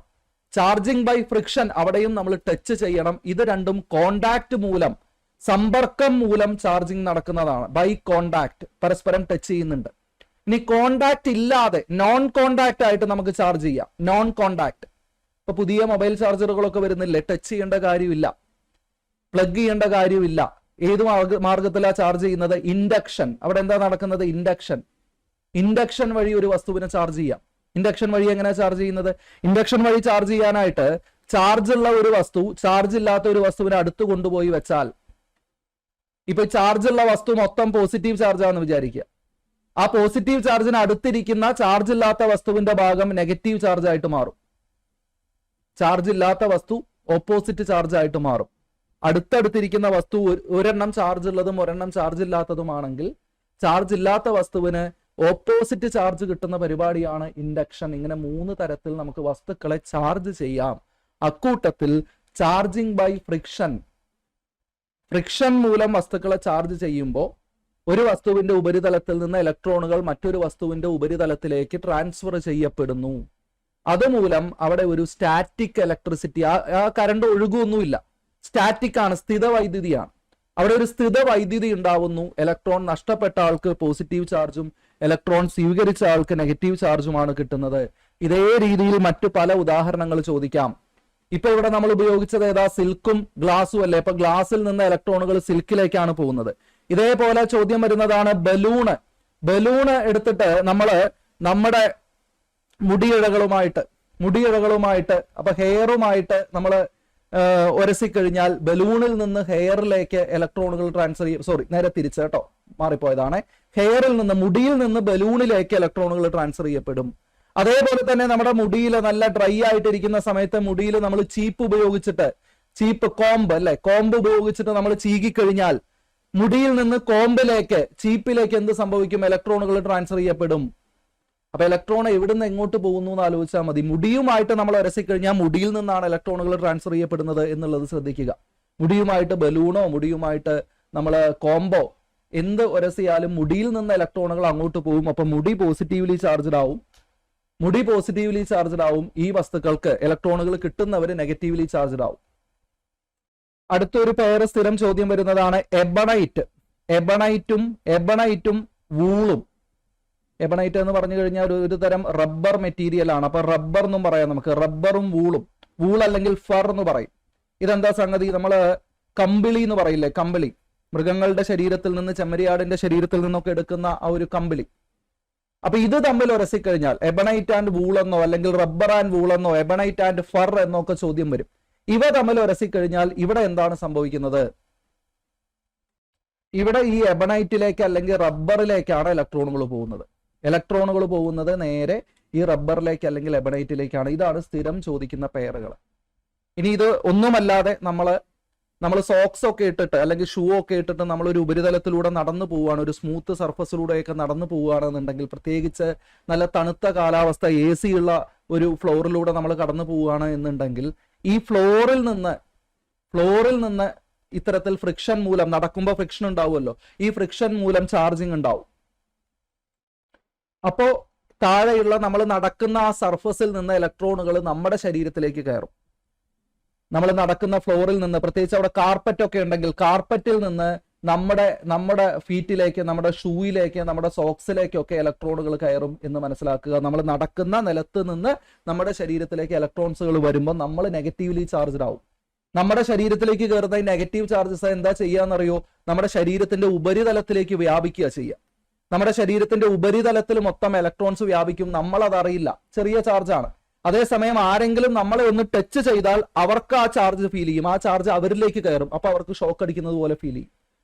ചാർജിങ് ബൈ ഫ്രിക്ഷൻ, അവിടെയും നമ്മൾ ടച്ച് ചെയ്യണം. ഇത് രണ്ടും കോണ്ടാക്ട് മൂലം, സമ്പർക്കം മൂലം ചാർജിങ് നടക്കുന്നതാണ്. ബൈ കോണ്ടാക്ട്, പരസ്പരം ടച്ച് ചെയ്യുന്നുണ്ട്. ഇനി കോണ്ടാക്ട് ഇല്ലാതെ നോൺ കോണ്ടാക്ട് ആയിട്ട് നമുക്ക് ചാർജ് ചെയ്യാം. നോൺ കോണ്ടാക്ട്, ഇപ്പൊ പുതിയ മൊബൈൽ ചാർജറുകളൊക്കെ വരുന്നില്ലേ, ടച്ച് ചെയ്യേണ്ട കാര്യമില്ല, പ്ലഗ് ചെയ്യേണ്ട കാര്യമില്ല. ഏത് മാർഗത്തിലാണ് ചാർജ് ചെയ്യുന്നത്? ഇൻഡക്ഷൻ. അവിടെ എന്താ നടക്കുന്നത്? ഇൻഡക്ഷൻ വഴി ഒരു വസ്തുവിനെ ചാർജ് ചെയ്യാം. ഇൻഡക്ഷൻ വഴി എങ്ങനെ ചാർജ് ചെയ്യുന്നത്? ഇൻഡക്ഷൻ വഴി ചാർജ് ചെയ്യാനായിട്ട് ചാർജ് ഉള്ള ഒരു വസ്തു ചാർജ് ഇല്ലാത്ത ഒരു വസ്തുവിനെ അടുത്ത് കൊണ്ടുപോയി വെച്ചാൽ, ഇപ്പൊ ചാർജ് ഉള്ള വസ്തു മൊത്തം പോസിറ്റീവ് ചാർജ് ആണെന്ന് വിചാരിക്കുക. ആ പോസിറ്റീവ് ചാർജിന് അടുത്തിരിക്കുന്ന ചാർജ് ഇല്ലാത്ത വസ്തുവിന്റെ ഭാഗം നെഗറ്റീവ് ചാർജ് ആയിട്ട് മാറും. ചാർജ് ഇല്ലാത്ത വസ്തു ഓപ്പോസിറ്റ് ചാർജ് ആയിട്ട് മാറും. അടുത്തടുത്തിരിക്കുന്ന വസ്തു ഒരെണ്ണം ചാർജ് ഉള്ളതും ഒരെണ്ണം ചാർജ് ഇല്ലാത്തതുമാണെങ്കിൽ ചാർജ് ഇല്ലാത്ത വസ്തുവിന് ഓപ്പോസിറ്റ് ചാർജ് കിട്ടുന്ന പരിപാടിയാണ് ഇൻഡക്ഷൻ. ഇങ്ങനെ 3 തരത്തിൽ നമുക്ക് വസ്തുക്കളെ ചാർജ് ചെയ്യാം. അക്കൂട്ടത്തിൽ ചാർജിങ് ബൈ ഫ്രിക്ഷൻ മൂലം വസ്തുക്കളെ ചാർജ് ചെയ്യുമ്പോൾ ഒരു വസ്തുവിന്റെ ഉപരിതലത്തിൽ നിന്ന് ഇലക്ട്രോണുകൾ മറ്റൊരു വസ്തുവിന്റെ ഉപരിതലത്തിലേക്ക് ട്രാൻസ്ഫർ ചെയ്യപ്പെടുന്നു. അതുമൂലം അവിടെ ഒരു സ്റ്റാറ്റിക് ഇലക്ട്രിസിറ്റി, ആ കറണ്ട് ഒഴുകൊന്നുമില്ല, സ്റ്റാറ്റിക് ആണ്, സ്ഥിത വൈദ്യുതിയാണ്. അവിടെ ഒരു സ്ഥിത വൈദ്യുതി ഉണ്ടാവുന്നു. ഇലക്ട്രോൺ നഷ്ടപ്പെട്ട ആൾക്ക് പോസിറ്റീവ് ചാർജും ഇലക്ട്രോൺ സ്വീകരിച്ച ആൾക്ക് നെഗറ്റീവ് ചാർജുമാണ് കിട്ടുന്നത്. ഇതേ രീതിയിൽ മറ്റു പല ഉദാഹരണങ്ങൾ ചോദിക്കാം. ഇപ്പൊ ഇവിടെ നമ്മൾ ഉപയോഗിച്ചത് ഏതാ? സിൽക്കും ഗ്ലാസും അല്ലേ. ഇപ്പൊ ഗ്ലാസിൽ നിന്ന് ഇലക്ട്രോണുകൾ സിൽക്കിലേക്കാണ് പോകുന്നത്. ഇതേപോലെ ചോദ്യം വരുന്നതാണ് ബലൂണ് എടുത്തിട്ട് നമ്മുടെ മുടിയിഴകളുമായിട്ട് അപ്പൊ ഹെയറുമായിട്ട് നമ്മൾ ഉരസിക്കഴിഞ്ഞാൽ ബലൂണിൽ നിന്ന് ഹെയറിലേക്ക് ഇലക്ട്രോണുകൾ ട്രാൻസ്ഫർ ചെയ്യും. സോറി, നേരെ തിരിച്ച് കേട്ടോ, മാറിപ്പോയതാണ്. മുടിയിൽ നിന്ന് ബലൂണിലേക്ക് ഇലക്ട്രോണുകൾ ട്രാൻസ്ഫർ ചെയ്യപ്പെടും. അതേപോലെ തന്നെ നമ്മുടെ മുടിയിൽ നല്ല ഡ്രൈ ആയിട്ടിരിക്കുന്ന സമയത്ത് മുടിയിൽ നമ്മൾ കോമ്പ് ഉപയോഗിച്ചിട്ട് നമ്മൾ ചീകിക്കഴിഞ്ഞാൽ മുടിയിൽ നിന്ന് കോമ്പിലേക്ക്, ചീപ്പിലേക്ക് എന്ത് സംഭവിക്കും? ഇലക്ട്രോണുകൾ ട്രാൻസ്ഫർ ചെയ്യപ്പെടും. അപ്പൊ ഇലക്ട്രോൺ എവിടുന്ന് എങ്ങോട്ട് പോകുന്നു എന്ന് ആലോചിച്ചാൽ മതി. മുടിയുമായിട്ട് നമ്മൾ ഉരസിക്കഴിഞ്ഞാൽ മുടിയിൽ നിന്നാണ് ഇലക്ട്രോണുകൾ ട്രാൻസ്ഫർ ചെയ്യപ്പെടുന്നത് എന്നുള്ളത് ശ്രദ്ധിക്കുക. മുടിയുമായിട്ട് ബലൂണോ മുടിയുമായിട്ട് നമ്മൾ കോംബോ എന്ത് ഉരസിയാലും മുടിയിൽ നിന്ന് ഇലക്ട്രോണുകൾ അങ്ങോട്ട് പോകും. അപ്പൊ മുടി പോസിറ്റീവ്ലി ചാർജ്ഡ് ആവും. ഈ വസ്തുക്കൾക്ക് ഇലക്ട്രോണുകൾ കിട്ടുന്നവര് നെഗറ്റീവ്ലി ചാർജ്ഡ് ആവും. അടുത്തൊരു പേര് സ്ഥിരം ചോദ്യം വരുന്നതാണ് എബണൈറ്റും വൂളും. എബണൈറ്റ് എന്ന് പറഞ്ഞു കഴിഞ്ഞാൽ ഒരു തരം റബ്ബർ മെറ്റീരിയൽ ആണ്. അപ്പൊ റബ്ബർ എന്നും പറയാം നമുക്ക്. റബ്ബറും വൂളും, വൂൾ അല്ലെങ്കിൽ ഫർ എന്ന് പറയും. ഇതെന്താ സംഗതി? നമ്മള് കമ്പിളി എന്ന് പറയില്ലേ, കമ്പിളി, മൃഗങ്ങളുടെ ശരീരത്തിൽ നിന്ന്, ചെമ്മരിയാടിന്റെ ശരീരത്തിൽ നിന്നൊക്കെ എടുക്കുന്ന ആ ഒരു കമ്പിളി. അപ്പൊ ഇത് തമ്മിൽ ഉരസിക്കഴിഞ്ഞാൽ എബണൈറ്റ് ആൻഡ് വൂൾ എന്നോ അല്ലെങ്കിൽ റബ്ബർ ആൻഡ് വൂൾ എന്നോ എബണൈറ്റ് ആൻഡ് ഫർ എന്നോ ഒക്കെ ചോദ്യം വരും. ഇവ തമ്മിൽ ഉരസിക്കഴിഞ്ഞാൽ ഇവിടെ എന്താണ് സംഭവിക്കുന്നത്? ഇവിടെ ഈ എബണൈറ്റിലേക്ക് അല്ലെങ്കിൽ റബ്ബറിലേക്കാണ് ഇലക്ട്രോണുകൾ പോകുന്നത് നേരെ ഈ റബ്ബറിലേക്ക് അല്ലെങ്കിൽ എബണൈറ്റിലേക്കാണ്. ഇതാണ് സ്ഥിരം ചോദിക്കുന്ന പെയറുകൾ. ഇനി ഇത് ഒന്നുമല്ലാതെ നമ്മൾ സോക്സ് ഒക്കെ ഇട്ടിട്ട് അല്ലെങ്കിൽ ഷൂ ഒക്കെ ഇട്ടിട്ട് നമ്മൾ ഒരു ഉപരിതലത്തിലൂടെ നടന്നു പോവുകയാണ്, ഒരു സ്മൂത്ത് സർഫസിലൂടെയൊക്കെ നടന്നു പോവുകയാണെന്നുണ്ടെങ്കിൽ, പ്രത്യേകിച്ച് നല്ല തണുത്ത കാലാവസ്ഥ, AC ഉള്ള ഒരു ഫ്ലോറിലൂടെ നമ്മൾ കടന്നു പോവുകയാണ് എന്നുണ്ടെങ്കിൽ, ഈ ഫ്ലോറിൽ നിന്ന് ഇത്തരത്തിൽ ഫ്രിക്ഷൻ മൂലം, നടക്കുമ്പോൾ ഫ്രിക്ഷൻ ഉണ്ടാവുമല്ലോ, ഈ ഫ്രിക്ഷൻ മൂലം ചാർജിങ് ഉണ്ടാവും. അപ്പോ താഴെയുള്ള നമ്മൾ നടക്കുന്ന ആ സർഫസിൽ നിന്ന് ഇലക്ട്രോണുകൾ നമ്മുടെ ശരീരത്തിലേക്ക് കയറും. നമ്മൾ നടക്കുന്ന ഫ്ലോറിൽ നിന്ന്, പ്രത്യേകിച്ച് അവിടെ കാർപ്പറ്റ് ഒക്കെ ഉണ്ടെങ്കിൽ കാർപ്പറ്റിൽ നിന്ന് നമ്മുടെ ഫീറ്റിലേക്ക്, നമ്മുടെ ഷൂയിലേക്ക്, നമ്മുടെ സോക്സിലേക്കൊക്കെ ഇലക്ട്രോണുകൾ കയറും എന്ന് മനസ്സിലാക്കുക. നമ്മൾ നടക്കുന്ന നിലത്ത് നിന്ന് നമ്മുടെ ശരീരത്തിലേക്ക് ഇലക്ട്രോൺസുകൾ വരുമ്പോൾ നമ്മൾ നെഗറ്റീവ്ലി ചാർജ്ഡ് ആവും. നമ്മുടെ ശരീരത്തിലേക്ക് കയറുന്ന ഈ നെഗറ്റീവ് ചാർജസ് എന്താ ചെയ്യാന്നറിയോ? നമ്മുടെ ശരീരത്തിന്റെ ഉപരിതലത്തിലേക്ക് വ്യാപിക്കുക ചെയ്യുക. നമ്മുടെ ശരീരത്തിന്റെ ഉപരിതലത്തിൽ മൊത്തം ഇലക്ട്രോൺസ് വ്യാപിക്കും. നമ്മൾ അതറിയില്ല, ചെറിയ ചാർജാണ്. അതേസമയം ആരെങ്കിലും നമ്മളെ ഒന്ന് ടച്ച് ചെയ്താൽ അവർക്ക് ആ ചാർജ് ഫീൽ ചെയ്യും. ആ ചാർജ് അവരിലേക്ക് കയറും. അപ്പൊ അവർക്ക് ഷോക്ക് അടിക്കുന്നത് പോലെ ഫീൽ ചെയ്യും.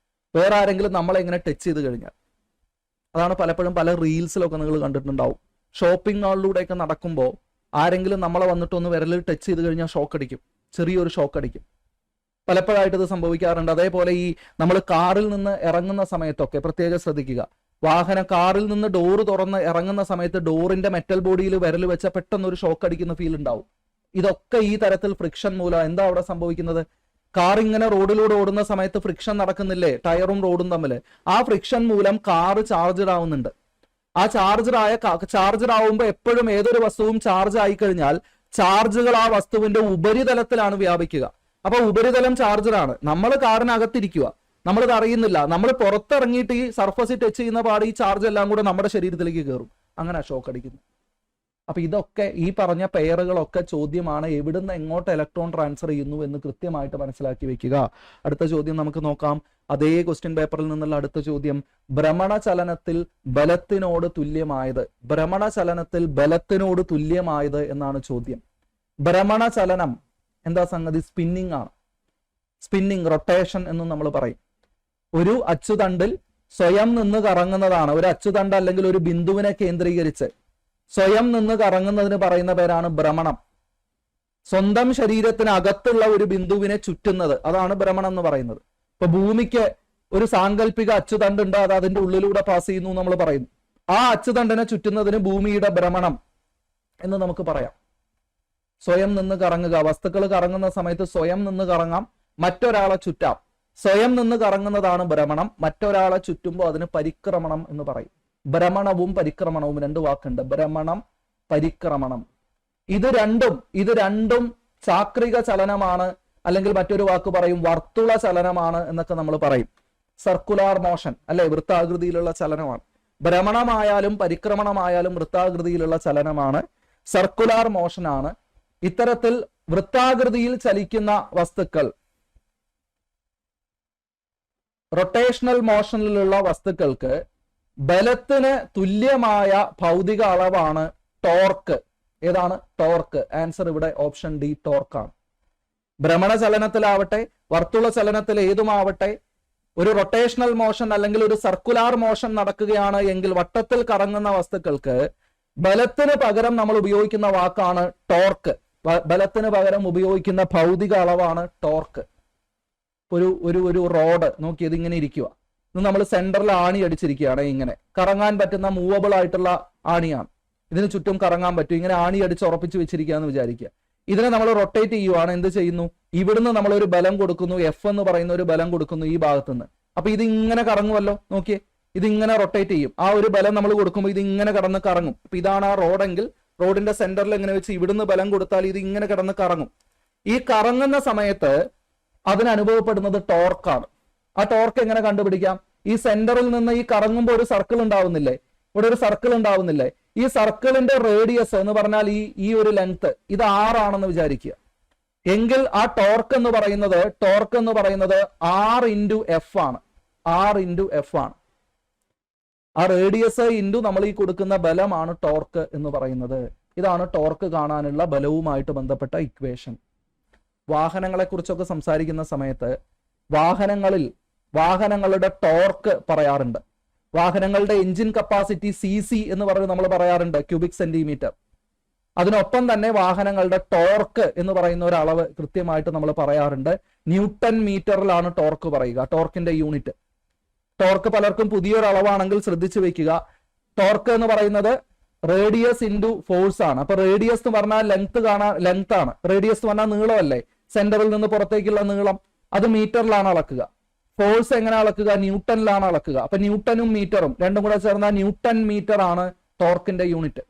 വേറെ ആരെങ്കിലും നമ്മളെ ഇങ്ങനെ ടച്ച് ചെയ്ത് കഴിഞ്ഞാൽ. അതാണ് പലപ്പോഴും പല റീൽസിലൊക്കെ നിങ്ങൾ കണ്ടിട്ടുണ്ടാവും. ഷോപ്പിംഗ് മാളിലൂടെയൊക്കെ നടക്കുമ്പോൾ ആരെങ്കിലും നമ്മളെ വന്നിട്ടൊന്ന് വിരലിൽ ടച്ച് ചെയ്ത് കഴിഞ്ഞാൽ ഷോക്ക് അടിക്കും, ചെറിയൊരു ഷോക്ക് അടിക്കും. പലപ്പോഴായിട്ട് ഇത് സംഭവിക്കാറുണ്ട്. അതേപോലെ ഈ നമ്മൾ കാറിൽ നിന്ന് ഇറങ്ങുന്ന സമയത്തൊക്കെ പ്രത്യേകം ശ്രദ്ധിക്കുക. കാറിൽ നിന്ന് ഡോറ് തുറന്ന് ഇറങ്ങുന്ന സമയത്ത് ഡോറിന്റെ മെറ്റൽ ബോഡിയിൽ വിരൽ വെച്ച പെട്ടെന്ന് ഒരു ഷോക്ക് അടിക്കുന്ന ഫീൽ ഉണ്ടാവും. ഇതൊക്കെ ഈ തരത്തിൽ ഫ്രിക്ഷൻ മൂലം. എന്താ അവിടെ സംഭവിക്കുന്നത്? കാർ ഇങ്ങനെ റോഡിലൂടെ ഓടുന്ന സമയത്ത് ഫ്രിക്ഷൻ നടക്കുന്നില്ലേ, ടയറും റോഡും തമ്മിൽ. ആ ഫ്രിക്ഷൻ മൂലം കാറ് ചാർജഡ് ആവുന്നുണ്ട്. ആ ചാർജഡ് ആവുമ്പോൾ എപ്പോഴും ഏതൊരു വസ്തുവും ചാർജ് ആയി കഴിഞ്ഞാൽ ചാർജുകൾ ആ വസ്തുവിന്റെ ഉപരിതലത്തിലാണ് വ്യാപിക്കുക. അപ്പൊ ഉപരിതലം ചാർജറാണ്. നമ്മൾ കാറിനകത്തിരിക്കുക, നമ്മളിത് അറിയുന്നില്ല. നമ്മൾ പുറത്തിറങ്ങിയിട്ട് ഈ സർഫസിൽ ടച്ച് ചെയ്യുന്ന പാട് ഈ ചാർജ് എല്ലാം കൂടെ നമ്മുടെ ശരീരത്തിലേക്ക് കയറും. അങ്ങനെ ഷോക്ക് അടിക്കുന്നു. അപ്പൊ ഇതൊക്കെ, ഈ പറഞ്ഞ പെയറുകളൊക്കെ ചോദ്യമാണ്. എവിടുന്ന് എങ്ങോട്ട് ഇലക്ട്രോൺ ട്രാൻസ്ഫർ ചെയ്യുന്നു എന്ന് കൃത്യമായിട്ട് മനസ്സിലാക്കി വെക്കുക. അടുത്ത ചോദ്യം നമുക്ക് നോക്കാം. അതേ ക്വസ്റ്റ്യൻ പേപ്പറിൽ നിന്നുള്ള അടുത്ത ചോദ്യം, ഭ്രമണചലനത്തിൽ ബലത്തിനോട് തുല്യമായത് എന്നാണ് ചോദ്യം. ഭ്രമണചലനം എന്താ സംഗതി? സ്പിന്നിങ് ആണ്. സ്പിന്നിങ്, റൊട്ടേഷൻ എന്നും നമ്മൾ പറയും. ഒരു അച്ചുതണ്ടിൽ സ്വയം നിന്ന് കറങ്ങുന്നതാണ്. ഒരു അച്ചുതണ്ട് അല്ലെങ്കിൽ ഒരു ബിന്ദുവിനെ കേന്ദ്രീകരിച്ച് സ്വയം നിന്ന് കറങ്ങുന്നതിന് പറയുന്ന പേരാണ് ഭ്രമണം. സ്വന്തം ശരീരത്തിനകത്തുള്ള ഒരു ബിന്ദുവിനെ ചുറ്റുന്നത്, അതാണ് ഭ്രമണം എന്ന് പറയുന്നത്. ഇപ്പൊ ഭൂമിക്ക് ഒരു സാങ്കല്പിക അച്ചുതണ്ട് ഉണ്ട്, അത് അതിന്റെ ഉള്ളിലൂടെ പാസ് ചെയ്യുന്നു നമ്മൾ പറയുന്നു. ആ അച്ചുതണ്ടിനെ ചുറ്റുന്നതിന് ഭൂമിയുടെ ഭ്രമണം എന്ന് നമുക്ക് പറയാം. സ്വയം നിന്ന് കറങ്ങുക, വസ്തുക്കൾ കറങ്ങുന്ന സമയത്ത് സ്വയം നിന്ന് കറങ്ങാം, മറ്റൊരാളെ ചുറ്റാം. സ്വയം നിന്ന് കറങ്ങുന്നതാണ് ഭ്രമണം. മറ്റൊരാളെ ചുറ്റുമ്പോൾ അതിന് പരിക്രമണം എന്ന് പറയും. ഭ്രമണവും പരിക്രമണവും രണ്ട് വാക്കുണ്ട്. ഭ്രമണം, പരിക്രമണം. ഇത് രണ്ടും ചാക്രിക ചലനമാണ്, അല്ലെങ്കിൽ മറ്റൊരു വാക്ക് പറയും വർത്തുള ചലനമാണ് എന്നൊക്കെ നമ്മൾ പറയും. സർക്കുലാർ മോഷൻ അല്ലെ, വൃത്താകൃതിയിലുള്ള ചലനമാണ്. ഭ്രമണമായാലും പരിക്രമണമായാലും വൃത്താകൃതിയിലുള്ള ചലനമാണ്, സർക്കുലാർ മോഷൻ ആണ്. ഇത്തരത്തിൽ വൃത്താകൃതിയിൽ ചലിക്കുന്ന വസ്തുക്കൾ, റൊട്ടേഷണൽ മോഷനിലുള്ള വസ്തുക്കൾക്ക് ബലത്തിന് തുല്യമായ ഭൗതിക അളവാണ് ടോർക്ക്. ഏതാണ്? ടോർക്ക്. ആൻസർ ഇവിടെ ഓപ്ഷൻ ഡി, ടോർക്കാണ്. ഭ്രമണ ചലനത്തിലാവട്ടെ, വർത്തുള ചലനത്തിൽ ഏതുമാവട്ടെ, ഒരു റൊട്ടേഷണൽ മോഷൻ അല്ലെങ്കിൽ ഒരു സർക്കുലാർ മോഷൻ നടക്കുകയാണ് എങ്കിൽ വട്ടത്തിൽ കറങ്ങുന്ന വസ്തുക്കൾക്ക് ബലത്തിന് പകരം നമ്മൾ ഉപയോഗിക്കുന്ന വാക്കാണ് ടോർക്ക്. ബലത്തിന് പകരം ഉപയോഗിക്കുന്ന ഭൗതിക അളവാണ് ടോർക്ക്. ഒരു റോഡ് നോക്കി, ഇതിങ്ങനെ ഇരിക്കുക. ഇത് നമ്മൾ സെന്ററിൽ ആണി അടിച്ചിരിക്കുകയാണ്. ഇങ്ങനെ കറങ്ങാൻ പറ്റുന്ന മൂവബിൾ ആയിട്ടുള്ള ആണിയാണ്. ഇതിന് ചുറ്റും കറങ്ങാൻ പറ്റും. ഇങ്ങനെ ആണി അടിച്ച് ഉറപ്പിച്ച് വെച്ചിരിക്കുക എന്ന് വിചാരിക്കുക. ഇതിനെ നമ്മൾ റൊട്ടേറ്റ് ചെയ്യുവാണ്. എന്ത് ചെയ്യുന്നു? ഇവിടുന്ന് നമ്മൾ ഒരു ബലം കൊടുക്കുന്നു, എഫ് എന്ന് പറയുന്ന ഒരു ബലം കൊടുക്കുന്നു ഈ ഭാഗത്തുനിന്ന്. അപ്പൊ ഇത് ഇങ്ങനെ കറങ്ങുമല്ലോ. നോക്കിയേ, ഇത് ഇങ്ങനെ റൊട്ടേറ്റ് ചെയ്യും. ആ ഒരു ബലം നമ്മൾ കൊടുക്കുമ്പോൾ ഇത് ഇങ്ങനെ കിടന്ന് കറങ്ങും. അപ്പൊ ഇതാണ് ആ റോഡെങ്കിൽ റോഡിന്റെ സെന്ററിൽ ഇങ്ങനെ വെച്ച് ഇവിടുന്ന് ബലം കൊടുത്താൽ ഇത് ഇങ്ങനെ കിടന്ന് കറങ്ങും. ഈ കറങ്ങുന്ന സമയത്ത് അതിനനുഭവപ്പെടുന്നത് ടോർക്കാണ്. ആ ടോർക്ക് എങ്ങനെ കണ്ടുപിടിക്കാം? ഈ സെന്ററിൽ നിന്ന് ഈ കറങ്ങുമ്പോൾ ഒരു സർക്കിൾ ഉണ്ടാവുന്നില്ലേ? ഇവിടെ ഒരു സർക്കിൾ ഉണ്ടാവുന്നില്ലേ? ഈ സർക്കിളിന്റെ റേഡിയസ് എന്ന് പറഞ്ഞാൽ ഈ ഒരു ലെങ്ത് ഇത് R ആണെന്ന് വിചാരിക്കുക. എങ്കിൽ ആ ടോർക്ക് എന്ന് പറയുന്നത് R ഇൻറ്റു എഫ് ആണ്. R ഇൻറ്റു എഫ് ആണ്. ആ റേഡിയസ് ഇൻറ്റു നമ്മൾ ഈ കൊടുക്കുന്ന ബലമാണ് ടോർക്ക് എന്ന് പറയുന്നത്. ഇതാണ് ടോർക്ക് കാണാനുള്ള ബലവുമായിട്ട് ബന്ധപ്പെട്ട ഇക്വേഷൻ. വാഹനങ്ങളെ കുറിച്ചൊക്കെ സംസാരിക്കുന്ന സമയത്ത് വാഹനങ്ങളുടെ ടോർക്ക് പറയാറുണ്ട്. വാഹനങ്ങളുടെ എഞ്ചിൻ കപ്പാസിറ്റി CC എന്ന് പറഞ്ഞ് നമ്മൾ പറയാറുണ്ട്, ക്യൂബിക് സെന്റിമീറ്റർ. അതിനൊപ്പം തന്നെ വാഹനങ്ങളുടെ ടോർക്ക് എന്ന് പറയുന്ന ഒരു അളവ് കൃത്യമായിട്ട് നമ്മൾ പറയാറുണ്ട്. ന്യൂട്ടൺ മീറ്ററിലാണ് ടോർക്ക് പറയുക, ടോർക്കിന്റെ യൂണിറ്റ്. ടോർക്ക് പലർക്കും പുതിയൊരു അളവാണെങ്കിൽ ശ്രദ്ധിച്ചു വെക്കുക. ടോർക്ക് എന്ന് പറയുന്നത് റേഡിയസ് ഇൻറ്റു ഫോഴ്സ് ആണ്. അപ്പൊ റേഡിയസ് എന്ന് പറഞ്ഞാൽ ലെങ്ത് ആണ്. റേഡിയസ് എന്ന് പറഞ്ഞാൽ നീളമല്ലേ? സെന്ററിൽ നിന്ന് പുറത്തേക്കുള്ള നീളം. അത് മീറ്ററിലാണ് അളക്കുക. ഫോഴ്സ് എങ്ങനെ അളക്കുക? ന്യൂട്ടണിലാണ് അളക്കുക. അപ്പൊ ന്യൂട്ടനും മീറ്ററും രണ്ടും കൂടെ ചേർന്നാൽ ന്യൂട്ടൺ മീറ്റർ ആണ് ടോർക്കിന്റെ യൂണിറ്റ്.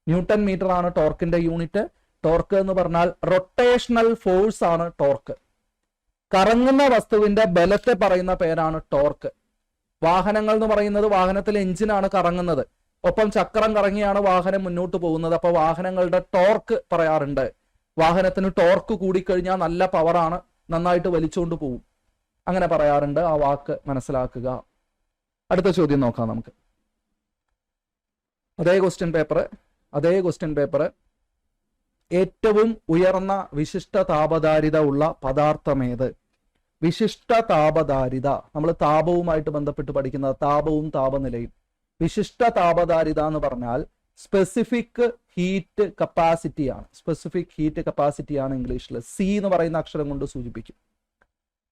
ന്യൂട്ടൺ മീറ്റർ ആണ് ടോർക്കിന്റെ യൂണിറ്റ്. ടോർക്ക് എന്ന് പറഞ്ഞാൽ റൊട്ടേഷണൽ ഫോഴ്സ് ആണ് ടോർക്ക്. കറങ്ങുന്ന വസ്തുവിന്റെ ബലത്തെ പറയുന്ന പേരാണ് ടോർക്ക്. വാഹനങ്ങൾ എന്ന് പറയുന്നത് വാഹനത്തിലെ എഞ്ചിനാണ് കറങ്ങുന്നത്. ഒപ്പം ചക്രം കറങ്ങിയാണ് വാഹനം മുന്നോട്ട് പോകുന്നത്. അപ്പൊ വാഹനങ്ങളുടെ ടോർക്ക് പറയാറുണ്ട്. വാഹനത്തിന് ടോർക്ക് കൂടിക്കഴിഞ്ഞാൽ നല്ല പവറാണ്, നന്നായിട്ട് വലിച്ചുകൊണ്ട് പോകും, അങ്ങനെ പറയാറുണ്ട്. ആ വാക്ക് മനസ്സിലാക്കുക. അടുത്ത ചോദ്യം നോക്കാം നമുക്ക്. അതേ ക്വസ്റ്റ്യൻ പേപ്പർ ഏറ്റവും ഉയർന്ന വിശിഷ്ട താപധാരിത ഉള്ള പദാർത്ഥമേത്? വിശിഷ്ട താപധാരിത, നമ്മൾ താപവുമായിട്ട് ബന്ധപ്പെട്ട് പഠിക്കുന്നത് താപവും താപനിലയും. വിശിഷ്ട താപധാരിത എന്ന് പറഞ്ഞാൽ സ്പെസിഫിക് ഹീറ്റ് കപ്പാസിറ്റി ആണ്. സ്പെസിഫിക് ഹീറ്റ് കപ്പാസിറ്റി ആണ് ഇംഗ്ലീഷിൽ. C എന്ന് പറയുന്ന അക്ഷരം കൊണ്ട് സൂചിപ്പിക്കും.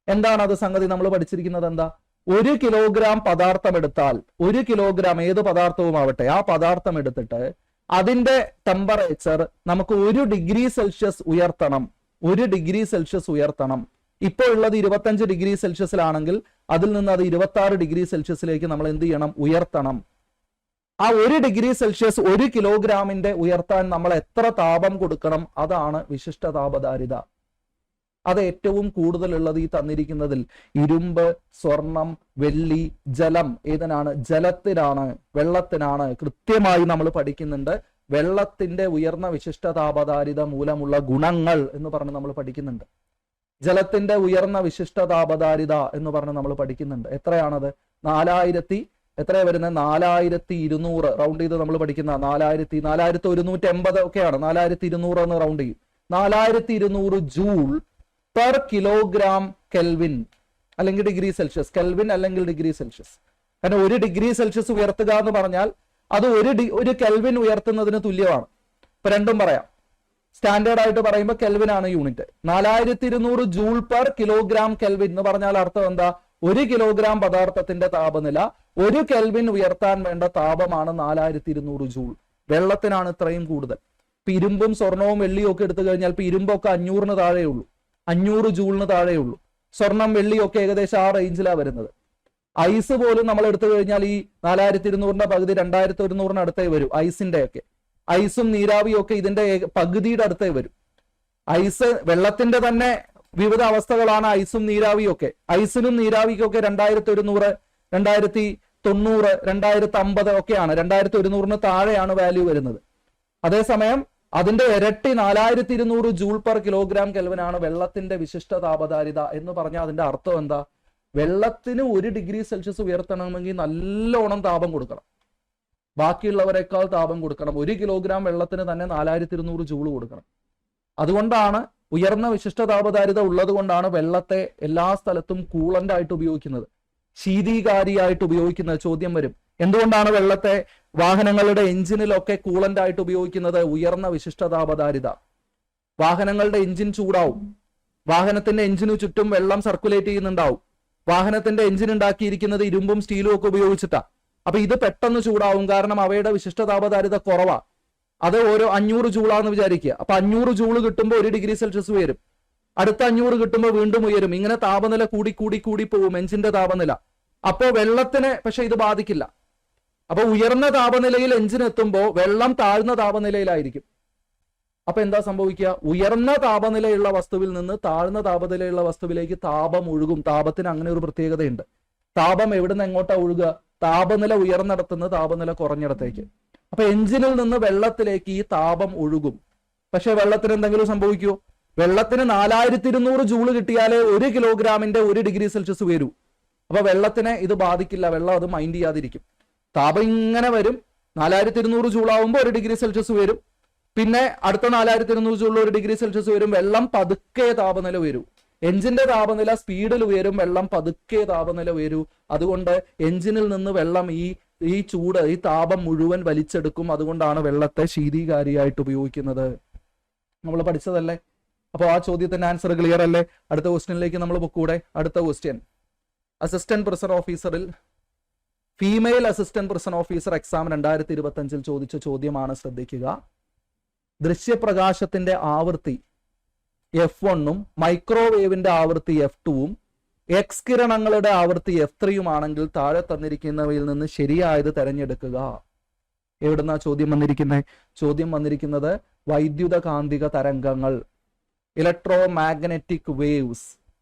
എന്താണ് അത് സംഗതി? നമ്മൾ പഠിച്ചിരിക്കുന്നത് എന്താ? 1 കിലോഗ്രാം പദാർത്ഥം എടുത്താൽ, 1 കിലോഗ്രാം ഏത് പദാർത്ഥവും ആവട്ടെ, ആ പദാർത്ഥം എടുത്തിട്ട് അതിന്റെ ടെമ്പറേച്ചർ നമുക്ക് 1 ഡിഗ്രി സെൽഷ്യസ് ഉയർത്തണം. 1 ഡിഗ്രി സെൽഷ്യസ് ഉയർത്തണം. ഇപ്പോൾ ഉള്ളത് 25 ഡിഗ്രി സെൽഷ്യസിലാണെങ്കിൽ അതിൽ നിന്ന് അത് 26 ഡിഗ്രി സെൽഷ്യസിലേക്ക് നമ്മൾ എന്ത് ചെയ്യണം? ഉയർത്തണം. ആ 1 ഡിഗ്രി സെൽഷ്യസ് 1 കിലോഗ്രാമിന്റെ ഉയർത്താൻ നമ്മൾ എത്ര താപം കൊടുക്കണം? അതാണ് വിശിഷ്ട താപധാരിത. അത് ഏറ്റവും കൂടുതലുള്ളത് ഈ തന്നിരിക്കുന്നതിൽ ഇരുമ്പ്, സ്വർണം, വെള്ളി, ജലം ഏതിനാണ്? ജലത്തിനാണ്, വെള്ളത്തിനാണ്. കൃത്യമായി നമ്മൾ പഠിക്കുന്നുണ്ട്. വെള്ളത്തിന്റെ ഉയർന്ന വിശിഷ്ട താപധാരിത മൂലമുള്ള ഗുണങ്ങൾ എന്ന് പറഞ്ഞ് നമ്മൾ പഠിക്കുന്നുണ്ട്. ജലത്തിന്റെ ഉയർന്ന വിശിഷ്ട താപധാരിത എന്ന് പറഞ്ഞ് നമ്മൾ പഠിക്കുന്നുണ്ട്. എത്രയാണത്? 4200 റൗണ്ട് ചെയ്ത് നമ്മൾ പഠിക്കുന്ന 4180 ഒക്കെയാണ്. 4200 എന്ന് റൗണ്ട് ചെയ്യും. 4200 ജൂൾ പെർ കിലോഗ്രാം കെൽവിൻ അല്ലെങ്കിൽ ഡിഗ്രി സെൽഷ്യസ്. കെൽവിൻ അല്ലെങ്കിൽ ഡിഗ്രി സെൽഷ്യസ്. കാരണം 1 ഡിഗ്രി സെൽഷ്യസ് ഉയർത്തുക എന്ന് പറഞ്ഞാൽ അത് ഒരു കെൽവിൻ ഉയർത്തുന്നതിന് തുല്യമാണ്. ഇപ്പൊ രണ്ടും പറയാം. സ്റ്റാൻഡേർഡ് ആയിട്ട് പറയുമ്പോൾ കെൽവിൻ ആണ് unit. 4200 joule per kilogram kelvin എന്ന് പറഞ്ഞാൽ അർത്ഥം എന്താ? 1 കിലോഗ്രാം പദാർത്ഥത്തിന്റെ താപനില 1 കെൽവിൻ ഉയർത്താൻ വേണ്ട താപമാണ് 4200 ജൂൾ. വെള്ളത്തിനാണ് ഇത്രയും കൂടുതൽ. ഇപ്പൊ ഇരുമ്പും സ്വർണവും വെള്ളിയും ഒക്കെ എടുത്തു കഴിഞ്ഞാൽ ഇപ്പൊ ഇരുമ്പൊക്കെ 500 താഴെയുള്ളൂ, 500 ജൂളിന് താഴെയുള്ളൂ. സ്വർണം വെള്ളിയും ഒക്കെ ഏകദേശം ആ റേഞ്ചിലാണ് വരുന്നത്. ഐസ് പോലും നമ്മൾ എടുത്തു കഴിഞ്ഞാൽ ഈ 4200 പകുതി 2100 അടുത്തേ വരും. ഐസിന്റെ ഒക്കെ, ഐസും നീരാവിയും ഒക്കെ ഇതിന്റെ പകുതിയുടെ അടുത്തേ വരും. ഐസ് വെള്ളത്തിന്റെ തന്നെ വിവിധ അവസ്ഥകളാണ് ഐസും നീരാവിയും ഒക്കെ. ഐസിനും നീരാവിക്കും ഒക്കെ 2100, 2090, 2050 ഒക്കെയാണ്. 2100 താഴെയാണ് വാല്യൂ വരുന്നത്. അതേസമയം അതിന്റെ ഇരട്ടി 4200 ജൂൾ പെർ കിലോഗ്രാം കെൽവിനാണ് വെള്ളത്തിന്റെ വിശിഷ്ട താപധാരിത എന്ന് പറഞ്ഞാൽ അതിന്റെ അർത്ഥം എന്താ? വെള്ളത്തിന് 1 ഡിഗ്രി സെൽഷ്യസ് ഉയർത്തണമെങ്കിൽ നല്ലോണം താപം കൊടുക്കണം, ബാക്കിയുള്ളവരെക്കാൾ താപം കൊടുക്കണം. 1 കിലോഗ്രാം വെള്ളത്തിന് തന്നെ 4200 ജൂൾ കൊടുക്കണം. അതുകൊണ്ടാണ് ഉയർന്ന വിശിഷ്ട താപധാരിത ഉള്ളത് കൊണ്ടാണ് വെള്ളത്തെ എല്ലാ സ്ഥലത്തും കൂളന്റ് ആയിട്ട് ഉപയോഗിക്കുന്നത്, ശീതീകാരിയായിട്ട് ഉപയോഗിക്കുന്നത്. ചോദ്യം വരും, എന്തുകൊണ്ടാണ് വെള്ളത്തെ വാഹനങ്ങളുടെ എഞ്ചിനിലൊക്കെ കൂളന്റ് ആയിട്ട് ഉപയോഗിക്കുന്നത്? ഉയർന്ന വിശിഷ്ട താപധാരിത. വാഹനങ്ങളുടെ എഞ്ചിൻ ചൂടാവും, വാഹനത്തിന്റെ എഞ്ചിനു ചുറ്റും വെള്ളം സർക്കുലേറ്റ് ചെയ്യുന്നുണ്ടാവും. വാഹനത്തിന്റെ എഞ്ചിൻ ഉണ്ടാക്കിയിരിക്കുന്നത് ഇരുമ്പും സ്റ്റീലും ഒക്കെ ഉപയോഗിച്ചിട്ടാ. അപ്പൊ ഇത് പെട്ടെന്ന് ചൂടാവും, കാരണം അവയുടെ വിശിഷ്ട താപധാരിത കുറവാ. അത് ഓരോ 500 ജൂളാന്ന് വിചാരിക്കുക. അപ്പൊ 500 ജൂള് കിട്ടുമ്പോൾ 1 ഡിഗ്രി സെൽഷ്യസ് ഉയരും, അടുത്ത 500 കിട്ടുമ്പോൾ വീണ്ടും ഉയരും. ഇങ്ങനെ താപനില കൂടി കൂടി കൂടി പോവും എഞ്ചിന്റെ താപനില. അപ്പോ വെള്ളത്തിന് പക്ഷെ ഇത് ബാധിക്കില്ല. അപ്പൊ ഉയർന്ന താപനിലയിൽ എഞ്ചിൻ എത്തുമ്പോൾ വെള്ളം താഴ്ന്ന താപനിലയിലായിരിക്കും. അപ്പൊ എന്താ സംഭവിക്കുക? ഉയർന്ന താപനിലയുള്ള വസ്തുവിൽ നിന്ന് താഴ്ന്ന താപനിലയുള്ള വസ്തുവിലേക്ക് താപം ഒഴുകും. താപത്തിന് അങ്ങനെ ഒരു പ്രത്യേകതയുണ്ട്. താപം എവിടുന്ന് എങ്ങോട്ടാ ഒഴുകുക? താപനില ഉയർന്നിടത്തുനിന്ന് താപനില കുറഞ്ഞിടത്തേക്ക്. അപ്പൊ എഞ്ചിനിൽ നിന്ന് വെള്ളത്തിലേക്ക് ഈ താപം ഒഴുകും. പക്ഷെ വെള്ളത്തിന് എന്തെങ്കിലും സംഭവിക്കുമോ? വെള്ളത്തിന് 4200 ജൂള് കിട്ടിയാലേ 1 കിലോഗ്രാമിന്റെ 1 ഡിഗ്രി സെൽഷ്യസ് വരൂ. അപ്പൊ വെള്ളത്തിനെ ഇത് ബാധിക്കില്ല. വെള്ളം അത് മൈൻഡ് ചെയ്യാതിരിക്കും. താപം ഇങ്ങനെ വരും. 4200 ജൂളാവുമ്പോൾ 1 ഡിഗ്രി സെൽഷ്യസ് വരും. പിന്നെ അടുത്ത 4200 ജൂളിൽ 1 ഡിഗ്രി സെൽഷ്യസ് വരും. വെള്ളം പതുക്കെ താപനില വരൂ. എഞ്ചിന്റെ താപനില സ്പീഡിൽ ഉയരും, വെള്ളം പതുക്കെ താപനില വരൂ. അതുകൊണ്ട് എഞ്ചിനിൽ നിന്ന് വെള്ളം ഈ ചൂട്, ഈ താപം മുഴുവൻ വലിച്ചെടുക്കും. അതുകൊണ്ടാണ് വെള്ളത്തെ ശീതീകാരിയായിട്ട് ഉപയോഗിക്കുന്നത്. നമ്മൾ പഠിച്ചതല്ലേ? അപ്പോൾ ആ ചോദ്യത്തിന്റെ ആൻസർ ക്ലിയർ അല്ലേ? അടുത്ത ക്വസ്റ്റ്യനിലേക്ക് നമ്മൾ പൊക്കൂടെ. അടുത്ത ക്വസ്റ്റ്യൻ, അസിസ്റ്റന്റ് പ്രിസൺ ഓഫീസറിൽ female assistant prison officer exam 2025 ചോദിച്ച ചോദ്യമാണ്. ശ്രദ്ധിക്കുക. ദൃശ്യപ്രകാശത്തിന്റെ ആവൃത്തി F1 മൈക്രോവേവിന്റെ ആവൃത്തി F2 എക്സ് കിരണങ്ങളുടെ ആവൃത്തി F3 ആണെങ്കിൽ താഴെ തന്നിരിക്കുന്നവയിൽ നിന്ന് ശരിയായത് തെരഞ്ഞെടുക്കുക. എവിടുന്നാ ചോദ്യം വന്നിരിക്കുന്നത്? ചോദ്യം വന്നിരിക്കുന്നത് വൈദ്യുത കാന്തിക തരംഗങ്ങൾ, electro magnetic waves.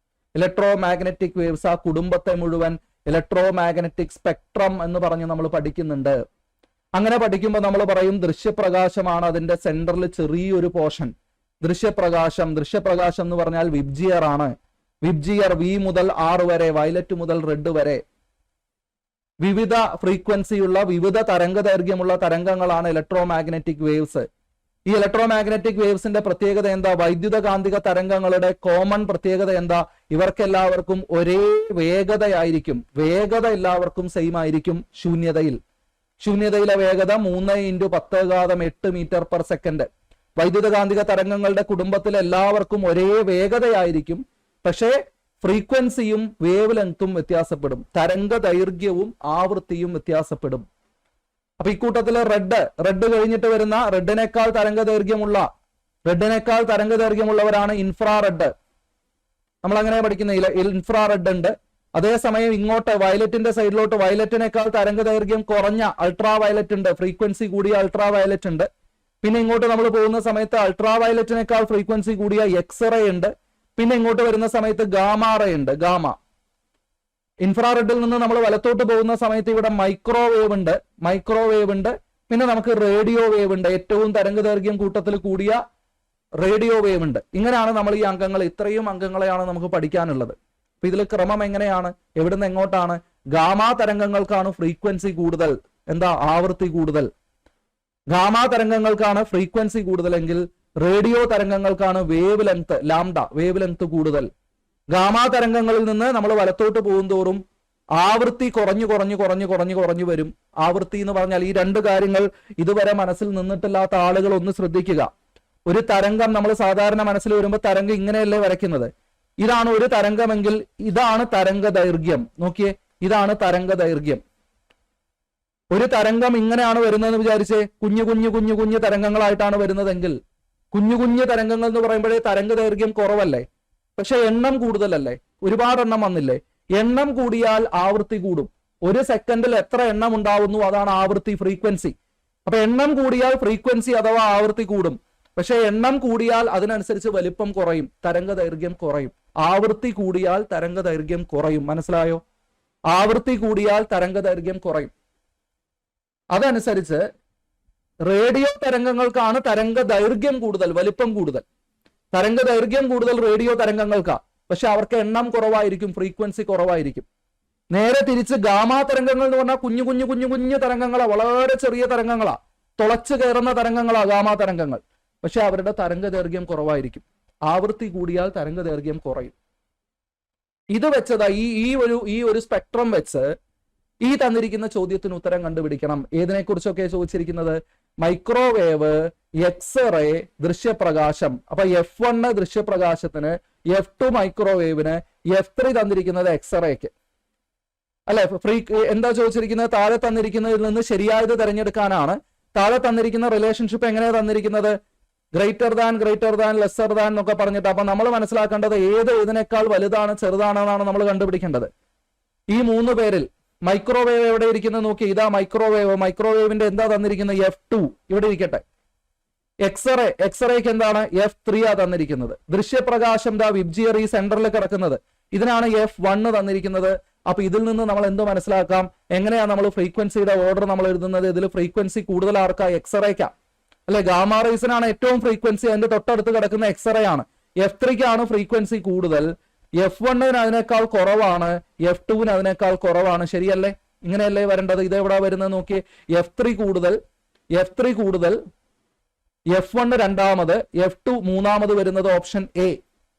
Electro magnetic waves, ആ കുടുംബത്തെ മുഴുവൻ ഇലക്ട്രോ മാഗ്നറ്റിക് സ്പെക്ട്രം എന്ന് പറഞ്ഞ് നമ്മൾ പഠിക്കുന്നുണ്ട്. അങ്ങനെ പഠിക്കുമ്പോൾ നമ്മൾ പറയും ദൃശ്യപ്രകാശമാണ് അതിന്റെ സെന്ററിൽ ചെറിയൊരു പോർഷൻ. ദൃശ്യപ്രകാശം എന്ന് പറഞ്ഞാൽ വിബ്ജിയർ ആണ്. വിബ്ജിയർ V മുതൽ R വരെ, വയലറ്റ് മുതൽ റെഡ് വരെ വിവിധ ഫ്രീക്വൻസിയുള്ള വിവിധ തരംഗദൈർഘ്യമുള്ള തരംഗങ്ങളാണ് ഇലക്ട്രോ മാഗ്നറ്റിക് വേവ്സ്. ഈ ഇലക്ട്രോ മാഗ്നറ്റിക് വേവ്സിന്റെ പ്രത്യേകത എന്താ? വൈദ്യുത കാന്തിക തരംഗങ്ങളുടെ കോമൺ പ്രത്യേകത എന്താ? ഇവർക്കെല്ലാവർക്കും ഒരേ വേഗതയായിരിക്കും. വേഗത എല്ലാവർക്കും സെയിം ആയിരിക്കും. ശൂന്യതയിലെ വേഗത 3 × 10⁸ മീറ്റർ/സെക്കൻഡ്. വൈദ്യുത കാന്തിക തരംഗങ്ങളുടെ കുടുംബത്തിൽ എല്ലാവർക്കും ഒരേ വേഗതയായിരിക്കും. പക്ഷേ ഫ്രീക്വൻസിയും വേവ് ലെങ്ത്തും വ്യത്യാസപ്പെടും. തരംഗ ദൈർഘ്യവും ആവൃത്തിയും വ്യത്യാസപ്പെടും. അപ്പൊ ഇക്കൂട്ടത്തില് റെഡ് കഴിഞ്ഞിട്ട് വരുന്ന റെഡിനേക്കാൾ തരംഗദൈർഘ്യമുള്ളവരാണ് ഇൻഫ്രാറെഡ്. നമ്മൾ അങ്ങനെ പഠിക്കുന്ന ഇൻഫ്രാറെഡ് ഉണ്ട്. അതേസമയം ഇങ്ങോട്ട് വയലറ്റിന്റെ സൈഡിലോട്ട് വയലറ്റിനേക്കാൾ തരംഗദൈർഘ്യം കുറഞ്ഞ അൾട്രാ വയലറ്റ് ഉണ്ട്. ഫ്രീക്വൻസി കൂടിയ അൾട്രാ വയലറ്റ് ഉണ്ട്. പിന്നെ ഇങ്ങോട്ട് നമ്മൾ പോകുന്ന സമയത്ത് അൾട്രാ വയലറ്റിനേക്കാൾ ഫ്രീക്വൻസി കൂടിയ എക്സ്റേ ഉണ്ട്. പിന്നെ ഇങ്ങോട്ട് വരുന്ന സമയത്ത് ഗാമാറേ ഉണ്ട്. ഇൻഫ്രാറെഡിൽ നിന്ന് നമ്മൾ വലത്തോട്ട് പോകുന്ന സമയത്ത് ഇവിടെ മൈക്രോവേവ് ഉണ്ട്. പിന്നെ നമുക്ക് റേഡിയോ വേവ് ഉണ്ട്. ഏറ്റവും തരംഗദൈർഘ്യം കൂട്ടത്തിൽ കൂടിയ റേഡിയോ വേവ് ഉണ്ട്. ഇങ്ങനെയാണ് നമ്മൾ ഈ അംഗങ്ങൾ, ഇത്രയും അംഗങ്ങളെയാണ് നമുക്ക് പഠിക്കാനുള്ളത്. അപ്പൊ ഇതിൽ ക്രമം എങ്ങനെയാണ്? എവിടുന്ന് എങ്ങോട്ടാണ്? ഗാമാ തരംഗങ്ങൾക്കാണ് ഫ്രീക്വൻസി കൂടുതൽ, ആവൃത്തി കൂടുതൽ. ഗാമാ തരംഗങ്ങൾക്കാണ് ഫ്രീക്വൻസി കൂടുതലെങ്കിൽ റേഡിയോ തരംഗങ്ങൾക്കാണ് വേവ് ലെങ്ത് കൂടുതൽ. ഗാമാ തരംഗങ്ങളിൽ നിന്ന് നമ്മൾ വലത്തോട്ട് പോകുന്തോറും ആവൃത്തി കുറഞ്ഞു വരും. ആവൃത്തി എന്ന് പറഞ്ഞാൽ ഈ രണ്ട് കാര്യങ്ങൾ ഇതുവരെ മനസ്സിൽ നിന്നിട്ടില്ലാത്ത ആളുകൾ ഒന്ന് ശ്രദ്ധിക്കുക. ഒരു തരംഗം നമ്മൾ സാധാരണ മനസ്സിൽ വരുമ്പോൾ തരംഗം ഇങ്ങനെയല്ലേ വരയ്ക്കുന്നത്? ഇതാണ് ഒരു തരംഗമെങ്കിൽ ഇതാണ് തരംഗ ദൈർഘ്യം. നോക്കിയേ, ഇതാണ് തരംഗ ദൈർഘ്യം. ഒരു തരംഗം ഇങ്ങനെയാണ് വരുന്നതെന്ന് വിചാരിച്ചേ, കുഞ്ഞു തരംഗങ്ങളായിട്ടാണ് വരുന്നതെങ്കിൽ, കുഞ്ഞു തരംഗങ്ങൾ എന്ന് പറയുമ്പോഴേ തരംഗ ദൈർഘ്യം കുറവല്ലേ? പക്ഷെ എണ്ണം കൂടുതലല്ലേ? ഒരുപാട് എണ്ണം വന്നില്ലേ? എണ്ണം കൂടിയാൽ ആവൃത്തി കൂടും. ഒരു സെക്കൻഡിൽ എത്ര എണ്ണം ഉണ്ടാവുന്നു അതാണ് ആവൃത്തി, ഫ്രീക്വൻസി. അപ്പൊ എണ്ണം കൂടിയാൽ ഫ്രീക്വൻസി അഥവാ ആവൃത്തി കൂടും. പക്ഷെ എണ്ണം കൂടിയാൽ അതിനനുസരിച്ച് വലിപ്പം കുറയും, തരംഗ ദൈർഘ്യം കുറയും. ആവൃത്തി കൂടിയാൽ തരംഗ ദൈർഘ്യം കുറയും. മനസ്സിലായോ? ആവൃത്തി കൂടിയാൽ തരംഗ ദൈർഘ്യം കുറയും. അതനുസരിച്ച് റേഡിയോ തരംഗങ്ങൾക്കാണ് തരംഗ ദൈർഘ്യം കൂടുതൽ, വലിപ്പം കൂടുതൽ. തരംഗ ദൈർഘ്യം കൂടുതൽ റേഡിയോ തരംഗങ്ങൾക്കാ. പക്ഷെ അവർക്ക് എണ്ണം കുറവായിരിക്കും, ഫ്രീക്വൻസി കുറവായിരിക്കും. നേരെ തിരിച്ച് ഗാമാ തരംഗങ്ങൾ എന്ന് പറഞ്ഞാൽ കുഞ്ഞു തരംഗങ്ങളാ, വളരെ ചെറിയ തരംഗങ്ങളാ, തുളച്ചു കയറുന്ന തരംഗങ്ങളാ ഗാമാ തരംഗങ്ങൾ. പക്ഷെ അവരുടെ തരംഗ ദൈർഘ്യം കുറവായിരിക്കും. ആവൃത്തി കൂടിയാൽ തരംഗ ദൈർഘ്യം കുറയും. ഇത് വെച്ചതാ ഈ ഒരു സ്പെക്ട്രം വെച്ച് ഈ തന്നിരിക്കുന്ന ചോദ്യത്തിന് ഉത്തരം കണ്ടുപിടിക്കണം. ഏതിനെ കുറിച്ചൊക്കെ ചോദിച്ചിരിക്കുന്നത്? മൈക്രോവേവ്, എക്സ്റേ, ദൃശ്യപ്രകാശം. അപ്പൊ F1 ദൃശ്യപ്രകാശത്തിന്, F2 മൈക്രോവേവിന്, F3 തന്നിരിക്കുന്നത് എക്സ്റേക്ക്. അല്ലെ? എന്താ ചോദിച്ചിരിക്കുന്നത്? താഴെ തന്നിരിക്കുന്നതിൽ നിന്ന് ശരിയായത് തിരഞ്ഞെടുക്കാനാണ്. താഴെ തന്നിരിക്കുന്ന റിലേഷൻഷിപ്പ് എങ്ങനെയാ തന്നിരിക്കുന്നത്? ഗ്രേറ്റർ ദാൻ, ലെസ്സർ ദാൻ എന്നൊക്കെ പറഞ്ഞിട്ട്. അപ്പൊ നമ്മൾ മനസ്സിലാക്കേണ്ടത് ഇതിനേക്കാൾ വലുതാണ് ചെറുതാണെന്നാണ് നമ്മൾ കണ്ടുപിടിക്കേണ്ടത്. ഈ 3 പേരിൽ മൈക്രോവേവ് എവിടെ ഇരിക്കുന്നത് നോക്കി. ഇതാ മൈക്രോവേവ്. മൈക്രോവേവിന്റെ എന്താ തന്നിരിക്കുന്നത്? F2 ഇവിടെ ഇരിക്കട്ടെ. എക്സ്റേക്ക് എന്താണ്? F3 ആ തന്നിരിക്കുന്നത്. ദൃശ്യപ്രകാശം ദാ വിബ്ജിയർ ഈ സെന്ററിൽ കിടക്കുന്നത്, ഇതിനാണ് F1 തന്നിരിക്കുന്നത്. അപ്പൊ ഇതിൽ നിന്ന് നമ്മൾ എന്ത് മനസ്സിലാക്കാം? എങ്ങനെയാ നമ്മൾ ഫ്രീക്വൻസിയുടെ ഓർഡർ നമ്മൾ എഴുതുന്നത്? ഇതിൽ ഫ്രീക്വൻസി കൂടുതൽ ആർക്കാ? എക്സ്റേക്കാ അല്ലെ? ഗാമാ റേസിനാണ് ഏറ്റവും ഫ്രീക്വൻസി, അതിന്റെ തൊട്ടടുത്ത് കിടക്കുന്ന എക്സ്റേ ആണ്. F3ക്കാണ് ഫ്രീക്വൻസി കൂടുതൽ. F1 അതിനേക്കാൾ കുറവാണ്, F2 അതിനേക്കാൾ കുറവാണ്. ശരിയല്ലേ? ഇങ്ങനെയല്ലേ വരേണ്ടത്? ഇത് എവിടെ വരുന്നത് നോക്കിയേ. F3 കൂടുതൽ, F1 രണ്ടാമത്, F2 മൂന്നാമത് വരുന്നത് ഓപ്ഷൻ എ.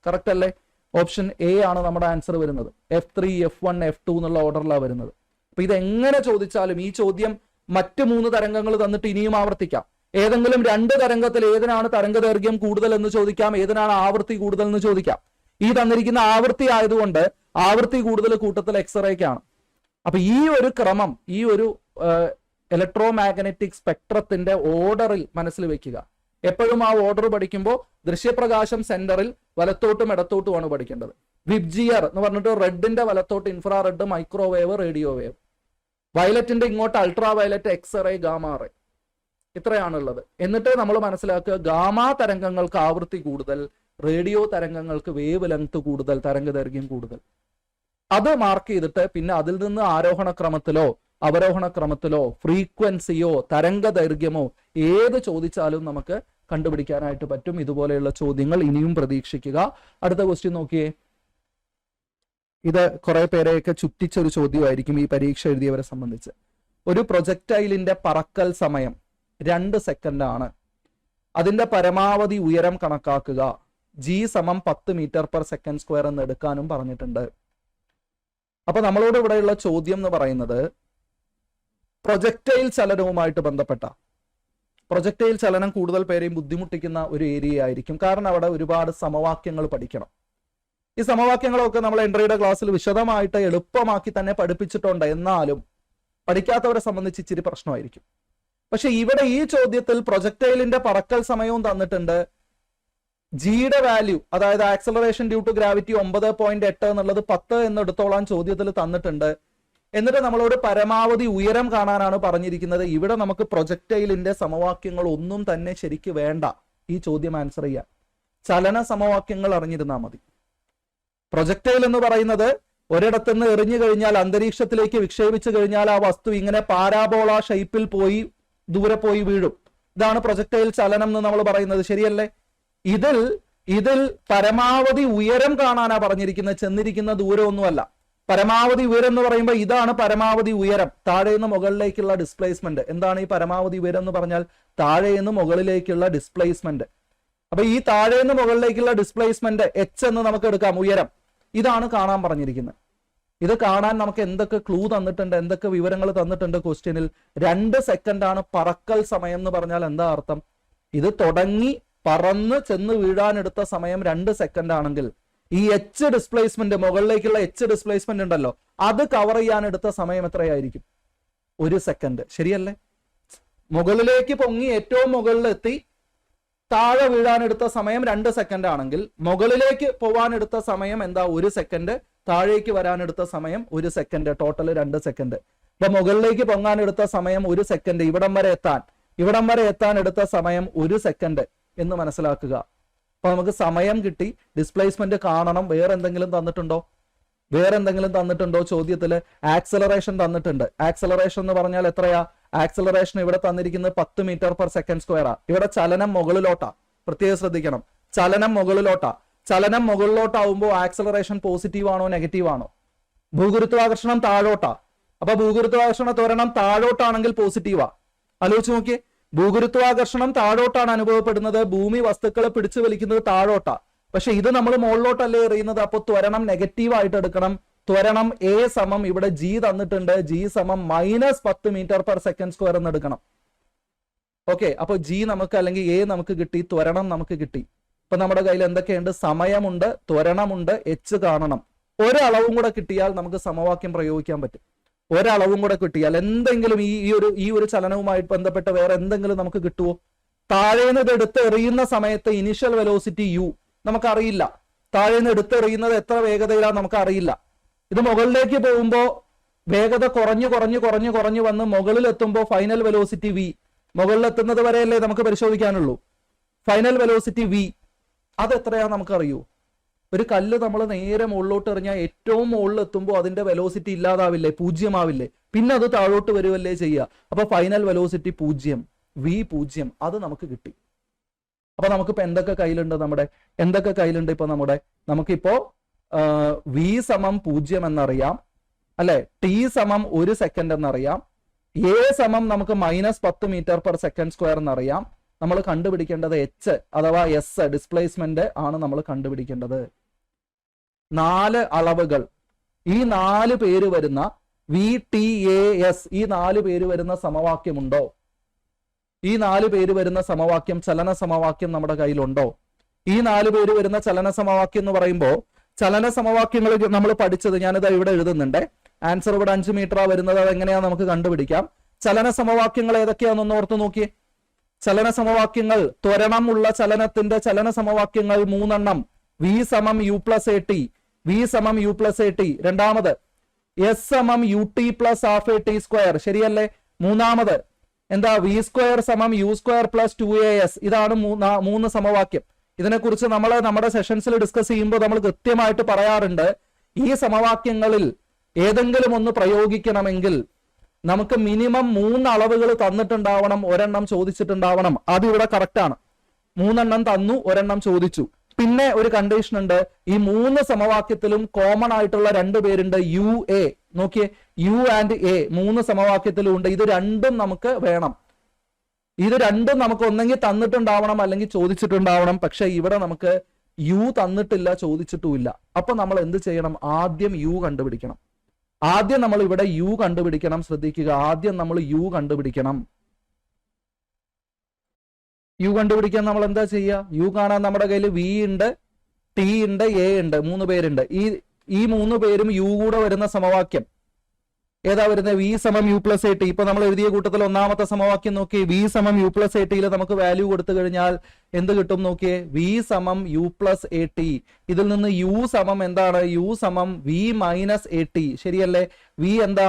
കറക്റ്റ് അല്ലേ? ഓപ്ഷൻ എ ആണ് നമ്മുടെ ആൻസർ വരുന്നത്. F3, F1, F2 എന്നുള്ള ഓർഡറിലാണ് വരുന്നത്. അപ്പൊ ഇത് എങ്ങനെ ചോദിച്ചാലും ഈ ചോദ്യം മറ്റ് 3 തരംഗങ്ങൾ തന്നിട്ട് ഇനിയും ആവർത്തിക്കാം. ഏതെങ്കിലും 2 തരംഗത്തിൽ ഏതിനാണ് തരംഗദൈർഘ്യം കൂടുതൽ എന്ന് ചോദിക്കാം, ഏതിനാണ് ആവൃത്തി കൂടുതൽ എന്ന് ചോദിക്കാം. ഈ തന്നിരിക്കുന്ന ആവൃത്തി ആയതുകൊണ്ട് ആവൃത്തി കൂടുതൽ കൂട്ടത്തിൽ എക്സ്റേക്കാണ്. അപ്പൊ ഈ ഒരു ക്രമം, ഈ ഒരു ഇലക്ട്രോ മാഗ്നറ്റിക് സ്പെക്ട്രത്തിന്റെ ഓർഡറിൽ മനസ്സിൽ വെക്കുക. എപ്പോഴും ആ ഓർഡർ പഠിക്കുമ്പോൾ ദൃശ്യപ്രകാശം സെന്ററിൽ വലത്തോട്ടും ഇടത്തോട്ടുമാണ് പഠിക്കേണ്ടത്. വിബ്ജിയർ എന്ന് പറഞ്ഞിട്ട് റെഡിന്റെ വലത്തോട്ട് ഇൻഫ്രാറെഡ്, മൈക്രോവേവ്, റേഡിയോ വേവ്. വയലറ്റിന്റെ ഇങ്ങോട്ട് ultraviolet, x ray, gamma ray. ഇത്രയാണുള്ളത്. എന്നിട്ട് നമ്മൾ മനസ്സിലാക്കുക, ഗാമാ തരംഗങ്ങൾക്ക് ആവൃത്തി കൂടുതൽ, റേഡിയോ തരംഗങ്ങൾക്ക് വേവ് ലെങ്ത് കൂടുതൽ, തരംഗദൈർഘ്യം കൂടുതൽ. അത് മാർക്ക് ചെയ്തിട്ട് പിന്നെ അതിൽ നിന്ന് ആരോഹണ ക്രമത്തിലോ അവരോഹണ ക്രമത്തിലോ ഫ്രീക്വൻസിയോ തരംഗദൈർഘ്യമോ ഏത് ചോദിച്ചാലും നമുക്ക് കണ്ടുപിടിക്കാനായിട്ട് പറ്റും. ഇതുപോലെയുള്ള ചോദ്യങ്ങൾ ഇനിയും പ്രതീക്ഷിക്കുക. അടുത്ത ക്വസ്റ്റ്യൻ നോക്കിയേ. ഇത് കുറെ പേരെയൊക്കെ ചുറ്റിച്ചൊരു ചോദ്യമായിരിക്കും ഈ പരീക്ഷ എഴുതിയവരെ സംബന്ധിച്ച്. ഒരു പ്രൊജക്ടൈലിന്റെ പറക്കൽ സമയം 2 സെക്കൻഡ് ആണ്. അതിന്റെ പരമാവധി ഉയരം കണക്കാക്കുക. G = 10 m/s² എന്ന് എടുക്കാനും പറഞ്ഞിട്ടുണ്ട്. അപ്പൊ നമ്മളോട് ഇവിടെയുള്ള ചോദ്യം എന്ന് പറയുന്നത് പ്രൊജക്ടൈൽ ചലനവുമായിട്ട് ബന്ധപ്പെട്ട. പ്രൊജക്ടൈൽ ചലനം കൂടുതൽ പേരെയും ബുദ്ധിമുട്ടിക്കുന്ന ഒരു ഏരിയ ആയിരിക്കും. കാരണം അവിടെ ഒരുപാട് സമവാക്യങ്ങൾ പഠിക്കണം. ഈ സമവാക്യങ്ങളൊക്കെ നമ്മൾ എൻട്രിയുടെ ക്ലാസ്സിൽ വിശദമായിട്ട് എളുപ്പമാക്കി തന്നെ പഠിപ്പിച്ചിട്ടുണ്ട്. എന്നാലും പഠിക്കാത്തവരെ സംബന്ധിച്ച് ഇച്ചിരി പ്രശ്നമായിരിക്കും. പക്ഷെ ഇവിടെ ഈ ചോദ്യത്തിൽ പ്രൊജക്ടൈലിന്റെ പറക്കൽ സമയവും തന്നിട്ടുണ്ട്. ജിയുടെ വാല്യൂ, അതായത് ആക്സലറേഷൻ ഡ്യൂ ടു ഗ്രാവിറ്റി 9.8 എന്നുള്ളത് 10 എന്നെടുത്തോളാൻ ചോദ്യത്തിൽ തന്നിട്ടുണ്ട്. എന്നിട്ട് നമ്മളോട് പരമാവധി ഉയരം കാണാനാണ് പറഞ്ഞിരിക്കുന്നത്. ഇവിടെ നമുക്ക് പ്രൊജക്ടൈലിന്റെ സമവാക്യങ്ങൾ ഒന്നും തന്നെ ശരിക്ക് വേണ്ട ഈ ചോദ്യം ആൻസർ ചെയ്യാൻ. ചലന സമവാക്യങ്ങൾ അറിഞ്ഞിരുന്നാൽ മതി. പ്രൊജക്ടൈൽ എന്ന് പറയുന്നത് ഒരിടത്തുനിന്ന് എറിഞ്ഞു കഴിഞ്ഞാൽ, അന്തരീക്ഷത്തിലേക്ക് വിക്ഷേപിച്ചു കഴിഞ്ഞാൽ ആ വസ്തു ഇങ്ങനെ പാരാബോള ഷേപ്പിൽ പോയി ദൂരെ പോയി വീഴും. ഇതാണ് പ്രൊജക്ടൈൽ ചലനം എന്ന് നമ്മൾ പറയുന്നത്. ശരിയല്ലേ? ഇതിൽ പരമാവധി ഉയരം കാണാനാ പറഞ്ഞിരിക്കുന്നത്, ചെന്നിരിക്കുന്ന ദൂരമൊന്നുമല്ല. പരമാവധി ഉയരം എന്ന് പറയുമ്പോൾ ഇതാണ് പരമാവധി ഉയരം, താഴെ നിന്ന് മുകളിലേക്കുള്ള ഡിസ്പ്ലേസ്മെന്റ്. എന്താണ് ഈ പരമാവധി ഉയരം എന്ന് പറഞ്ഞാൽ? താഴെ നിന്ന് മുകളിലേക്കുള്ള ഡിസ്പ്ലേസ്മെന്റ്. അപ്പൊ ഈ താഴെ നിന്ന് മുകളിലേക്കുള്ള ഡിസ്പ്ലേസ്മെന്റ് H എന്ന് നമുക്ക് എടുക്കാം, ഉയരം. ഇതാണ് കാണാൻ പറഞ്ഞിരിക്കുന്നത്. ഇത് കാണാൻ നമുക്ക് എന്തൊക്കെ ക്ലൂ തന്നിട്ടുണ്ട്, എന്തൊക്കെ വിവരങ്ങൾ തന്നിട്ടുണ്ട് ക്വസ്റ്റ്യനിൽ. 2 സെക്കൻഡാണ് പറക്കൽ സമയം എന്ന് പറഞ്ഞാൽ എന്താ അർത്ഥം? ഇത് തുടങ്ങി പറന്ന് ചെന്ന് വീഴാനെടുത്ത സമയം 2 സെക്കൻഡ് ആണെങ്കിൽ ഈ H ഡിസ്പ്ലേസ്മെന്റ്, മുകളിലേക്കുള്ള H ഡിസ്പ്ലേസ്മെന്റ് ഉണ്ടല്ലോ, അത് കവർ ചെയ്യാൻ എടുത്ത സമയം എത്രയായിരിക്കും? 1 സെക്കൻഡ്. ശരിയല്ലേ? മുകളിലേക്ക് പൊങ്ങി ഏറ്റവും മുകളിലെത്തി താഴെ വീഴാനെടുത്ത സമയം 2 സെക്കൻഡ് ആണെങ്കിൽ മുകളിലേക്ക് പോവാനെടുത്ത സമയം എന്താ? 1 സെക്കൻഡ്. താഴേക്ക് വരാനെടുത്ത സമയം 1 സെക്കൻഡ്. Total 2 second. അപ്പൊ മുകളിലേക്ക് പൊങ്ങാനെടുത്ത സമയം 1 സെക്കൻഡ്. ഇവിടം വരെ എത്താൻ എടുത്ത സമയം 1 സെക്കൻഡ് എന്ന് മനസ്സിലാക്കുക. അപ്പൊ നമുക്ക് സമയം കിട്ടി. ഡിസ്പ്ലേസ്മെന്റ് കാണണം. വേറെ എന്തെങ്കിലും തന്നിട്ടുണ്ടോ ചോദ്യത്തില്? ആക്സലറേഷൻ തന്നിട്ടുണ്ട്. ആക്സലറേഷൻ എന്ന് പറഞ്ഞാൽ എത്രയാ? ആക്സലറേഷൻ ഇവിടെ തന്നിരിക്കുന്നത് 10 m/s². ഇവിടെ ചലനം മുകളിലോട്ടാ. പ്രത്യേകം ശ്രദ്ധിക്കണം, ചലനം മുകളിലോട്ടാ. ചലനം മുകളിലോട്ടാവുമ്പോൾ ആക്സലറേഷൻ പോസിറ്റീവ് ആണോ നെഗറ്റീവ് ആണോ? ഭൂഗുരുത്വാകർഷണം താഴോട്ടാ. അപ്പൊ ഭൂഗുരുത്വാകർഷണ ത്വരണം താഴോട്ടാണെങ്കിൽ പോസിറ്റീവാ. ആലോചിച്ച് നോക്കിയേ, ഭൂഗുരുത്വാകർഷണം താഴോട്ടാണ് അനുഭവപ്പെടുന്നത്. ഭൂമി വസ്തുക്കളെ പിടിച്ചു വലിക്കുന്നത് താഴോട്ടാ. പക്ഷെ ഇത് നമ്മൾ മുകളിലോട്ടല്ലേ എറിയുന്നത്. അപ്പൊ ത്വരണം നെഗറ്റീവ് ആയിട്ട് എടുക്കണം. ത്വരണം A = ഇവിടെ G തന്നിട്ടുണ്ട്. G = -10 m/s² എന്ന് എടുക്കണം. ഓക്കെ, അപ്പൊ G നമുക്ക് അല്ലെങ്കിൽ A നമുക്ക് കിട്ടി, ത്വരണം നമുക്ക് കിട്ടി. ഇപ്പൊ നമ്മുടെ കയ്യിൽ എന്തൊക്കെയുണ്ട്? സമയമുണ്ട്, ത്വരണമുണ്ട്, H കാണണം. ഒരളവും കൂടെ കിട്ടിയാൽ നമുക്ക് സമവാക്യം പ്രയോഗിക്കാൻ പറ്റും. ഒരളവും കൂടെ കിട്ടിയാൽ എന്തെങ്കിലും ഈ ഒരു ചലനവുമായിട്ട് ബന്ധപ്പെട്ട് വേറെ എന്തെങ്കിലും നമുക്ക് കിട്ടുമോ? താഴേന്ന് ഇത് എടുത്ത് എറിയുന്ന സമയത്ത് ഇനിഷ്യൽ വെലോസിറ്റി u നമുക്കറിയില്ല. താഴേന്ന് എടുത്തെറിയുന്നത് എത്ര വേഗതയിലാണ് നമുക്കറിയില്ല. ഇത് മുകളിലേക്ക് പോകുമ്പോൾ വേഗത കുറഞ്ഞു വന്ന് മുകളിലെത്തുമ്പോൾ ഫൈനൽ വെലോസിറ്റി v, മുകളിലെത്തുന്നത് വരെയല്ലേ നമുക്ക് പരിശോധിക്കാനുള്ളൂ. ഫൈനൽ വെലോസിറ്റി v അത് എത്രയാണെന്ന് നമുക്കറിയൂ. ഒരു കല്ല് നമ്മൾ നേരെ മുകളിലോട്ട് എറിഞ്ഞാൽ ഏറ്റവും മുകളിൽ എത്തുമ്പോൾ അതിന്റെ വെലോസിറ്റി ഇല്ലാതാവില്ലേ, പൂജ്യമാവില്ലേ, പിന്നെ അത് താഴോട്ട് വരുവല്ലേ ചെയ്യുക. അപ്പൊ ഫൈനൽ വെലോസിറ്റി 0, v 0, അത് നമുക്ക് കിട്ടി. അപ്പൊ നമുക്കിപ്പോ എന്തൊക്കെ കയ്യിലുണ്ട് ഇപ്പൊ നമുക്കിപ്പോ v സമം 0 എന്നറിയാം അല്ലെ, t സമം 1 സെക്കൻഡ് എന്നറിയാം, a സമം നമുക്ക് -10 m/s² എന്നറിയാം. നമ്മൾ കണ്ടുപിടിക്കേണ്ടത് h അഥവാ s ഡിസ്പ്ലേസ്മെന്റ് ആണ് നമ്മൾ കണ്ടുപിടിക്കേണ്ടത്. 4 അളവുകൾ, ഈ 4 പേര് വരുന്ന v t a s, ഈ 4 പേര് വരുന്ന സമവാക്യമുണ്ടോ? ഈ 4 പേര് വരുന്ന സമവാക്യം, ചലന സമവാക്യം നമ്മുടെ കയ്യിലുണ്ടോ? ഈ 4 പേര് വരുന്ന ചലന സമവാക്യം എന്ന് പറയുമ്പോൾ ചലന സമവാക്യങ്ങൾ നമ്മൾ പഠിച്ചത് ഞാനിത് ഇവിടെ എഴുതുന്നുണ്ട്. ആൻസർ ഇവിടെ 5 മീറ്റർ വരുന്നത്. അത് എങ്ങനെയാ നമുക്ക് കണ്ടുപിടിക്കാം. ചലന സമവാക്യങ്ങൾ ഏതൊക്കെയാണെന്ന് ഓർത്ത് നോക്കിയേ. ചലന സമവാക്യങ്ങൾ, ത്വരണമുള്ള ചലനത്തിന്റെ ചലന സമവാക്യങ്ങൾ 3 എണ്ണം. v സമം u plus a t, v സമം u പ്ലസ് a t. രണ്ടാമത് s സമം ut plus half a t square, ശരിയല്ലേ? മൂന്നാമത് എന്താ, v സ്ക്വയർ സമം u സ്ക്വയർ പ്ലസ് 2as. ഇതാണ് 3 സമവാക്യം. ഇതിനെക്കുറിച്ച് നമ്മൾ നമ്മുടെ സെഷൻസിൽ ഡിസ്കസ് ചെയ്യുമ്പോൾ നമ്മൾ കൃത്യമായിട്ട് പറയാറുണ്ട്, ഈ സമവാക്യങ്ങളിൽ ഏതെങ്കിലും ഒന്ന് പ്രയോഗിക്കണമെങ്കിൽ നമുക്ക് മിനിമം 3 അളവുകൾ തന്നിട്ടുണ്ടാവണം, ഒരെണ്ണം ചോദിച്ചിട്ടുണ്ടാവണം. അത് ഇവിടെ കറക്റ്റ് ആണ്. 3 എണ്ണം തന്നു, ഒരെണ്ണം ചോദിച്ചു. പിന്നെ ഒരു കണ്ടീഷൻ ഉണ്ട്, ഈ 3 സമവാക്യത്തിലും കോമൺ ആയിട്ടുള്ള 2 പേരുണ്ട്, u a. നോക്കിയേ, u ആൻഡ് a 3 സമവാക്യത്തിലും ഉണ്ട്. ഇത് രണ്ടും നമുക്ക് വേണം. ഇത് രണ്ടും നമുക്ക് ഒന്നെങ്കിൽ തന്നിട്ടുണ്ടാവണം അല്ലെങ്കിൽ ചോദിച്ചിട്ടുണ്ടാവണം. പക്ഷെ ഇവിടെ നമുക്ക് u തന്നിട്ടില്ല, ചോദിച്ചിട്ടുമില്ല. അപ്പൊ നമ്മൾ എന്ത് ചെയ്യണം? ആദ്യം u കണ്ടുപിടിക്കണം. ആദ്യം നമ്മൾ ഇവിടെ u കണ്ടുപിടിക്കണം. ശ്രദ്ധിക്കുക, ആദ്യം നമ്മൾ u കണ്ടുപിടിക്കണം. u കണ്ടുപിടിക്കാൻ നമ്മൾ എന്താ ചെയ്യുക? u കാണാൻ നമ്മുടെ കയ്യിൽ v ഉണ്ട്, t ഉണ്ട്, a ഉണ്ട്, 3 പേരുണ്ട്. ഈ 3 പേരും u കൂടെ വരുന്ന സമവാക്യം ഏതാ വരുന്നത്? v സമം u പ്ലസ് a t. ഇപ്പൊ നമ്മൾ എഴുതിയ കൂട്ടത്തിൽ ഒന്നാമത്തെ സമവാക്യം നോക്കി, v സമം u പ്ലസ് a t നമുക്ക് വാല്യൂ കൊടുത്തു കഴിഞ്ഞാൽ എന്ത് കിട്ടും നോക്കിയേ? v സമം u പ്ലസ് a t. ഇതിൽ നിന്ന് u സമം എന്താണ്? u സമം v മൈനസ് a t, ശരിയല്ലേ? v എന്താ?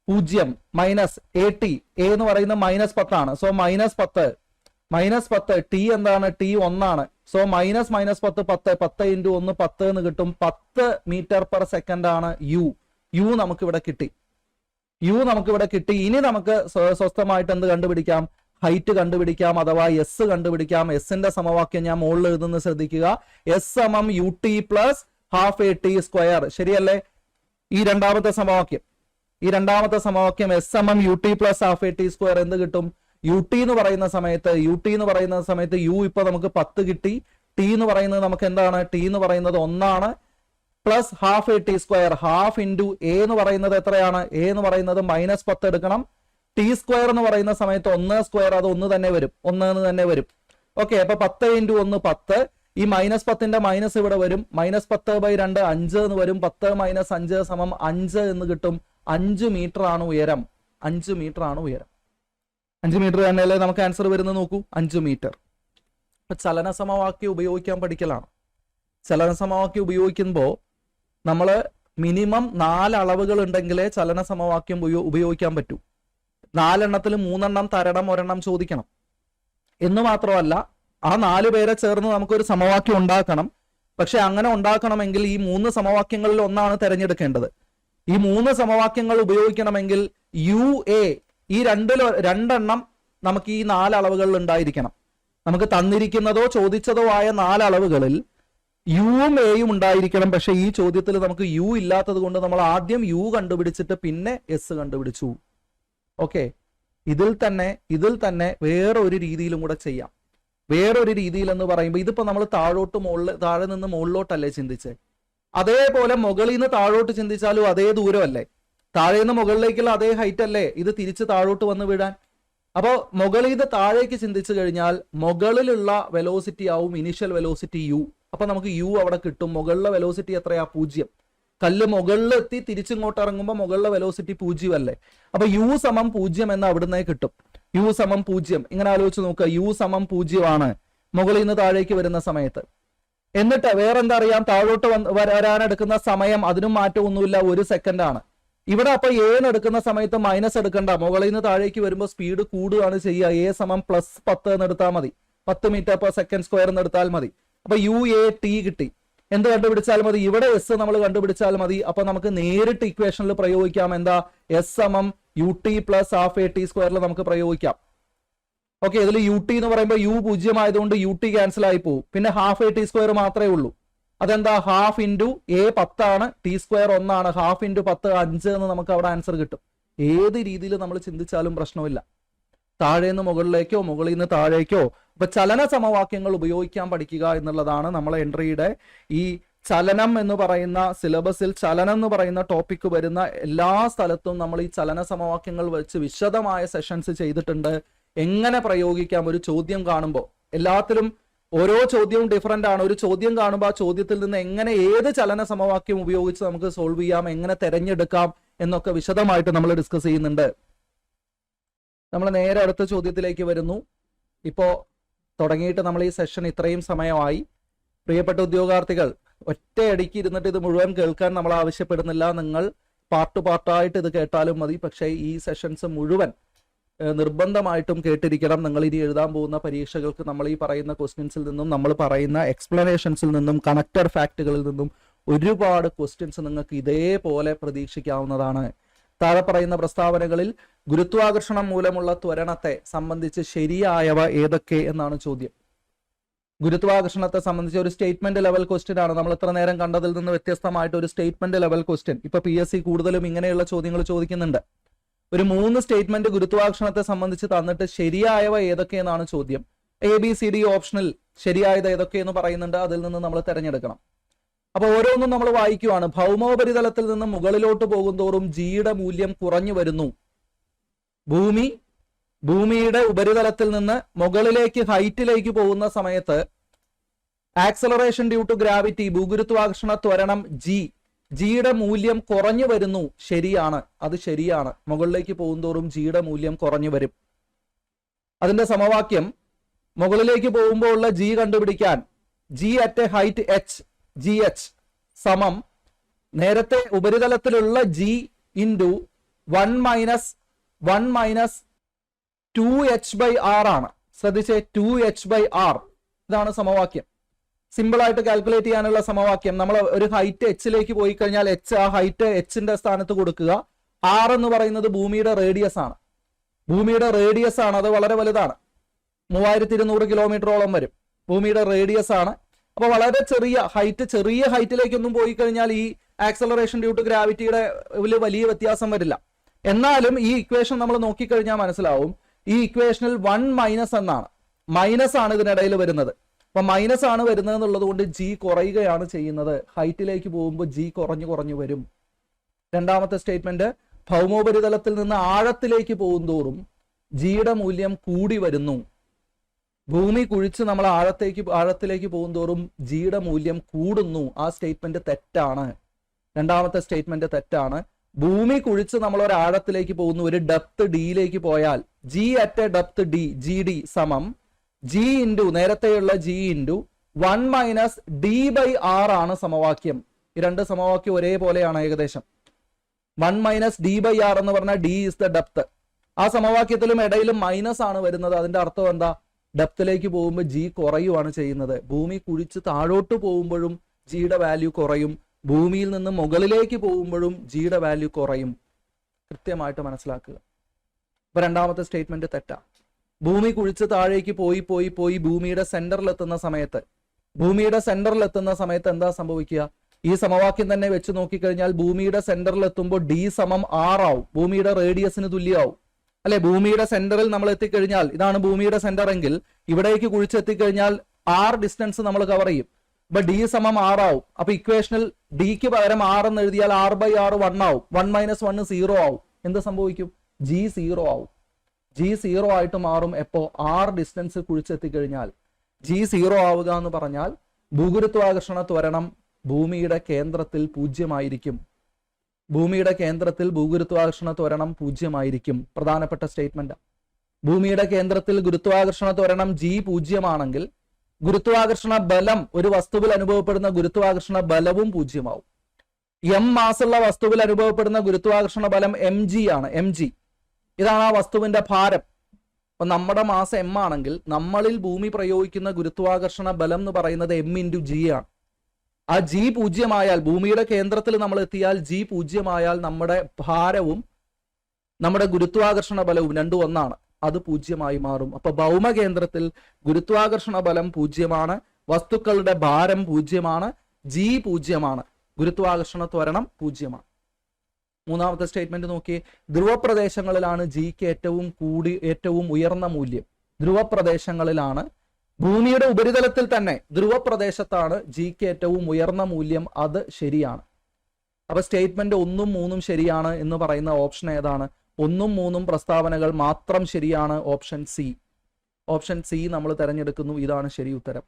0 മൈനസ് a t, a എന്ന് പറയുന്നത് -10 ആണ്. സോ -10 t എന്താണ്? t 1 ആണ്. സോ -10 10 × 1 10 എന്ന് കിട്ടും. 10 m/s ആണ് u നമുക്ക് ഇവിടെ കിട്ടി. ഇനി നമുക്ക് സ്വസ്ഥമായിട്ട് എന്ത് കണ്ടുപിടിക്കാം? ഹൈറ്റ് കണ്ടുപിടിക്കാം, അഥവാ എസ് കണ്ടുപിടിക്കാം. എസിന്റെ സമവാക്യം ഞാൻ മുകളിൽ എഴുതുന്നത് ശ്രദ്ധിക്കുക. എസ് സമം u t plus half a t square, ശരിയല്ലേ? ഈ രണ്ടാമത്തെ സമവാക്യം എസ് സമം u t plus half a t square എന്ത് കിട്ടും? യു ടി എന്ന് പറയുന്ന സമയത്ത് യു ഇപ്പൊ നമുക്ക് 10 കിട്ടി. ടി എന്ന് പറയുന്നത് നമുക്ക് എന്താണ്? ടി എന്ന് പറയുന്നത് 1 ആണ്. Plus half a t square, half into A എന്ന് പറയുന്നത് എത്രയാണ്? എ എന്ന് പറയുന്നത് -10 എടുക്കണം. ടി സ്ക്വയർ എന്ന് പറയുന്ന സമയത്ത് 1 സ്ക്വയർ, അത് 1 തന്നെ വരും. ഓക്കെ, അപ്പൊ 10 × 1 10. ഈ -10ന്റെ മൈനസ് ഇവിടെ വരും. -10/2 5 എന്ന് വരും. 10 - 5 സമം 5 എന്ന് കിട്ടും. 5 മീറ്റർ ആണ് ഉയരം. 5 മീറ്റർ തന്നെയല്ലേ നമുക്ക് ആൻസർ വരുന്നത്? നോക്കൂ, 5 മീറ്റർ. അപ്പൊ ചലന സമവാക്യം ഉപയോഗിക്കാൻ പഠിക്കലാണ്. ചലന സമവാക്യം ഉപയോഗിക്കുമ്പോൾ നമ്മൾ മിനിമം 4 അളവുകൾ ഉണ്ടെങ്കിലേ ചലന സമവാക്യം ഉപയോഗിക്കാൻ പറ്റൂ. 4 എണ്ണത്തിൽ 3 എണ്ണം തരണം, ഒരെണ്ണം ചോദിക്കണം എന്ന് മാത്രമല്ല, ആ 4 പേരെ ചേർന്ന് നമുക്കൊരു സമവാക്യം ഉണ്ടാക്കണം. പക്ഷെ അങ്ങനെ ഉണ്ടാക്കണമെങ്കിൽ ഈ 3 സമവാക്യങ്ങളിൽ ഒന്നാണ് തിരഞ്ഞെടുക്കേണ്ടത്. ഈ 3 സമവാക്യങ്ങൾ ഉപയോഗിക്കണമെങ്കിൽ യു എ ഈ 2 എണ്ണം നമുക്ക് ഈ 4 അളവുകളിൽ ഉണ്ടായിരിക്കണം. നമുക്ക് തന്നിരിക്കുന്നതോ ചോദിച്ചതോ ആയ 4 അളവുകളിൽ യുവും എയും ഉണ്ടായിരിക്കണം. പക്ഷെ ഈ ചോദ്യത്തിൽ നമുക്ക് യു ഇല്ലാത്തത് കൊണ്ട് നമ്മൾ ആദ്യം യു കണ്ടുപിടിച്ചിട്ട് പിന്നെ എസ് കണ്ടുപിടിച്ചു. ഓക്കെ, ഇതിൽ തന്നെ വേറൊരു രീതിയിലും കൂടെ ചെയ്യാം. വേറൊരു രീതിയിൽ എന്ന് പറയുമ്പോൾ ഇതിപ്പോ നമ്മൾ താഴെ നിന്ന് മുകളിലോട്ടല്ലേ ചിന്തിച്ചേ? അതേപോലെ മുകളിൽ നിന്ന് താഴോട്ട് ചിന്തിച്ചാലും അതേ ദൂരമല്ലേ? താഴെ നിന്ന് മുകളിലേക്കുള്ള അതേ ഹൈറ്റ് അല്ലേ ഇത് തിരിച്ച് താഴോട്ട് വന്ന് വീഴാൻ? അപ്പോൾ മുകളിൽ നിന്ന് താഴേക്ക് ചിന്തിച്ചു കഴിഞ്ഞാൽ മുകളിലുള്ള വെലോസിറ്റി ആവും ഇനിഷ്യൽ വെലോസിറ്റി യു. അപ്പൊ നമുക്ക് യു അവിടെ കിട്ടും. മുകളിലെ വെലോസിറ്റി എത്രയാ? 0. കല്ല് മുകളിലെത്തി തിരിച്ചിങ്ങോട്ട് ഇറങ്ങുമ്പോൾ മുകളിലെ വെലോസിറ്റി 0 അല്ലേ? അപ്പൊ u സമം 0 എന്ന് അവിടുന്ന് കിട്ടും. u സമം 0 ഇങ്ങനെ ആലോചിച്ച് നോക്കുക. u സമം 0 ആണ് മുകളിൽ നിന്ന് താഴേക്ക് വരുന്ന സമയത്ത്. എന്നിട്ട് വേറെന്താ അറിയാം, താഴോട്ട് വരാനെടുക്കുന്ന സമയം അതിനും മാറ്റമൊന്നുമില്ല, 1 സെക്കൻഡ് ആണ്. ഇവിടെ അപ്പൊ a എടുക്കുന്ന സമയത്ത് മൈനസ് എടുക്കണ്ട, മുകളിൽ നിന്ന് താഴേക്ക് വരുമ്പോൾ സ്പീഡ് കൂടുകയാണ് ചെയ്യുക. a സമം +10 എന്ന് എടുത്താൽ മതി, 10 മീറ്റർ/സെക്കൻഡ് എന്ന് എടുത്താൽ മതി. അപ്പൊ UAT കിട്ടി. എന്ത് കണ്ടുപിടിച്ചാൽ മതി? ഇവിടെ എസ് നമ്മൾ കണ്ടുപിടിച്ചാൽ മതി. അപ്പൊ നമുക്ക് നേരിട്ട് ഇക്വേഷനിൽ പ്രയോഗിക്കാം. എന്താ? എസ് സമം UT + ½ AT² നമുക്ക് പ്രയോഗിക്കാം. ഓക്കെ, ഇതിൽ UT എന്ന് പറയുമ്പോൾ u 0 ആയതുകൊണ്ട് UT ക്യാൻസൽ ആയി പോകും. പിന്നെ ½ AT² മാത്രമേ ഉള്ളൂ. അതെന്താ? ½ × a 10 ആണ്, T² 1 ആണ്, ½ × 10 5 എന്ന് നമുക്ക് അവിടെ ആൻസർ കിട്ടും. ഏത് രീതിയിൽ നമ്മൾ ചിന്തിച്ചാലും പ്രശ്നമില്ല. താഴേന്ന് മുകളിലേക്കോ മുകളിൽ നിന്ന് താഴേക്കോ. അപ്പൊ ചലന സമവാക്യങ്ങൾ ഉപയോഗിക്കാൻ പഠിക്കുക എന്നുള്ളതാണ് നമ്മളെ എൻട്രിയുടെ ഈ ചലനം എന്ന് പറയുന്ന സിലബസിൽ. ചലനം എന്ന് പറയുന്ന ടോപ്പിക് വരുന്ന എല്ലാ സ്ഥലത്തും നമ്മൾ ഈ ചലന സമവാക്യങ്ങൾ വെച്ച് വിശദമായ സെഷൻസ് ചെയ്തിട്ടുണ്ട്. എങ്ങനെ പ്രയോഗിക്കാം ഒരു ചോദ്യം കാണുമ്പോൾ. എല്ലാത്തിലും ഓരോ ചോദ്യവും ഡിഫറെന്റ് ആണ്. ഒരു ചോദ്യം കാണുമ്പോൾ ആ ചോദ്യത്തിൽ നിന്ന് എങ്ങനെ ഏത് ചലന സമവാക്യം ഉപയോഗിച്ച് നമുക്ക് സോൾവ് ചെയ്യാം, എങ്ങനെ തെരഞ്ഞെടുക്കാം എന്നൊക്കെ വിശദമായിട്ട് നമ്മൾ ഡിസ്കസ് ചെയ്യുന്നുണ്ട്. നമ്മൾ നേരെ അടുത്ത ചോദ്യത്തിലേക്ക് വരുന്നു. ഇപ്പോ തുടങ്ങിയിട്ട് നമ്മൾ ഈ സെഷൻ ഇത്രയും സമയമായി. പ്രിയപ്പെട്ട ഉദ്യോഗാർത്ഥികൾ, ഒറ്റയടിക്ക് ഇരുന്നിട്ട് ഇത് മുഴുവൻ കേൾക്കാൻ നമ്മൾ ആവശ്യപ്പെടുന്നില്ല. നിങ്ങൾ പാർട്ടായിട്ട് ഇത് കേട്ടാലും മതി. പക്ഷേ ഈ സെഷൻസ് മുഴുവൻ നിർബന്ധമായിട്ടും കേട്ടിരിക്കണം. നിങ്ങൾ ഇനി എഴുതാൻ പോകുന്ന പരീക്ഷകൾക്ക് നമ്മൾ ഈ പറയുന്ന ക്വസ്റ്റ്യൻസിൽ നിന്നും നമ്മൾ പറയുന്ന എക്സ്പ്ലനേഷൻസിൽ നിന്നും കണക്റ്റർ ഫാക്റ്റുകളിൽ നിന്നും ഒരുപാട് ക്വസ്റ്റ്യൻസ് നിങ്ങൾക്ക് ഇതേപോലെ പ്രതീക്ഷിക്കാവുന്നതാണ്. താഴെ പറയുന്ന പ്രസ്താവനകളിൽ ഗുരുത്വാകർഷണം മൂലമുള്ള ത്വരണത്തെ സംബന്ധിച്ച് ശരിയായവ ഏതൊക്കെ എന്നാണ് ചോദ്യം. ഗുരുത്വാകർഷണത്തെ സംബന്ധിച്ച് ഒരു സ്റ്റേറ്റ്മെന്റ് ലെവൽ ക്വസ്റ്റ്യൻ ആണ്. നമ്മൾ ഇത്ര നേരം കണ്ടതിൽ നിന്ന് വ്യത്യസ്തമായിട്ട് ഒരു സ്റ്റേറ്റ്മെന്റ് ലെവൽ ക്വസ്റ്റ്യൻ. ഇപ്പൊ PSC കൂടുതലും ഇങ്ങനെയുള്ള ചോദ്യങ്ങൾ ചോദിക്കുന്നുണ്ട്. ഒരു 3 സ്റ്റേറ്റ്മെന്റ് ഗുരുത്വാകർഷണത്തെ സംബന്ധിച്ച് തന്നിട്ട് ശരിയായവ ഏതൊക്കെയെന്നാണ് ചോദ്യം. ABCD ഓപ്ഷനിൽ ശരിയായത് ഏതൊക്കെയെന്ന് പറയുന്നുണ്ട്. അതിൽ നിന്ന് നമ്മൾ തിരഞ്ഞെടുക്കണം. അപ്പൊ ഓരോന്നും നമ്മൾ വായിക്കുവാണ്. ഭൗമോപരിതലത്തിൽ നിന്ന് മുകളിലോട്ട് പോകുന്തോറും ജിയുടെ മൂല്യം കുറഞ്ഞു വരുന്നു. ഭൂമിയുടെ ഉപരിതലത്തിൽ നിന്ന് മുകളിലേക്ക് ഹൈറ്റിലേക്ക് പോകുന്ന സമയത്ത് ആക്സലറേഷൻ ഡ്യൂ ടു ഗ്രാവിറ്റി, ഭൂഗുരുത്വാകർഷണ ത്വരണം ജിയുടെ മൂല്യം കുറഞ്ഞു വരുന്നു. ശരിയാണ്, അത് ശരിയാണ്. മുകളിലേക്ക് പോകുന്തോറും ജിയുടെ മൂല്യം കുറഞ്ഞു വരും. അതിന്റെ സമവാക്യം മുകളിലേക്ക് പോകുമ്പോൾ ഉള്ള ജി കണ്ടുപിടിക്കാൻ G at A height GH സമം നേരത്തെ ഉപരിതലത്തിലുള്ള ജി ഇൻറ്റു 1 - 2h/r ആണ്. ശ്രദ്ധിച്ചേ, 2h/r ഇതാണ് സമവാക്യം. സിമ്പിൾ ആയിട്ട് കാൽക്കുലേറ്റ് ചെയ്യാനുള്ള സമവാക്യം. നമ്മൾ ഒരു ഹൈറ്റ് എച്ചിലേക്ക് പോയി കഴിഞ്ഞാൽ ആ ഹൈറ്റ് എച്ചിന്റെ സ്ഥാനത്ത് കൊടുക്കുക. r എന്ന് പറയുന്നത് ഭൂമിയുടെ റേഡിയസ് ആണ്. അത് വളരെ വലുതാണ്. 3200 കിലോമീറ്ററോളം വരും. ഭൂമിയുടെ റേഡിയസ് ആണ്. അപ്പൊ വളരെ ചെറിയ ഹൈറ്റിലേക്കൊന്നും പോയി കഴിഞ്ഞാൽ ഈ ആക്സലറേഷൻ ഡ്യൂ ടു ഗ്രാവിറ്റിയുടെ വലിയ വ്യത്യാസം വരില്ല. എന്നാലും ഈ ഇക്വേഷൻ നമ്മൾ നോക്കിക്കഴിഞ്ഞാൽ മനസ്സിലാവും, ഈ ഇക്വേഷനിൽ 1 എന്നാണ്. മൈനസ് ആണ് ഇതിനിടയിൽ വരുന്നത്. അപ്പൊ മൈനസ് ആണ് വരുന്നത് എന്നുള്ളത് കൊണ്ട് ജി കുറയുകയാണ് ചെയ്യുന്നത്. ഹൈറ്റിലേക്ക് പോകുമ്പോൾ ജി കുറഞ്ഞു വരും. രണ്ടാമത്തെ സ്റ്റേറ്റ്മെന്റ്, ഭൗമോപരിതലത്തിൽ നിന്ന് ആഴത്തിലേക്ക് പോകുന്തോറും ജിയുടെ മൂല്യം കൂടി വരുന്നു. ഭൂമി കുഴിച്ച് നമ്മൾ ആഴത്തിലേക്ക് പോകുന്തോറും ജിയുടെ മൂല്യം കൂടുന്നു. ആ സ്റ്റേറ്റ്മെന്റ് തെറ്റാണ്. രണ്ടാമത്തെ സ്റ്റേറ്റ്മെന്റ് തെറ്റാണ്. ഭൂമി കുഴിച്ച് നമ്മൾ ഒരു ആഴത്തിലേക്ക് പോകുന്നു, ഒരു ഡെപ്ത് ഡിയിലേക്ക് പോയാൽ G at A depth GD സമം ജി ഇൻറ്റു നേരത്തെയുള്ള ജി ഇൻറ്റു 1 - D/r ആണ് സമവാക്യം. ഈ രണ്ട് സമവാക്യം ഒരേപോലെയാണ് ഏകദേശം. 1 - D/r എന്ന് പറഞ്ഞാൽ D is the depth. ആ സമവാക്യത്തിലും ഇടയിലും മൈനസ് ആണ് വരുന്നത്. അതിന്റെ അർത്ഥം എന്താ? ഡെപ്തിലേക്ക് പോകുമ്പോൾ ജി കുറയുവാണ് ചെയ്യുന്നത്. ഭൂമി കുഴിച്ച് താഴോട്ട് പോകുമ്പോഴും ജിയുടെ വാല്യൂ കുറയും, ഭൂമിയിൽ നിന്ന് മുകളിലേക്ക് പോകുമ്പോഴും ജിയുടെ വാല്യൂ കുറയും. കൃത്യമായിട്ട് മനസ്സിലാക്കുക. ഇപ്പൊ രണ്ടാമത്തെ സ്റ്റേറ്റ്മെന്റ് തെറ്റാ. ഭൂമി കുഴിച്ച് താഴേക്ക് പോയി ഭൂമിയുടെ സെന്ററിൽ എത്തുന്ന സമയത്ത് എന്താ സംഭവിക്കുക? ഈ സമവാക്യം തന്നെ വെച്ച് നോക്കിക്കഴിഞ്ഞാൽ ഭൂമിയുടെ സെന്ററിൽ എത്തുമ്പോൾ D സമം R ആവും. ഭൂമിയുടെ റേഡിയസിന് തുല്യമാവും അല്ലെ? ഭൂമിയുടെ സെന്ററിൽ നമ്മൾ എത്തിക്കഴിഞ്ഞാൽ, ഇതാണ് ഭൂമിയുടെ സെന്റർ എങ്കിൽ ഇവിടേക്ക് കുഴിച്ചെത്തിക്കഴിഞ്ഞാൽ R ഡിസ്റ്റൻസ് നമ്മൾ കവർ ചെയ്യും. അപ്പൊ D സമം R ആവും. അപ്പൊ ഇക്വേഷനിൽ ഡിക്ക് പകരം R എന്ന് എഴുതിയാൽ R/R 1 ആവും. 1 - 1 0 ആവും. എന്ത് സംഭവിക്കും? G 0 ആവും. G 0 ആയിട്ട് മാറും. എപ്പോ? R distance കുഴിച്ചെത്തിക്കഴിഞ്ഞാൽ. G 0 ആവുക എന്ന് പറഞ്ഞാൽ ഭൂഗുരുത്വാകർഷണ ത്വരണം ഭൂമിയുടെ കേന്ദ്രത്തിൽ 0 ആയിരിക്കും. ഭൂമിയുടെ കേന്ദ്രത്തിൽ ഭൂഗുരുത്വാകർഷണ ത്വരണം 0 ആയിരിക്കും. പ്രധാനപ്പെട്ട സ്റ്റേറ്റ്മെന്റ്. ഭൂമിയുടെ കേന്ദ്രത്തിൽ ഗുരുത്വാകർഷണ ത്വരണം G 0 ആണെങ്കിൽ ഗുരുത്വാകർഷണ ബലം, ഒരു വസ്തുവിൽ അനുഭവപ്പെടുന്ന ഗുരുത്വാകർഷണ ബലവും 0 ആവും. M മാസുള്ള വസ്തുവിൽ അനുഭവപ്പെടുന്ന ഗുരുത്വാകർഷണ ബലം mg ആണ്. mg ഇതാണ് ആ വസ്തുവിന്റെ ഭാരം. അപ്പൊ നമ്മുടെ മാസ് m ആണെങ്കിൽ നമ്മളിൽ ഭൂമി പ്രയോഗിക്കുന്ന ഗുരുത്വാകർഷണ ബലം എന്ന് പറയുന്നത് m × g ആണ്. ആ G 0 ആയാൽ, ഭൂമിയുടെ കേന്ദ്രത്തിൽ നമ്മൾ എത്തിയാൽ G 0 ആയാൽ നമ്മുടെ ഭാരവും നമ്മുടെ ഗുരുത്വാകർഷണ ബലവും രണ്ടും ഒന്നാണ്. അത് 0 ആയി മാറും. അപ്പൊ ഭൗമകേന്ദ്രത്തിൽ ഗുരുത്വാകർഷണ ബലം 0 ആണ്, വസ്തുക്കളുടെ ഭാരം 0 ആണ്, G 0 ആണ്, ഗുരുത്വാകർഷണ ത്വരണം 0 ആണ്. മൂന്നാമത്തെ സ്റ്റേറ്റ്മെന്റ് നോക്കി. ധ്രുവപ്രദേശങ്ങളിലാണ് ജിക്ക് ഏറ്റവും ഉയർന്ന മൂല്യം. ധ്രുവപ്രദേശങ്ങളിലാണ്, ഭൂമിയുടെ ഉപരിതലത്തിൽ തന്നെ ധ്രുവപ്രദേശത്താണ് ജിക്ക് ഏറ്റവും ഉയർന്ന മൂല്യം. അത് ശരിയാണ്. അപ്പൊ സ്റ്റേറ്റ്മെന്റ് 1ഉം 3ഉം ശരിയാണ് എന്ന് പറയുന്ന ഓപ്ഷൻ ഏതാണ്? 1ഉം 3ഉം പ്രസ്താവനകൾ മാത്രം ശരിയാണ്. Option C. ഓപ്ഷൻ സി നമ്മൾ തെരഞ്ഞെടുക്കുന്നു. ഇതാണ് ശരി ഉത്തരം.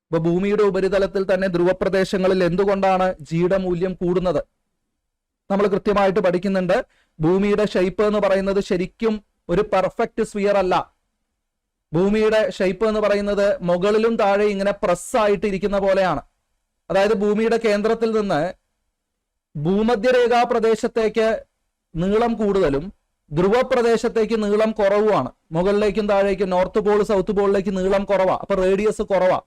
ഇപ്പൊ ഭൂമിയുടെ ഉപരിതലത്തിൽ തന്നെ ധ്രുവപ്രദേശങ്ങളിൽ എന്തുകൊണ്ടാണ് ജിയുടെ മൂല്യം കൂടുന്നത്? നമ്മൾ കൃത്യമായിട്ട് പഠിക്കുന്നുണ്ട്. ഭൂമിയുടെ ഷേപ്പ് എന്ന് പറയുന്നത് ശരിക്കും ഒരു പെർഫെക്റ്റ് സ്ഫിയർ അല്ല. ഭൂമിയുടെ ഷേപ്പ് എന്ന് പറയുന്നത് മുകളിലും താഴെ ഇങ്ങനെ പ്രസ് ആയിട്ട് ഇരിക്കുന്ന പോലെയാണ്. അതായത് ഭൂമിയുടെ കേന്ദ്രത്തിൽ നിന്ന് ഭൂമധ്യരേഖാ പ്രദേശത്തേക്ക് നീളം കൂടുതലും ധ്രുവപ്രദേശത്തേക്ക് നീളം കുറവുമാണ്. മുകളിലേക്കും താഴേക്കും, നോർത്ത് പോൾ സൗത്ത് പോളിലേക്ക് നീളം കുറവാ. അപ്പൊ റേഡിയസ് കുറവാ.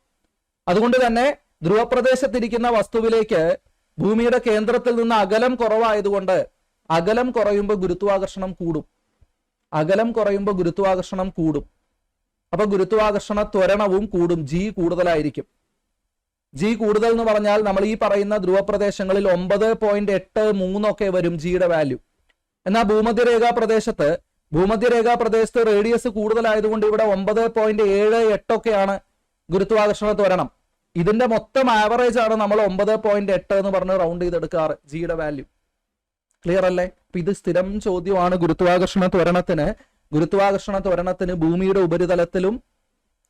അതുകൊണ്ട് തന്നെ ധ്രുവപ്രദേശത്തിരിക്കുന്ന വസ്തുവിലേക്ക് ഭൂമിയുടെ കേന്ദ്രത്തിൽ നിന്ന് അകലം കുറവായതുകൊണ്ട് അകലം കുറയുമ്പോൾ ഗുരുത്വാകർഷണം കൂടും. അകലം കുറയുമ്പോൾ ഗുരുത്വാകർഷണം കൂടും. അപ്പൊ ഗുരുത്വാകർഷണ ത്വരണവും കൂടും. ജി കൂടുതലായിരിക്കും. ജി കൂടുതൽ എന്ന് പറഞ്ഞാൽ നമ്മൾ ഈ പറയുന്ന ധ്രുവപ്രദേശങ്ങളിൽ 9.83 ഒക്കെ വരും ജിയുടെ വാല്യൂ. എന്നാൽ ഭൂമധ്യരേഖാ പ്രദേശത്ത് റേഡിയസ് കൂടുതലായതുകൊണ്ട് ഇവിടെ 9.78 ഒക്കെയാണ് ഗുരുത്വാകർഷണ ത്വരണം. ഇതിന്റെ മൊത്തം ആവറേജ് ആണ് നമ്മൾ 9.8 എന്ന് പറഞ്ഞ് റൗണ്ട് ചെയ്തെടുക്കാറ് ജിയുടെ വാല്യൂ. ക്ലിയർ അല്ലേ? അപ്പൊ ഇത് സ്ഥിരം ചോദ്യമാണ്. ഗുരുത്വാകർഷണ ത്വരണത്തിന് ഭൂമിയുടെ ഉപരിതലത്തിലും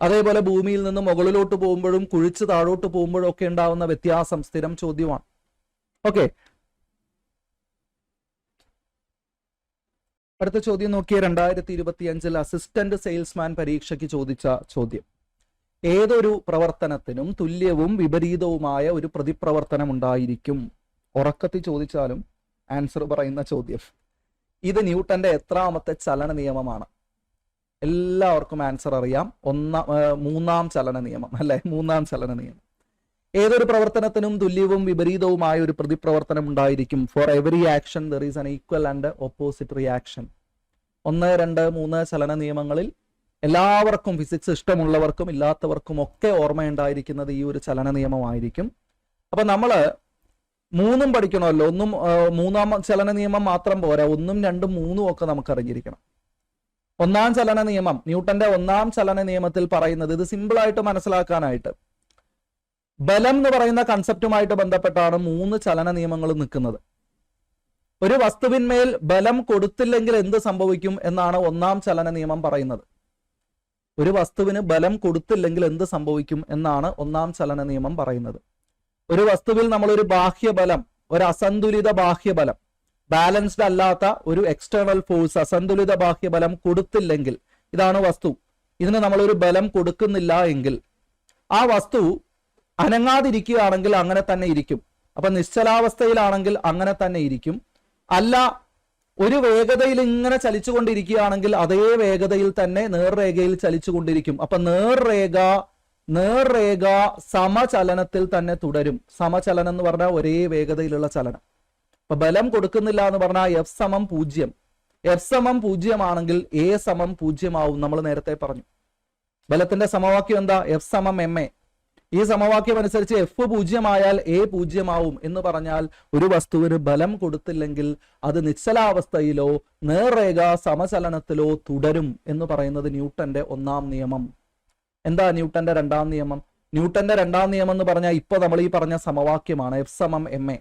അതേപോലെ ഭൂമിയിൽ നിന്ന് മുകളിലോട്ട് പോകുമ്പോഴും കുഴിച്ച് താഴോട്ട് പോകുമ്പോഴും ഒക്കെ ഉണ്ടാവുന്ന വ്യത്യാസം സ്ഥിരം ചോദ്യമാണ്. ഓക്കെ, അടുത്ത ചോദ്യം നോക്കിയ 2025 അസിസ്റ്റന്റ് സെയിൽസ്മാൻ പരീക്ഷയ്ക്ക് ചോദിച്ച ചോദ്യം. ഏതൊരു പ്രവർത്തനത്തിനും തുല്യവും വിപരീതവുമായ ഒരു പ്രതിപ്രവർത്തനം ഉണ്ടായിരിക്കും? ഉറക്കത്തിൽ ചോദിച്ചാലും ആൻസർ പറയുന്ന ചോദ്യം. ഇത് ന്യൂട്ടന്റെ എത്രാമത്തെ ചലന നിയമമാണ്? എല്ലാവർക്കും ആൻസർ അറിയാം. മൂന്നാം ചലന നിയമം അല്ലെ? മൂന്നാം ചലന നിയമം. ഏതൊരു പ്രവർത്തനത്തിനും തുല്യവും വിപരീതവുമായ ഒരു പ്രതിപ്രവർത്തനം ഉണ്ടായിരിക്കും. For every action there is an equal and opposite reaction. 1, 2, 3 ചലന നിയമങ്ങളിൽ എല്ലാവർക്കും, ഫിസിക്സ് ഇഷ്ടമുള്ളവർക്കും ഇല്ലാത്തവർക്കും ഒക്കെ ഓർമ്മയുണ്ടായിരിക്കുന്നത് ഈ ഒരു ചലന നിയമമായിരിക്കും. അപ്പൊ നമ്മള് 3ഉം പഠിക്കണമല്ലോ. മൂന്നാം ചലന നിയമം മാത്രം പോരാ, 1ഉം 2ഉം 3ഉം ഒക്കെ നമുക്ക് അറിഞ്ഞിരിക്കണം. ഒന്നാം ചലന നിയമം, ന്യൂട്ടന്റെ ഒന്നാം ചലന നിയമത്തിൽ പറയുന്നത്, ഇത് സിമ്പിൾ ആയിട്ട് മനസ്സിലാക്കാനായിട്ട്, ബലം എന്ന് പറയുന്ന കൺസെപ്റ്റുമായിട്ട് ബന്ധപ്പെട്ടാണ് 3 ചലന നിയമങ്ങൾ നിൽക്കുന്നത്. ഒരു വസ്തുവിന്മേൽ ബലം കൊടുത്തില്ലെങ്കിൽ എന്ത് സംഭവിക്കും എന്നാണ് ഒന്നാം ചലന നിയമം പറയുന്നത്. ഒരു വസ്തുവിന് ബലം കൊടുത്തില്ലെങ്കിൽ എന്ത് സംഭവിക്കും എന്നാണ് ഒന്നാം ചലന നിയമം പറയുന്നത്. ഒരു വസ്തുവിൽ നമ്മൾ ഒരു ബാഹ്യബലം, ഒരു അസന്തുലിത ബാഹ്യബലം, ബാലൻസ്ഡ് അല്ലാത്ത ഒരു എക്സ്റ്റേണൽ ഫോഴ്സ്, അസന്തുലിത ബാഹ്യബലം കൊടുത്തില്ലെങ്കിൽ, ഇതാണ് വസ്തു, ഇതിന് നമ്മളൊരു ബലം കൊടുക്കുന്നില്ല എങ്കിൽ ആ വസ്തു അനങ്ങാതിരിക്കുകയാണെങ്കിൽ അങ്ങനെ തന്നെ ഇരിക്കും. അപ്പൊ നിശ്ചലാവസ്ഥയിലാണെങ്കിൽ അങ്ങനെ തന്നെ ഇരിക്കും. അല്ല, ഒരു വേഗതയിൽ ഇങ്ങനെ ചലിച്ചുകൊണ്ടിരിക്കുകയാണെങ്കിൽ അതേ വേഗതയിൽ തന്നെ നേർരേഖയിൽ ചലിച്ചുകൊണ്ടിരിക്കും. അപ്പൊ നേർരേഖ സമചലനത്തിൽ തന്നെ തുടരും. സമചലനം എന്ന് പറഞ്ഞാൽ ഒരേ വേഗതയിലുള്ള ചലനം. അപ്പൊ ബലം കൊടുക്കുന്നില്ല എന്ന് പറഞ്ഞാൽ F = 0. F = 0 ആണെങ്കിൽ A = 0 ആവും. നമ്മൾ നേരത്തെ പറഞ്ഞു. ബലത്തിന്റെ സമവാക്യം എന്താ? F = ma. ഈ സമവാക്യം അനുസരിച്ച് F 0 ആയാൽ A 0 ആവും എന്ന് പറഞ്ഞാൽ ഒരു വസ്തുവിന് ബലം കൊടുത്തില്ലെങ്കിൽ അത് നിശ്ചലാവസ്ഥയിലോ നേർരേഖ സമചലനത്തിലോ തുടരും എന്ന് പറയുന്നത് ന്യൂട്ടന്റെ ഒന്നാം നിയമം. എന്താ ന്യൂട്ടന്റെ രണ്ടാം നിയമം? ന്യൂട്ടന്റെ രണ്ടാം നിയമം എന്ന് പറഞ്ഞാൽ ഇപ്പൊ നമ്മൾ ഈ പറഞ്ഞ സമവാക്യമാണ്. F = ma.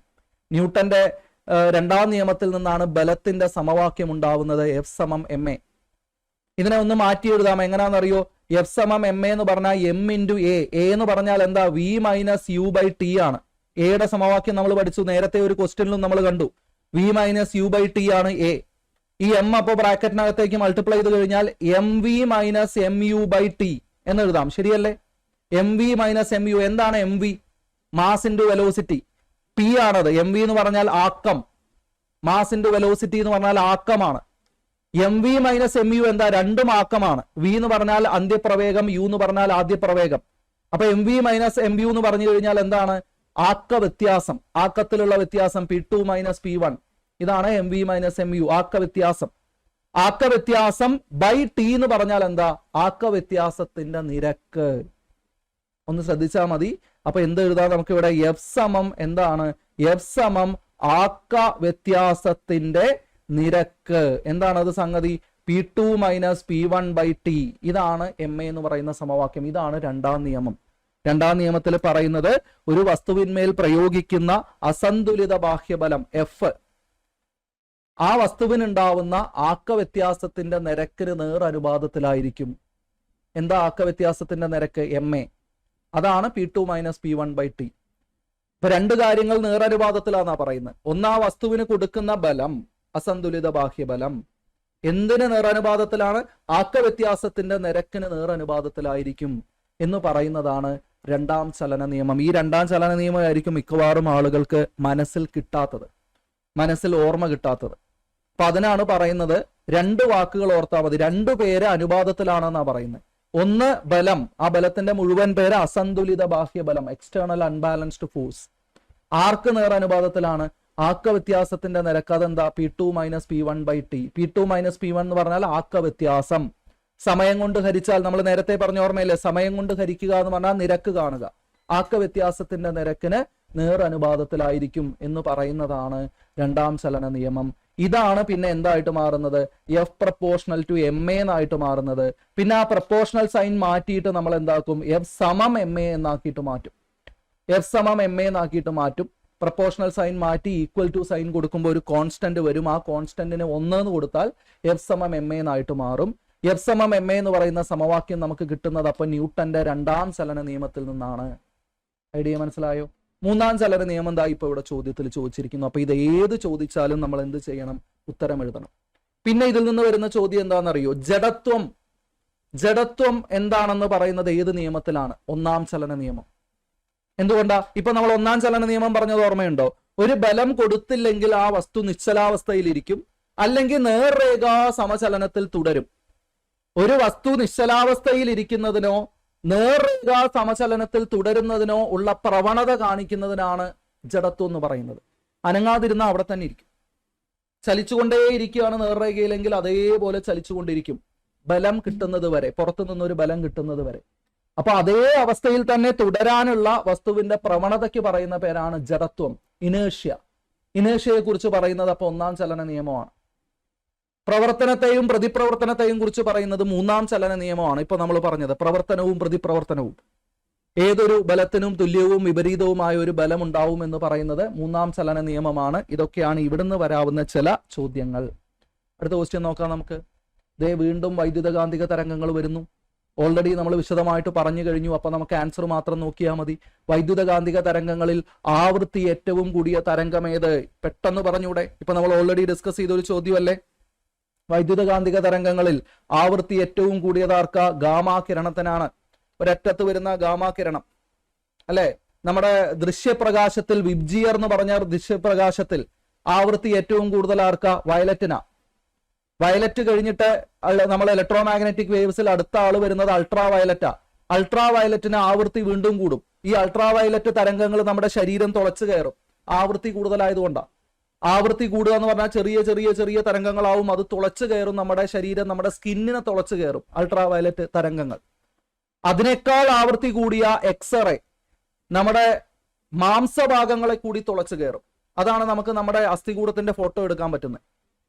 ന്യൂട്ടന്റെ രണ്ടാം നിയമത്തിൽ നിന്നാണ് ബലത്തിന്റെ സമവാക്യം ഉണ്ടാവുന്നത്. F = ma. ഇതിനെ ഒന്ന് മാറ്റി എഴുതാം. എങ്ങനെയാണെന്നറിയോ? F = ma എന്ന് പറഞ്ഞാൽ M × A. A എന്ന് പറഞ്ഞാൽ എന്താ? V - U/T ആണ്. എയുടെ സമവാക്യം നമ്മൾ പഠിച്ചു, നേരത്തെ ഒരു ക്വസ്റ്റ്യനിലും നമ്മൾ കണ്ടു. V minus U by T ആണ് എ. ഈ എം അപ്പോൾ ബ്രാക്കറ്റിനകത്തേക്ക് മൾട്ടിപ്ലൈ ചെയ്ത് കഴിഞ്ഞാൽ M V minus M U by T എന്ന് എഴുതാം. ശരിയല്ലേ? M V minus M U. എന്താണ് M V? Mass into velocity. P ആണത്. എം വി എന്ന് പറഞ്ഞാൽ ആക്കം, മാസ് ഇൻറ്റു വെലോസിറ്റി എന്ന് പറഞ്ഞാൽ ആക്കമാണ്. M V minus M U എന്താ? രണ്ടും ആക്കമാണ്. വി എന്ന് പറഞ്ഞാൽ അന്ത്യപ്രവേഗം, യു എന്ന് പറഞ്ഞാൽ ആദ്യപ്രവേഗം. അപ്പൊ m V minus M u എന്ന് പറഞ്ഞു കഴിഞ്ഞാൽ എന്താണ്? ആക്ക വ്യത്യാസം, ആക്കത്തിലുള്ള വ്യത്യാസം. P2 മൈനസ് P1, ഇതാണ് m V minus M u, ആക്ക വ്യത്യാസം. ആക്ക വ്യത്യാസം ബൈ ടി എന്ന് പറഞ്ഞാൽ എന്താ? ആക്ക വ്യത്യാസത്തിന്റെ നിരക്ക്. ഒന്ന് ശ്രദ്ധിച്ചാൽ മതി. അപ്പൊ എന്ത് എഴുതാം നമുക്ക് ഇവിടെ? എഫ് സമം എന്താണ്? എഫ് സമം ആക്ക വ്യത്യാസത്തിന്റെ നിരക്ക്. എന്താണ് അത് സംഗതി? P2 minus P1 by t. ഇതാണ് എം എ എന്ന് പറയുന്ന സമവാക്യം. ഇതാണ് രണ്ടാം നിയമം. രണ്ടാം നിയമത്തിൽ പറയുന്നത് ഒരു വസ്തുവിന്മേൽ പ്രയോഗിക്കുന്ന അസന്തുലിത ബാഹ്യബലം എഫ് ആ വസ്തുവിനുണ്ടാവുന്ന ആക്ക വ്യത്യാസത്തിന്റെ നിരക്കിന് നേർ അനുപാതത്തിലായിരിക്കും. എന്താ ആക്ക വ്യത്യാസത്തിന്റെ നിരക്ക്? M A. അതാണ് P2 minus P1 by T. ഇപ്പൊ രണ്ട് കാര്യങ്ങൾ നേരനുപാതത്തിലാന്നാ പറയുന്നത്. ഒന്ന്, ആ വസ്തുവിന് കൊടുക്കുന്ന ബലം, അസന്തുലിത ബാഹ്യബലം എന്തിന് നേരനുപാതത്തിലാണ്? ആക്ക വ്യത്യാസത്തിന്റെ നിരക്കിന് നേരനുപാതത്തിലായിരിക്കും എന്ന് പറയുന്നതാണ് രണ്ടാം ചലന നിയമം. ഈ രണ്ടാം ചലന നിയമമായിരിക്കും മിക്കവാറും ആളുകൾക്ക് മനസ്സിൽ കിട്ടാത്തത്, മനസ്സിൽ ഓർമ്മ കിട്ടാത്തത്. അപ്പൊ അതിനാണ് പറയുന്നത്, രണ്ട് വാക്കുകൾ ഓർത്താൽ മതി. രണ്ടു പേര് അനുപാതത്തിലാണെന്നാ പറയുന്നത്. ഒന്ന് ബലം, ആ ബലത്തിന്റെ മുഴുവൻ പേര് അസന്തുലിത ബാഹ്യബലം, എക്സ്റ്റേണൽ അൺബാലൻസ്ഡ് ഫോഴ്സ്. ആർക്ക് നേർ അനുപാതത്തിലാണ്? ആക്ക വ്യത്യാസത്തിന്റെ നിരക്ക്. അതെന്താ? P2 minus P1 by T. P2 minus P1 എന്ന് പറഞ്ഞാൽ ആക്ക വ്യത്യാസം. സമയം കൊണ്ട് ഹരിച്ചാൽ, നമ്മൾ നേരത്തെ പറഞ്ഞ ഓർമ്മയില്ലേ, സമയം കൊണ്ട് ഹരിക്കുക എന്ന് പറഞ്ഞാൽ നിരക്ക് കാണുക. ആക്ക വ്യത്യാസത്തിന്റെ നിരക്കിന് നേർ അനുപാതത്തിലായിരിക്കും എന്ന് പറയുന്നതാണ് രണ്ടാം ചലന നിയമം. ഇതാണ് പിന്നെ എന്തായിട്ട് മാറുന്നത്? F proportional to M A എന്നായിട്ട് മാറുന്നത്. പിന്നെ ആ പ്രപ്പോർഷണൽ സൈൻ മാറ്റിയിട്ട് നമ്മൾ എന്താക്കും? എഫ് സമം എം എ എന്നാക്കിയിട്ട് മാറ്റും. എഫ് സമം എം എ എന്നാക്കിയിട്ട് മാറ്റും. പ്രപ്പോർഷണൽ സൈൻ മാറ്റി ഈക്വൽ ടു സൈൻ കൊടുക്കുമ്പോൾ ഒരു കോൺസ്റ്റന്റ് വരും. ആ കോൺസ്റ്റന്റിന് 1 എന്ന് കൊടുത്താൽ എഫ് സമം എം എ എന്നായിട്ട് മാറും. എഫ് സമം എം എ എന്ന് പറയുന്ന സമവാക്യം നമുക്ക് കിട്ടുന്നത് അപ്പൊ ന്യൂട്ടന്റെ രണ്ടാം ചലന നിയമത്തിൽ നിന്നാണ്. ഐഡിയ മനസ്സിലായോ? മൂന്നാം ചലന നിയമം എന്താ ഇപ്പൊ ഇവിടെ ചോദ്യത്തിൽ ചോദിച്ചിരിക്കുന്നു. അപ്പൊ ഇത് ഏത് ചോദിച്ചാലും നമ്മൾ എന്ത് ചെയ്യണം? ഉത്തരം എഴുതണം. പിന്നെ ഇതിൽ നിന്ന് വരുന്ന ചോദ്യം എന്താണെന്നറിയോ? ജഡത്വം. ജഡത്വം എന്താണെന്ന് പറയുന്നത് ഏത് നിയമത്തിലാണ്? ഒന്നാം ചലന നിയമം. എന്തുകൊണ്ടാ? ഇപ്പൊ നമ്മൾ ഒന്നാം ചലന നിയമം പറഞ്ഞത് ഓർമ്മയുണ്ടോ? ഒരു ബലം കൊടുത്തില്ലെങ്കിൽ ആ വസ്തു നിശ്ചലാവസ്ഥയിലിരിക്കും, അല്ലെങ്കിൽ നേർരേഖാ സമചലനത്തിൽ തുടരും. ഒരു വസ്തു നിശ്ചലാവസ്ഥയിൽ ഇരിക്കുന്നതിനോ നേർരേഖാ സമചലനത്തിൽ തുടരുന്നതിനോ ഉള്ള പ്രവണത കാണിക്കുന്നതിനാണ് ജഡത്വം എന്ന് പറയുന്നത്. അനങ്ങാതിരുന്ന അവിടെ തന്നെ ഇരിക്കും. ചലിച്ചുകൊണ്ടേ ഇരിക്കുകയാണ് നേർരേഖയിലെങ്കിൽ അതേപോലെ ചലിച്ചുകൊണ്ടിരിക്കും ബലം കിട്ടുന്നത് വരെ, പുറത്തു നിന്നൊരു ബലം കിട്ടുന്നത് വരെ. അപ്പൊ അതേ അവസ്ഥയിൽ തന്നെ തുടരാനുള്ള വസ്തുവിന്റെ പ്രവണതയ്ക്ക് പറയുന്ന പേരാണ് ജഡത്വം, ഇനേഷ്യ. ഇനേഷ്യയെ കുറിച്ച് പറയുന്നത് അപ്പൊ ഒന്നാം ചലന നിയമമാണ്. പ്രവർത്തനത്തെയും പ്രതിപ്രവർത്തനത്തെയും കുറിച്ച് പറയുന്നത് മൂന്നാം ചലന നിയമമാണ്. ഇപ്പൊ നമ്മൾ പറഞ്ഞത് പ്രവർത്തനവും പ്രതിപ്രവർത്തനവും. ഏതൊരു ബലത്തിനും തുല്യവും വിപരീതവുമായ ഒരു ബലം ഉണ്ടാവും എന്ന് പറയുന്നത് മൂന്നാം ചലന നിയമമാണ്. ഇതൊക്കെയാണ് ഇവിടുന്ന് വരാവുന്ന ചില ചോദ്യങ്ങൾ. അടുത്ത ക്വസ്റ്റ്യൻ നോക്കാം നമുക്ക്. ദേ വീണ്ടും വൈദ്യുതകാന്തിക തരംഗങ്ങൾ വരുന്നു. ഓൾറെഡി നമ്മൾ വിശദമായിട്ട് പറഞ്ഞു കഴിഞ്ഞു. അപ്പൊ നമുക്ക് ആൻസർ മാത്രം നോക്കിയാൽ മതി. വൈദ്യുതകാന്തിക തരംഗങ്ങളിൽ ആവൃത്തി ഏറ്റവും കൂടിയ തരംഗം ഏത്? പെട്ടെന്ന് പറഞ്ഞൂടെ? ഇപ്പൊ നമ്മൾ ഓൾറെഡി ഡിസ്കസ് ചെയ്ത ഒരു ചോദ്യമല്ലേ. വൈദ്യുതകാന്തിക തരംഗങ്ങളിൽ ആവൃത്തി ഏറ്റവും കൂടിയതാർക്ക? ഗാമാ കിരണത്തിനാണ്. ഒരറ്റത്ത് വരുന്ന ഗാമാ കിരണം അല്ലെ. നമ്മുടെ ദൃശ്യപ്രകാശത്തിൽ വിബ്ജിയർ എന്ന് പറഞ്ഞ ദൃശ്യപ്രകാശത്തിൽ ആവൃത്തി ഏറ്റവും കൂടുതൽ ആർക്ക? വയലറ്റിനാ. വയലറ്റ് കഴിഞ്ഞിട്ട് നമ്മൾ ഇലക്ട്രോ മാഗ്നറ്റിക് വേവ്സിൽ അടുത്ത ആള് വരുന്നത് അൾട്രാ വയലറ്റാ. അൾട്രാ വയലറ്റിന് ആവൃത്തി വീണ്ടും കൂടും. ഈ അൾട്രാ വയലറ്റ് തരംഗങ്ങൾ നമ്മുടെ ശരീരം തുളച്ചു കയറും, ആവൃത്തി കൂടുതലായതുകൊണ്ടാണ്. ആവൃത്തി കൂടുക എന്ന് പറഞ്ഞാൽ ചെറിയ ചെറിയ ചെറിയ തരംഗങ്ങളാവും. അത് തുളച്ചു കയറും നമ്മുടെ ശരീരം, നമ്മുടെ സ്കിന്നിനെ തുളച്ചു കയറും അൾട്രാ വയലറ്റ് തരംഗങ്ങൾ. അതിനേക്കാൾ ആവൃത്തി കൂടിയ എക്സ്റേ നമ്മുടെ മാംസഭാഗങ്ങളെ കൂടി തുളച്ചു കയറും. അതാണ് നമുക്ക് നമ്മുടെ അസ്ഥികൂടത്തിന്റെ ഫോട്ടോ എടുക്കാൻ പറ്റുന്നത്.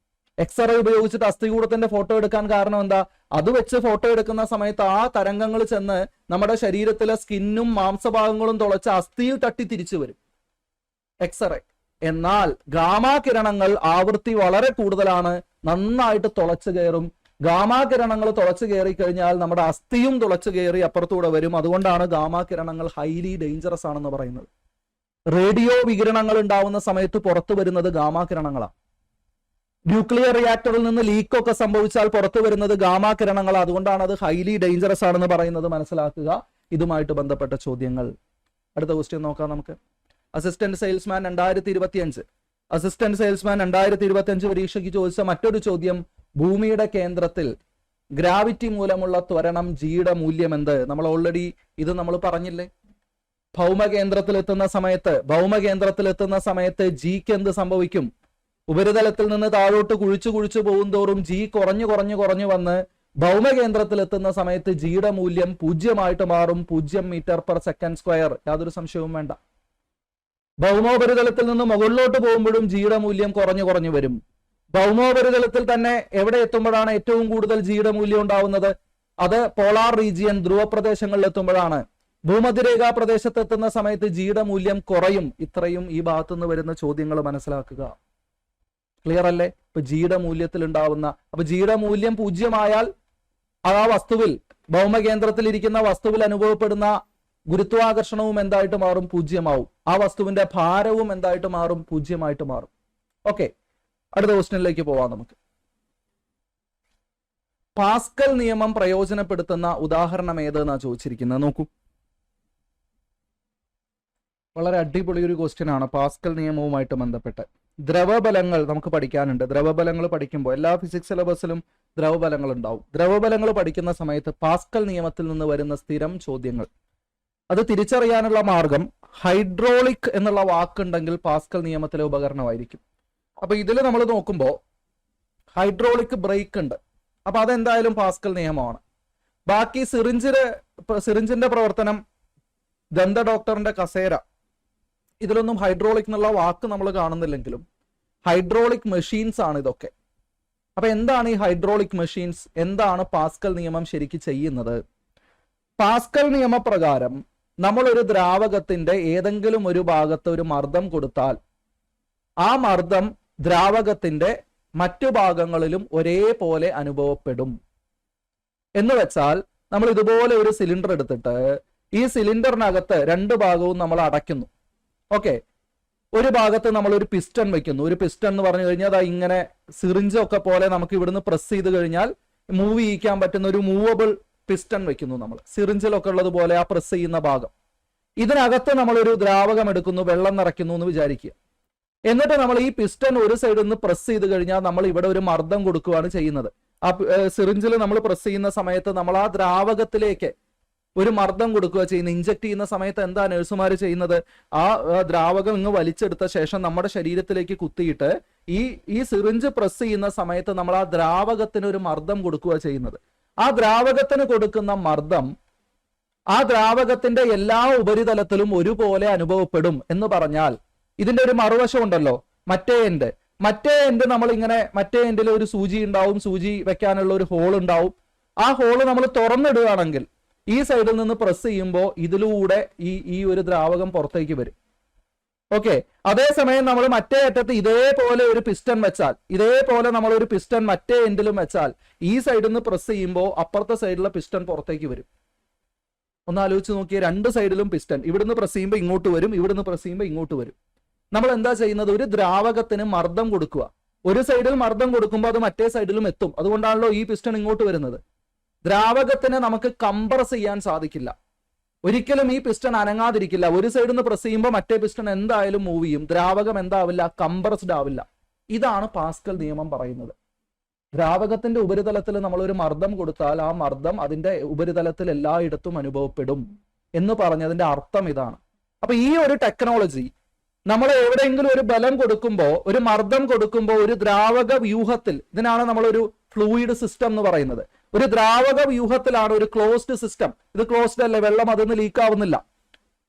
എക്സ്റേ ഉപയോഗിച്ചിട്ട് അസ്ഥികൂടത്തിന്റെ ഫോട്ടോ എടുക്കാൻ കാരണം എന്താ? അത് വെച്ച് ഫോട്ടോ എടുക്കുന്ന സമയത്ത് ആ തരംഗങ്ങൾ ചെന്ന് നമ്മുടെ ശരീരത്തിലെ സ്കിന്നും മാംസഭാഗങ്ങളും തുളച്ച് അസ്ഥിയിൽ തട്ടി തിരിച്ചു വരും എക്സ്റേ. എന്നാൽ ഗാമാ കിരണങ്ങൾ ആവൃത്തി വളരെ കൂടുതലാണ്, നന്നായിട്ട് തുളച്ചു കയറും. ഗാമാ കിരണങ്ങൾ തുളച്ചു കയറി കഴിഞ്ഞാൽ നമ്മുടെ അസ്ഥിയും തുളച്ചു കയറി അപ്പുറത്തൂടെ വരും. അതുകൊണ്ടാണ് ഗാമാ കിരണങ്ങൾ ഹൈലി ഡേഞ്ചറസ് ആണെന്ന് പറയുന്നത്. റേഡിയോ വികിരണങ്ങൾ ഉണ്ടാവുന്ന സമയത്ത് പുറത്തു വരുന്നത് ഗാമാ കിരണങ്ങളാണ്. ന്യൂക്ലിയർ റിയാക്ടറിൽ നിന്ന് ലീക്കൊക്കെ സംഭവിച്ചാൽ പുറത്തു വരുന്നത് ഗാമാ കിരണങ്ങളാണ്. അതുകൊണ്ടാണ് അത് ഹൈലി ഡേഞ്ചറസ് ആണെന്ന് പറയുന്നത്. മനസ്സിലാക്കുക. ഇതുമായിട്ട് ബന്ധപ്പെട്ട ചോദ്യങ്ങൾ. അടുത്ത ക്വസ്റ്റ്യൻ നോക്കാം നമുക്ക്. അസിസ്റ്റന്റ് സെയിൽസ്മാൻ 2025 അസിസ്റ്റന്റ് സെയിൽസ്മാൻ 2025 പരീക്ഷയ്ക്ക് ചോദിച്ച മറ്റൊരു ചോദ്യം, ഭൂമിയുടെ കേന്ദ്രത്തിൽ ഗ്രാവിറ്റി മൂലമുള്ള ത്വരണം ജിയുടെ മൂല്യം എന്ത്? നമ്മൾ ഓൾറെഡി ഇത് നമ്മൾ പറഞ്ഞില്ലേ. ഭൗമകേന്ദ്രത്തിലെത്തുന്ന സമയത്ത് ജിക്ക് എന്ത് സംഭവിക്കും? ഉപരിതലത്തിൽ നിന്ന് താഴോട്ട് കുഴിച്ചു പോകും തോറും ജി കുറഞ്ഞു വന്ന് ഭൗമകേന്ദ്രത്തിലെത്തുന്ന സമയത്ത് ജിയുടെ മൂല്യം 0 മാറും. 0 മീറ്റർ/സെക്കൻഡ് സ്ക്വയർ. യാതൊരു സംശയവും വേണ്ട. ഭൗമോപരിതലത്തിൽ നിന്ന് മുകളിലോട്ട് പോകുമ്പോഴും ജിയുടെ മൂല്യം കുറഞ്ഞു വരും. ഭൗമോപരിതലത്തിൽ തന്നെ എവിടെ എത്തുമ്പോഴാണ് ഏറ്റവും കൂടുതൽ ജിയുടെ മൂല്യം ഉണ്ടാവുന്നത്? അത് പോളാർ റീജിയൻ, ധ്രുവപ്രദേശങ്ങളിൽ എത്തുമ്പോഴാണ്. ഭൂമധ്യരേഖാ പ്രദേശത്ത് എത്തുന്ന സമയത്ത് ജിയുടെ മൂല്യം കുറയും. ഇത്രയും ഈ ഭാഗത്തുനിന്ന് വരുന്ന ചോദ്യങ്ങൾ മനസ്സിലാക്കുക. ക്ലിയർ അല്ലേ? ഇപ്പൊ ജിയുടെ മൂല്യത്തിൽ ഉണ്ടാവുന്ന, അപ്പൊ ജിയുടെ മൂല്യം 0 ആയാൽ ആ വസ്തുവിൽ, ഭൗമകേന്ദ്രത്തിൽ ഇരിക്കുന്ന വസ്തുവിൽ അനുഭവപ്പെടുന്ന ഗുരുത്വാകർഷണവും എന്തായിട്ട് മാറും? 0 ആവും. ആ വസ്തുവിന്റെ ഭാരവും എന്തായിട്ട് മാറും? 0 ആയിട്ട് മാറും. ഓക്കെ, അടുത്ത ക്വസ്റ്റ്യനിലേക്ക് പോവാം നമുക്ക്. പാസ്കൽ നിയമം പ്രയോജനപ്പെടുത്തുന്ന ഉദാഹരണം ഏതെന്നാ ചോദിച്ചിരിക്കുന്നത്. നോക്കൂ, വളരെ അടിപൊളി ഒരു ക്വസ്റ്റ്യൻ ആണ്. പാസ്കൽ നിയമവുമായിട്ട് ബന്ധപ്പെട്ട് ദ്രവബലങ്ങൾ നമുക്ക് പഠിക്കാനുണ്ട്. ദ്രവബലങ്ങൾ പഠിക്കുമ്പോൾ എല്ലാ ഫിസിക്സ് സിലബസിലും ദ്രവബലങ്ങൾ ഉണ്ടാവും. ദ്രവബലങ്ങൾ പഠിക്കുന്ന സമയത്ത് പാസ്കൽ നിയമത്തിൽ നിന്ന് വരുന്ന സ്ഥിരം ചോദ്യങ്ങൾ, അത് തിരിച്ചറിയാനുള്ള മാർഗം, ഹൈഡ്രോളിക് എന്നുള്ള വാക്കുണ്ടെങ്കിൽ പാസ്കൽ നിയമത്തിലെ ഉപകരണമായിരിക്കും. അപ്പൊ ഇതിൽ നമ്മൾ നോക്കുമ്പോൾ ഹൈഡ്രോളിക് ബ്രേക്ക് ഉണ്ട്. അപ്പൊ അതെന്തായാലും പാസ്കൽ നിയമമാണ്. ബാക്കി സിറിഞ്ചിന്റെ പ്രവർത്തനം, ദന്ത ഡോക്ടറിന്റെ കസേര, ഇതിലൊന്നും ഹൈഡ്രോളിക് എന്നുള്ള വാക്ക് നമ്മൾ കാണുന്നില്ലെങ്കിലും ഹൈഡ്രോളിക് മെഷീൻസ് ആണ് ഇതൊക്കെ. അപ്പൊ എന്താണ് ഈ ഹൈഡ്രോളിക് മെഷീൻസ്? എന്താണ് പാസ്കൽ നിയമം ശരിക്കും ചെയ്യുന്നത്? പാസ്കൽ നിയമപ്രകാരം നമ്മൾ ഒരു ദ്രാവകത്തിന്റെ ഏതെങ്കിലും ഒരു ഭാഗത്ത് ഒരു മർദ്ദം കൊടുത്താൽ ആ മർദ്ദം ദ്രാവകത്തിന്റെ മറ്റു ഭാഗങ്ങളിലും ഒരേപോലെ അനുഭവപ്പെടും. എന്ന് വെച്ചാൽ നമ്മൾ ഇതുപോലെ ഒരു സിലിണ്ടർ എടുത്തിട്ട് ഈ സിലിണ്ടറിനകത്ത് 2 ഭാഗവും നമ്മൾ അടയ്ക്കുന്നു. ഓക്കെ, ഒരു ഭാഗത്ത് നമ്മൾ ഒരു പിസ്റ്റൺ വെക്കുന്നു. ഒരു പിസ്റ്റൺ എന്ന് പറഞ്ഞു കഴിഞ്ഞാൽ അതാ ഇങ്ങനെ സിറിഞ്ചൊക്കെ പോലെ നമുക്ക് ഇവിടുന്ന് പ്രസ് ചെയ്ത് കഴിഞ്ഞാൽ മൂവ് ചെയ്യിക്കാൻ പറ്റുന്ന ഒരു മൂവബിൾ പിസ്റ്റൺ വെക്കുന്നു. നമ്മൾ സിറിഞ്ചിലൊക്കെ ഉള്ളത് പോലെ ആ പ്രസ് ചെയ്യുന്ന ഭാഗം, ഇതിനകത്ത് നമ്മളൊരു ദ്രാവകം എടുക്കുന്നു, വെള്ളം നിറയ്ക്കുന്നു എന്ന് വിചാരിക്കുക. എന്നിട്ട് നമ്മൾ ഈ പിസ്റ്റൺ ഒരു സൈഡിൽ നിന്ന് പ്രസ് ചെയ്ത് കഴിഞ്ഞാൽ നമ്മൾ ഇവിടെ ഒരു മർദ്ദം കൊടുക്കുകയാണ് ചെയ്യുന്നത്. ആ സിറിഞ്ചിൽ നമ്മൾ പ്രസ് ചെയ്യുന്ന സമയത്ത് നമ്മൾ ആ ദ്രാവകത്തിലേക്ക് ഒരു മർദ്ദം കൊടുക്കുക ചെയ്യുന്നത്. ഇഞ്ചക്ട് ചെയ്യുന്ന സമയത്ത് എന്താ നഴ്സുമാർ ചെയ്യുന്നത്? ആ ദ്രാവകം ഇങ്ങ് വലിച്ചെടുത്ത ശേഷം നമ്മുടെ ശരീരത്തിലേക്ക് കുത്തിയിട്ട് ഈ സിറിഞ്ച് പ്രസ് ചെയ്യുന്ന സമയത്ത് നമ്മൾ ആ ദ്രാവകത്തിന് ഒരു മർദ്ദം കൊടുക്കുക ചെയ്യുന്നത്. ആ ദ്രാവകത്തിന് കൊടുക്കുന്ന മർദ്ദം ആ ദ്രാവകത്തിന്റെ എല്ലാ ഉപരിതലത്തിലും ഒരുപോലെ അനുഭവപ്പെടും എന്ന് പറഞ്ഞാൽ, ഇതിന്റെ ഒരു മറുവശം ഉണ്ടല്ലോ, മറ്റേ എൻഡ് നമ്മൾ ഇങ്ങനെ, മറ്റേ എൻഡിൽ ഒരു സൂചി ഉണ്ടാവും, സൂചി വെക്കാനുള്ള ഒരു ഹോൾ ഉണ്ടാവും. ആ ഹോള് നമ്മൾ തുറന്നിടുകയാണെങ്കിൽ ഈ സൈഡിൽ നിന്ന് പ്രസ് ചെയ്യുമ്പോൾ ഇതിലൂടെ ഈ ഒരു ദ്രാവകം പുറത്തേക്ക് വരും. ഓക്കെ, അതേസമയം നമ്മൾ മറ്റേ അറ്റത്ത് ഇതേപോലെ ഒരു പിസ്റ്റൺ വെച്ചാൽ, ഇതേപോലെ നമ്മൾ ഒരു പിസ്റ്റൺ മറ്റേ എൻഡിലും വെച്ചാൽ ഈ സൈഡിൽ നിന്ന് പ്രസ് ചെയ്യുമ്പോൾ അപ്പുറത്തെ സൈഡിലെ പിസ്റ്റൺ പുറത്തേക്ക് വരും. ഒന്ന് ആലോചിച്ച് നോക്കിയേ, 2 സൈഡിലും പിസ്റ്റൺ, ഇവിടുന്ന് പ്രസ് ചെയ്യുമ്പോൾ ഇങ്ങോട്ട് വരും, ഇവിടുന്ന് പ്രസ് ചെയ്യുമ്പോൾ ഇങ്ങോട്ട് വരും. നമ്മൾ എന്താ ചെയ്യുന്നത്? ഒരു ദ്രാവകത്തിന് മർദ്ദം കൊടുക്കുക. ഒരു സൈഡിൽ മർദ്ദം കൊടുക്കുമ്പോൾ അത് മറ്റേ സൈഡിലും എത്തും. അതുകൊണ്ടാണല്ലോ ഈ പിസ്റ്റൺ ഇങ്ങോട്ട് വരുന്നത്. ദ്രാവകത്തിന് നമുക്ക് കംപ്രസ് ചെയ്യാൻ സാധിക്കില്ല. ഒരിക്കലും ഈ പിസ്റ്റൺ അനങ്ങാതിരിക്കില്ല. ഒരു സൈഡിൽ നിന്ന് പ്രസ് ചെയ്യുമ്പോൾ മറ്റേ പിസ്റ്റൺ എന്തായാലും മൂവ് ചെയ്യും. ദ്രാവകം എന്താവില്ല? കംപ്രസ്ഡ് ആവില്ല. ഇതാണ് പാസ്കൽ നിയമം പറയുന്നത്. ദ്രാവകത്തിന്റെ ഉപരിതലത്തിൽ നമ്മൾ ഒരു മർദ്ദം കൊടുത്താൽ ആ മർദ്ദം അതിന്റെ ഉപരിതലത്തിൽ എല്ലായിടത്തും അനുഭവപ്പെടും എന്ന് പറഞ്ഞതിന്റെ അർത്ഥം ഇതാണ്. അപ്പൊ ഈ ഒരു ടെക്നോളജി നമ്മൾ എവിടെയെങ്കിലും ഒരു ബലം കൊടുക്കുമ്പോൾ, ഒരു മർദ്ദം കൊടുക്കുമ്പോൾ, ഒരു ദ്രാവക വ്യൂഹത്തിൽ, ഇതിനാണ് നമ്മളൊരു ഫ്ലൂയിഡ് സിസ്റ്റം എന്ന് പറയുന്നത്. ഒരു ദ്രാവക വ്യൂഹത്തിലാണ്, ഒരു ക്ലോസ്ഡ് സിസ്റ്റം. ഇത് ക്ലോസ്ഡ് അല്ലേ, വെള്ളം അതൊന്നും ലീക്ക് ആവുന്നില്ല.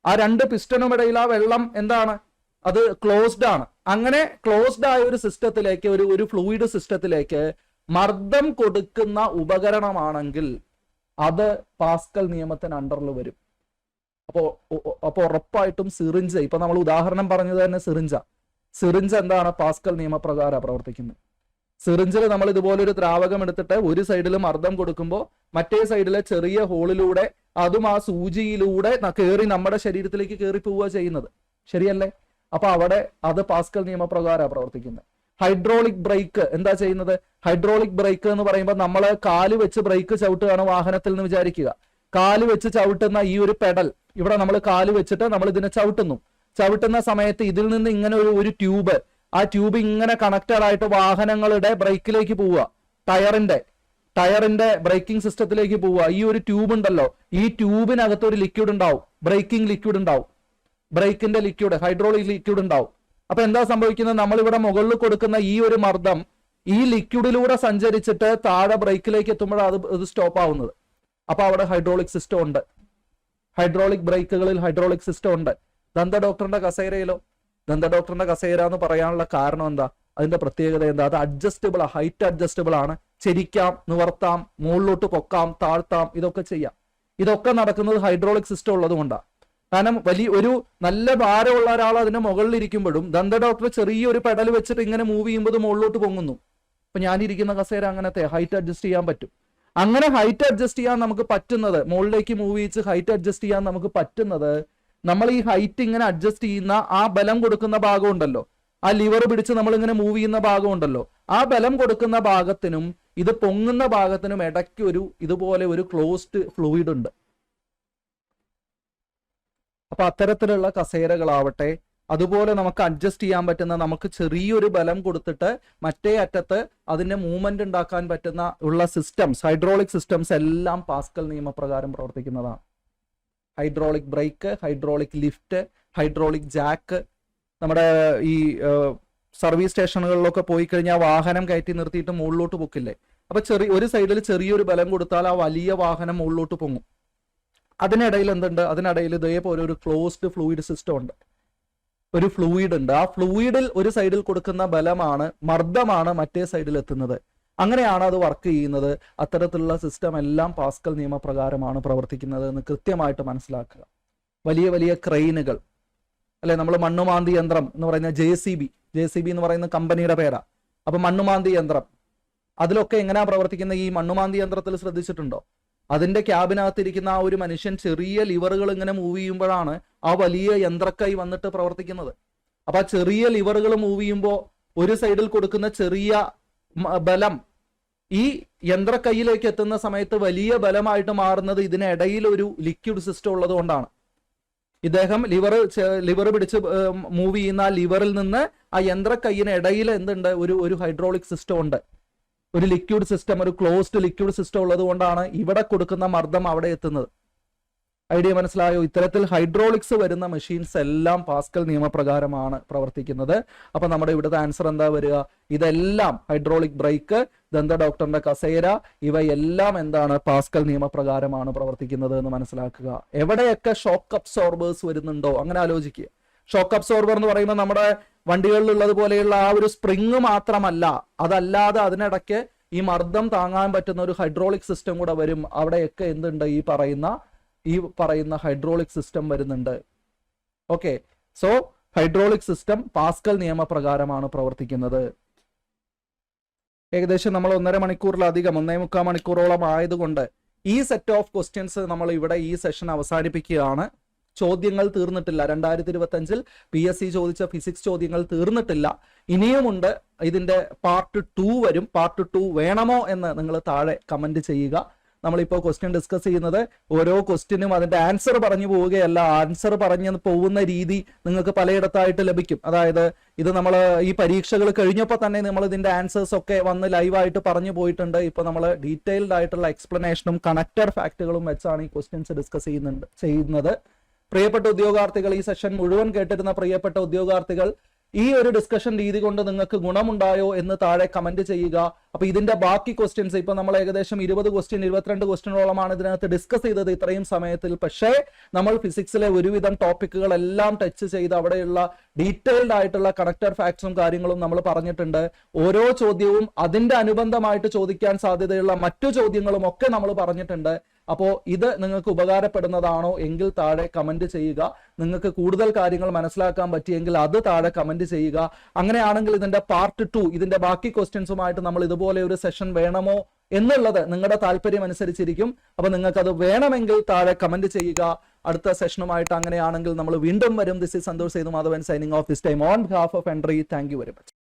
ആ 2 പിസ്റ്റനും ഇടയിൽ ആ വെള്ളം എന്താണ്? അത് ക്ലോസ്ഡ് ആണ്. അങ്ങനെ ക്ലോസ്ഡ് ആയ ഒരു സിസ്റ്റത്തിലേക്ക്, ഒരു ഫ്ലൂയിഡ് സിസ്റ്റത്തിലേക്ക് മർദ്ദം കൊടുക്കുന്ന ഉപകരണമാണെങ്കിൽ അത് പാസ്കൽ നിയമത്തിന് അണ്ടറിൽ വരും. അപ്പോ ഉറപ്പായിട്ടും സിറിഞ്ച്, ഇപ്പൊ നമ്മൾ ഉദാഹരണം പറഞ്ഞത് തന്നെ സിറിഞ്ച് എന്താണ്? പാസ്കൽ നിയമപ്രകാരം പ്രവർത്തിക്കുന്നത്. സിറിഞ്ചിൽ നമ്മൾ ഇതുപോലെ ഒരു ദ്രാവകം എടുത്തിട്ട് ഒരു സൈഡിൽ മർദ്ദം കൊടുക്കുമ്പോൾ മറ്റേ സൈഡിലെ ചെറിയ ഹോളിലൂടെ, അതും ആ സൂചിയിലൂടെ കയറി നമ്മുടെ ശരീരത്തിലേക്ക് കയറി പോവുക ചെയ്യുന്നത്. ശരിയല്ലേ? അപ്പൊ അവിടെ അത് പാസ്കൽ നിയമപ്രകാരമാണ് പ്രവർത്തിക്കുന്നത്. ഹൈഡ്രോളിക് ബ്രേക്ക് എന്താ ചെയ്യുന്നത്? ഹൈഡ്രോളിക് ബ്രേക്ക് എന്ന് പറയുമ്പോൾ നമ്മൾ കാല് വെച്ച് ബ്രേക്ക് ചവിട്ടുകയാണ് വാഹനത്തിൽ എന്ന് വിചാരിക്കുക. കാല് വെച്ച് ചവിട്ടുന്ന ഈ ഒരു പെഡൽ, ഇവിടെ നമ്മൾ കാല് വെച്ചിട്ട് നമ്മൾ ഇതിനെ ചവിട്ടുന്ന സമയത്ത് ഇതിൽ നിന്ന് ഇങ്ങനെ ഒരു ട്യൂബ്, ആ ട്യൂബ് ഇങ്ങനെ കണക്റ്റഡ് ആയിട്ട് വാഹനങ്ങളുടെ ബ്രേക്കിലേക്ക് പോവുക, ടയറിന്റെ ബ്രേക്കിംഗ് സിസ്റ്റത്തിലേക്ക് പോവുക. ഈ ഒരു ട്യൂബ് ഉണ്ടല്ലോ, ഈ ട്യൂബിനകത്ത് ഒരു ലിക്വിഡ് ഉണ്ടാവും, ബ്രേക്കിംഗ് ലിക്വിഡ് ഉണ്ടാവും, ബ്രേക്കിന്റെ ലിക്വിഡ്, ഹൈഡ്രോളിക് ലിക്വിഡ് ഉണ്ടാവും. അപ്പൊ എന്താ സംഭവിക്കുന്നത്? നമ്മളിവിടെ മുകളിൽ കൊടുക്കുന്ന ഈ ഒരു മർദ്ദം ഈ ലിക്വിഡിലൂടെ സഞ്ചരിച്ചിട്ട് താഴെ ബ്രേക്കിലേക്ക് എത്തുമ്പോഴാണ് അത് സ്റ്റോപ്പ് ആവുന്നത്. അപ്പൊ അവിടെ ഹൈഡ്രോളിക് സിസ്റ്റം ഉണ്ട്. ഹൈഡ്രോളിക് ബ്രേക്കുകളിൽ ഹൈഡ്രോളിക് സിസ്റ്റം ഉണ്ട്. ദന്ത ഡോക്ടറിന്റെ കസേര എന്ന് പറയാനുള്ള കാരണം എന്താ? അതിന്റെ പ്രത്യേകത എന്താ? അത് അഡ്ജസ്റ്റബിൾ, ഹൈറ്റ് അഡ്ജസ്റ്റബിൾ ആണ്. ചെരിക്കാം, നിവർത്താം, മുകളിലോട്ട് പൊക്കാം, താഴ്ത്താം, ഇതൊക്കെ ചെയ്യാം. ഇതൊക്കെ നടക്കുന്നത് ഹൈഡ്രോളിക് സിസ്റ്റം ഉള്ളത് കൊണ്ടാണ്. കാരണം ഒരു നല്ല ഭാരമുള്ള ഒരാൾ അതിന്റെ മുകളിൽ ഇരിക്കുമ്പോഴും ദന്ത ഡോക്ടർ ചെറിയൊരു പെഡൽ വെച്ചിട്ട് ഇങ്ങനെ മൂവ് ചെയ്യുമ്പോൾ മുകളിലോട്ട് പൊങ്ങുന്നു. അപ്പൊ ഞാനിരിക്കുന്ന കസേര അങ്ങനത്തെ ഹൈറ്റ് അഡ്ജസ്റ്റ് ചെയ്യാൻ പറ്റും. അങ്ങനെ ഹൈറ്റ് അഡ്ജസ്റ്റ് ചെയ്യാൻ നമുക്ക് പറ്റുന്നത്, മുകളിലേക്ക് മൂവ് ചെയ്ത് ഹൈറ്റ് അഡ്ജസ്റ്റ് ചെയ്യാൻ നമുക്ക് പറ്റുന്നത്, നമ്മൾ ഈ ഹൈറ്റ് ഇങ്ങനെ അഡ്ജസ്റ്റ് ചെയ്യുന്ന ആ ബലം കൊടുക്കുന്ന ഭാഗം ഉണ്ടല്ലോ, ആ ലിവർ പിടിച്ച് നമ്മൾ ഇങ്ങനെ മൂവ് ചെയ്യുന്ന ഭാഗം ഉണ്ടല്ലോ, ആ ബലം കൊടുക്കുന്ന ഭാഗത്തിനും ഇത് പൊങ്ങുന്ന ഭാഗത്തിനും ഇടയ്ക്ക് ഇതുപോലെ ഒരു ക്ലോസ്ഡ് ഫ്ലൂയിഡ് ഉണ്ട്. അപ്പൊ അത്തരത്തിലുള്ള കസേരകളാവട്ടെ, അതുപോലെ നമുക്ക് അഡ്ജസ്റ്റ് ചെയ്യാൻ പറ്റുന്ന, നമുക്ക് ചെറിയൊരു ബലം കൊടുത്തിട്ട് മറ്റേ അറ്റത്ത് അതിന്റെ മൂവ്മെന്റ് ഉണ്ടാക്കാൻ പറ്റുന്ന ഉള്ള സിസ്റ്റംസ്, ഹൈഡ്രോളിക് സിസ്റ്റംസ് എല്ലാം പാസ്കൽ നിയമപ്രകാരം പ്രവർത്തിക്കുന്നതാണ്. Hydraulic brake, hydraulic lift, hydraulic jack. നമ്മുടെ ഈ സർവീസ് സ്റ്റേഷനുകളിലൊക്കെ പോയി കഴിഞ്ഞാൽ വാഹനം കയറ്റി നിർത്തിയിട്ട് മുകളിലോട്ട് പൊക്കില്ലേ? അപ്പൊ ഒരു സൈഡിൽ ചെറിയൊരു ബലം കൊടുത്താൽ ആ വലിയ വാഹനം മുകളിലോട്ട് പൊങ്ങും. അതിനിടയിൽ എന്തുണ്ട്? അതിനിടയിൽ ഇതേപോലെ ഒരു ക്ലോസ്ഡ് ഫ്ലൂയിഡ് സിസ്റ്റം ഉണ്ട്, ഒരു ഫ്ലൂയിഡ് ഉണ്ട്. ആ ഫ്ലൂയിഡിൽ ഒരു സൈഡിൽ കൊടുക്കുന്ന ബലമാണ്, മർദ്ദമാണ് മറ്റേ സൈഡിൽ എത്തുന്നത്. അങ്ങനെയാണ് അത് വർക്ക് ചെയ്യുന്നത്. അത്തരത്തിലുള്ള സിസ്റ്റം എല്ലാം പാസ്കൽ നിയമപ്രകാരമാണ് പ്രവർത്തിക്കുന്നത് എന്ന് കൃത്യമായിട്ട് മനസ്സിലാക്കുക. വലിയ വലിയ ക്രെയിനുകൾ അല്ലെ, നമ്മൾ മണ്ണുമാന്തി യന്ത്രം എന്ന് പറയുന്ന JCB എന്ന് പറയുന്ന കമ്പനിയുടെ പേരാ. അപ്പൊ മണ്ണുമാന്തി യന്ത്രം, അതിലൊക്കെ എങ്ങനെയാ പ്രവർത്തിക്കുന്നത്? ഈ മണ്ണുമാന്തി യന്ത്രത്തിൽ ശ്രദ്ധിച്ചിട്ടുണ്ടോ? അതിന്റെ ക്യാബിനകത്തിരിക്കുന്ന ആ ഒരു മനുഷ്യൻ ചെറിയ ലിവറുകൾ ഇങ്ങനെ മൂവ് ചെയ്യുമ്പോഴാണ് ആ വലിയ യന്ത്രക്കൈ വന്നിട്ട് പ്രവർത്തിക്കുന്നത്. അപ്പൊ ആ ചെറിയ ലിവറുകൾ മൂവ് ചെയ്യുമ്പോൾ ഒരു സൈഡിൽ കൊടുക്കുന്ന ചെറിയ ബലം ഈ യന്ത്രക്കൈയിലേക്ക് എത്തുന്ന സമയത്ത് വലിയ ബലമായിട്ട് മാറുന്നത് ഇതിനിടയിൽ ഒരു ലിക്വിഡ് സിസ്റ്റം ഉള്ളത് കൊണ്ടാണ്. ഇദ്ദേഹം ലിവർ പിടിച്ച് മൂവ് ചെയ്യുന്ന ആ ലിവറിൽ നിന്ന് ആ യന്ത്രക്കൈയിന് ഇടയിൽ എന്തുണ്ട്? ഒരു ഹൈഡ്രോളിക് സിസ്റ്റം ഉണ്ട്, ഒരു ലിക്വിഡ് സിസ്റ്റം, ഒരു ക്ലോസ്ഡ് ലിക്വിഡ് സിസ്റ്റം ഉള്ളത് കൊണ്ടാണ് ഇവിടെ കൊടുക്കുന്ന മർദ്ദം അവിടെ എത്തുന്നത്. ഐഡിയ മനസ്സിലായോ? ഇത്തരത്തിൽ ഹൈഡ്രോളിക്സ് വരുന്ന മെഷീൻസ് എല്ലാം പാസ്കൽ നിയമപ്രകാരമാണ് പ്രവർത്തിക്കുന്നത്. അപ്പൊ നമ്മുടെ ഇവിടുത്തെ ആൻസർ എന്താ വരിക? ഇതെല്ലാം ഹൈഡ്രോളിക് ബ്രേക്ക്, ദന്ത ഡോക്ടറിന്റെ കസേര, ഇവയെല്ലാം എന്താണ്? പാസ്കൽ നിയമപ്രകാരമാണ് പ്രവർത്തിക്കുന്നത് എന്ന് മനസ്സിലാക്കുക. എവിടെയൊക്കെ ഷോക്ക് അബ്സോർബേഴ്സ് വരുന്നുണ്ടോ അങ്ങനെ ആലോചിക്കുക. ഷോക്ക് അബ്സോർബർ എന്ന് പറയുമ്പോൾ നമ്മുടെ വണ്ടികളിലുള്ളത് പോലെയുള്ള ആ ഒരു സ്പ്രിങ് മാത്രമല്ല, അതല്ലാതെ അതിനിടയ്ക്ക് ഈ മർദ്ദം താങ്ങാൻ പറ്റുന്ന ഒരു ഹൈഡ്രോളിക് സിസ്റ്റം കൂടെ വരും. അവിടെയൊക്കെ എന്തുണ്ട്? ഈ പറയുന്ന ഹൈഡ്രോളിക് സിസ്റ്റം വരുന്നുണ്ട്. Okay, so hydraulic system Pascal നിയമപ്രകാരമാണ് പ്രവർത്തിക്കുന്നത്. ഏകദേശം നമ്മൾ 1.5 മണിക്കൂറിലധികം, 1.25 മണിക്കൂറോളം ആയതുകൊണ്ട് ഈ സെറ്റ് ഓഫ് ക്വസ്റ്റ്യൻസ് നമ്മൾ ഇവിടെ ഈ സെഷൻ അവസാനിപ്പിക്കുകയാണ്. ചോദ്യങ്ങൾ തീർന്നിട്ടില്ല. 2025 PSC ചോദിച്ച ഫിസിക്സ് ചോദ്യങ്ങൾ തീർന്നിട്ടില്ല, ഇനിയുമുണ്ട്. ഇതിന്റെ പാർട്ട് 2 വരും. പാർട്ട് 2 വേണമോ എന്ന് നിങ്ങൾ താഴെ കമന്റ് ചെയ്യുക. നമ്മളിപ്പോൾ ക്വസ്റ്റ്യൻ ഡിസ്കസ് ചെയ്യുന്നത് ഓരോ ക്വസ്റ്റ്യനും അതിന്റെ ആൻസർ പറഞ്ഞു പോവുകയല്ല, ആൻസർ പറഞ്ഞു പോകുന്ന രീതി നിങ്ങൾക്ക് പലയിടത്തായിട്ട് ലഭിക്കും. അതായത് ഇത് നമ്മൾ ഈ പരീക്ഷകൾ കഴിഞ്ഞപ്പോൾ തന്നെ നമ്മൾ ഇതിന്റെ ആൻസേഴ്സ് ഒക്കെ വന്ന് ലൈവായിട്ട് പറഞ്ഞു പോയിട്ടുണ്ട്. ഇപ്പൊ നമ്മൾ ഡീറ്റെയിൽഡ് ആയിട്ടുള്ള എക്സ്പ്ലനേഷനും കണക്റ്റഡ് ഫാക്റ്റുകളും വെച്ചാണ് ഈ ക്വസ്റ്റ്യൻസ് ഡിസ്കസ് ചെയ്യുന്നത്. പ്രിയപ്പെട്ട ഉദ്യോഗാർത്ഥികൾ, ഈ സെഷൻ മുഴുവൻ കേട്ടിരുന്ന പ്രിയപ്പെട്ട ഉദ്യോഗാർത്ഥികൾ, ഈ ഒരു ഡിസ്കഷൻ രീതി കൊണ്ട് നിങ്ങൾക്ക് ഗുണമുണ്ടായോ എന്ന് താഴെ കമന്റ് ചെയ്യുക. അപ്പൊ ഇതിന്റെ ബാക്കി ക്വസ്റ്റ്യൻസ്, ഇപ്പൊ നമ്മൾ ഏകദേശം 20 ക്വസ്റ്റ്യൻ 22 ക്വസ്റ്റ്യനോളമാണ് ഇതിനകത്ത് ഡിസ്കസ് ചെയ്തത് ഇത്രയും സമയത്തിൽ. പക്ഷേ നമ്മൾ ഫിസിക്സിലെ ഒരുവിധം ടോപ്പിക്കുകൾ എല്ലാം ടച്ച് ചെയ്ത് അവിടെയുള്ള ഡീറ്റെയിൽഡ് ആയിട്ടുള്ള കണക്റ്റഡ് ഫാക്ട്സും കാര്യങ്ങളും നമ്മൾ പറഞ്ഞിട്ടുണ്ട്. ഓരോ ചോദ്യവും അതിന്റെ അനുബന്ധമായിട്ട് ചോദിക്കാൻ സാധ്യതയുള്ള മറ്റു ചോദ്യങ്ങളും ഒക്കെ നമ്മൾ പറഞ്ഞിട്ടുണ്ട്. അപ്പോൾ ഇത് നിങ്ങൾക്ക് ഉപകാരപ്പെടുന്നതാണോ എങ്കിൽ താഴെ കമന്റ് ചെയ്യുക. നിങ്ങൾക്ക് കൂടുതൽ കാര്യങ്ങൾ മനസ്സിലാക്കാൻ പറ്റിയെങ്കിൽ അത് താഴെ കമന്റ് ചെയ്യുക. അങ്ങനെയാണെങ്കിൽ ഇതിന്റെ പാർട്ട് 2, ഇതിന്റെ ബാക്കി ക്വസ്റ്റ്യൻസുമായിട്ട് നമ്മൾ ഇതുപോലെ ഒരു സെഷൻ വേണമോ എന്നുള്ളത് നിങ്ങളുടെ താല്പര്യം അനുസരിച്ചിരിക്കും. അപ്പൊ നിങ്ങൾക്ക് അത് വേണമെങ്കിൽ താഴെ കമന്റ് ചെയ്യുക. അടുത്ത സെഷനുമായിട്ട് അങ്ങനെയാണെങ്കിൽ നമ്മൾ വീണ്ടും വരും. This is Santhosh Sethu Madhavan signing off this time on behalf of Entri. Thank you very much.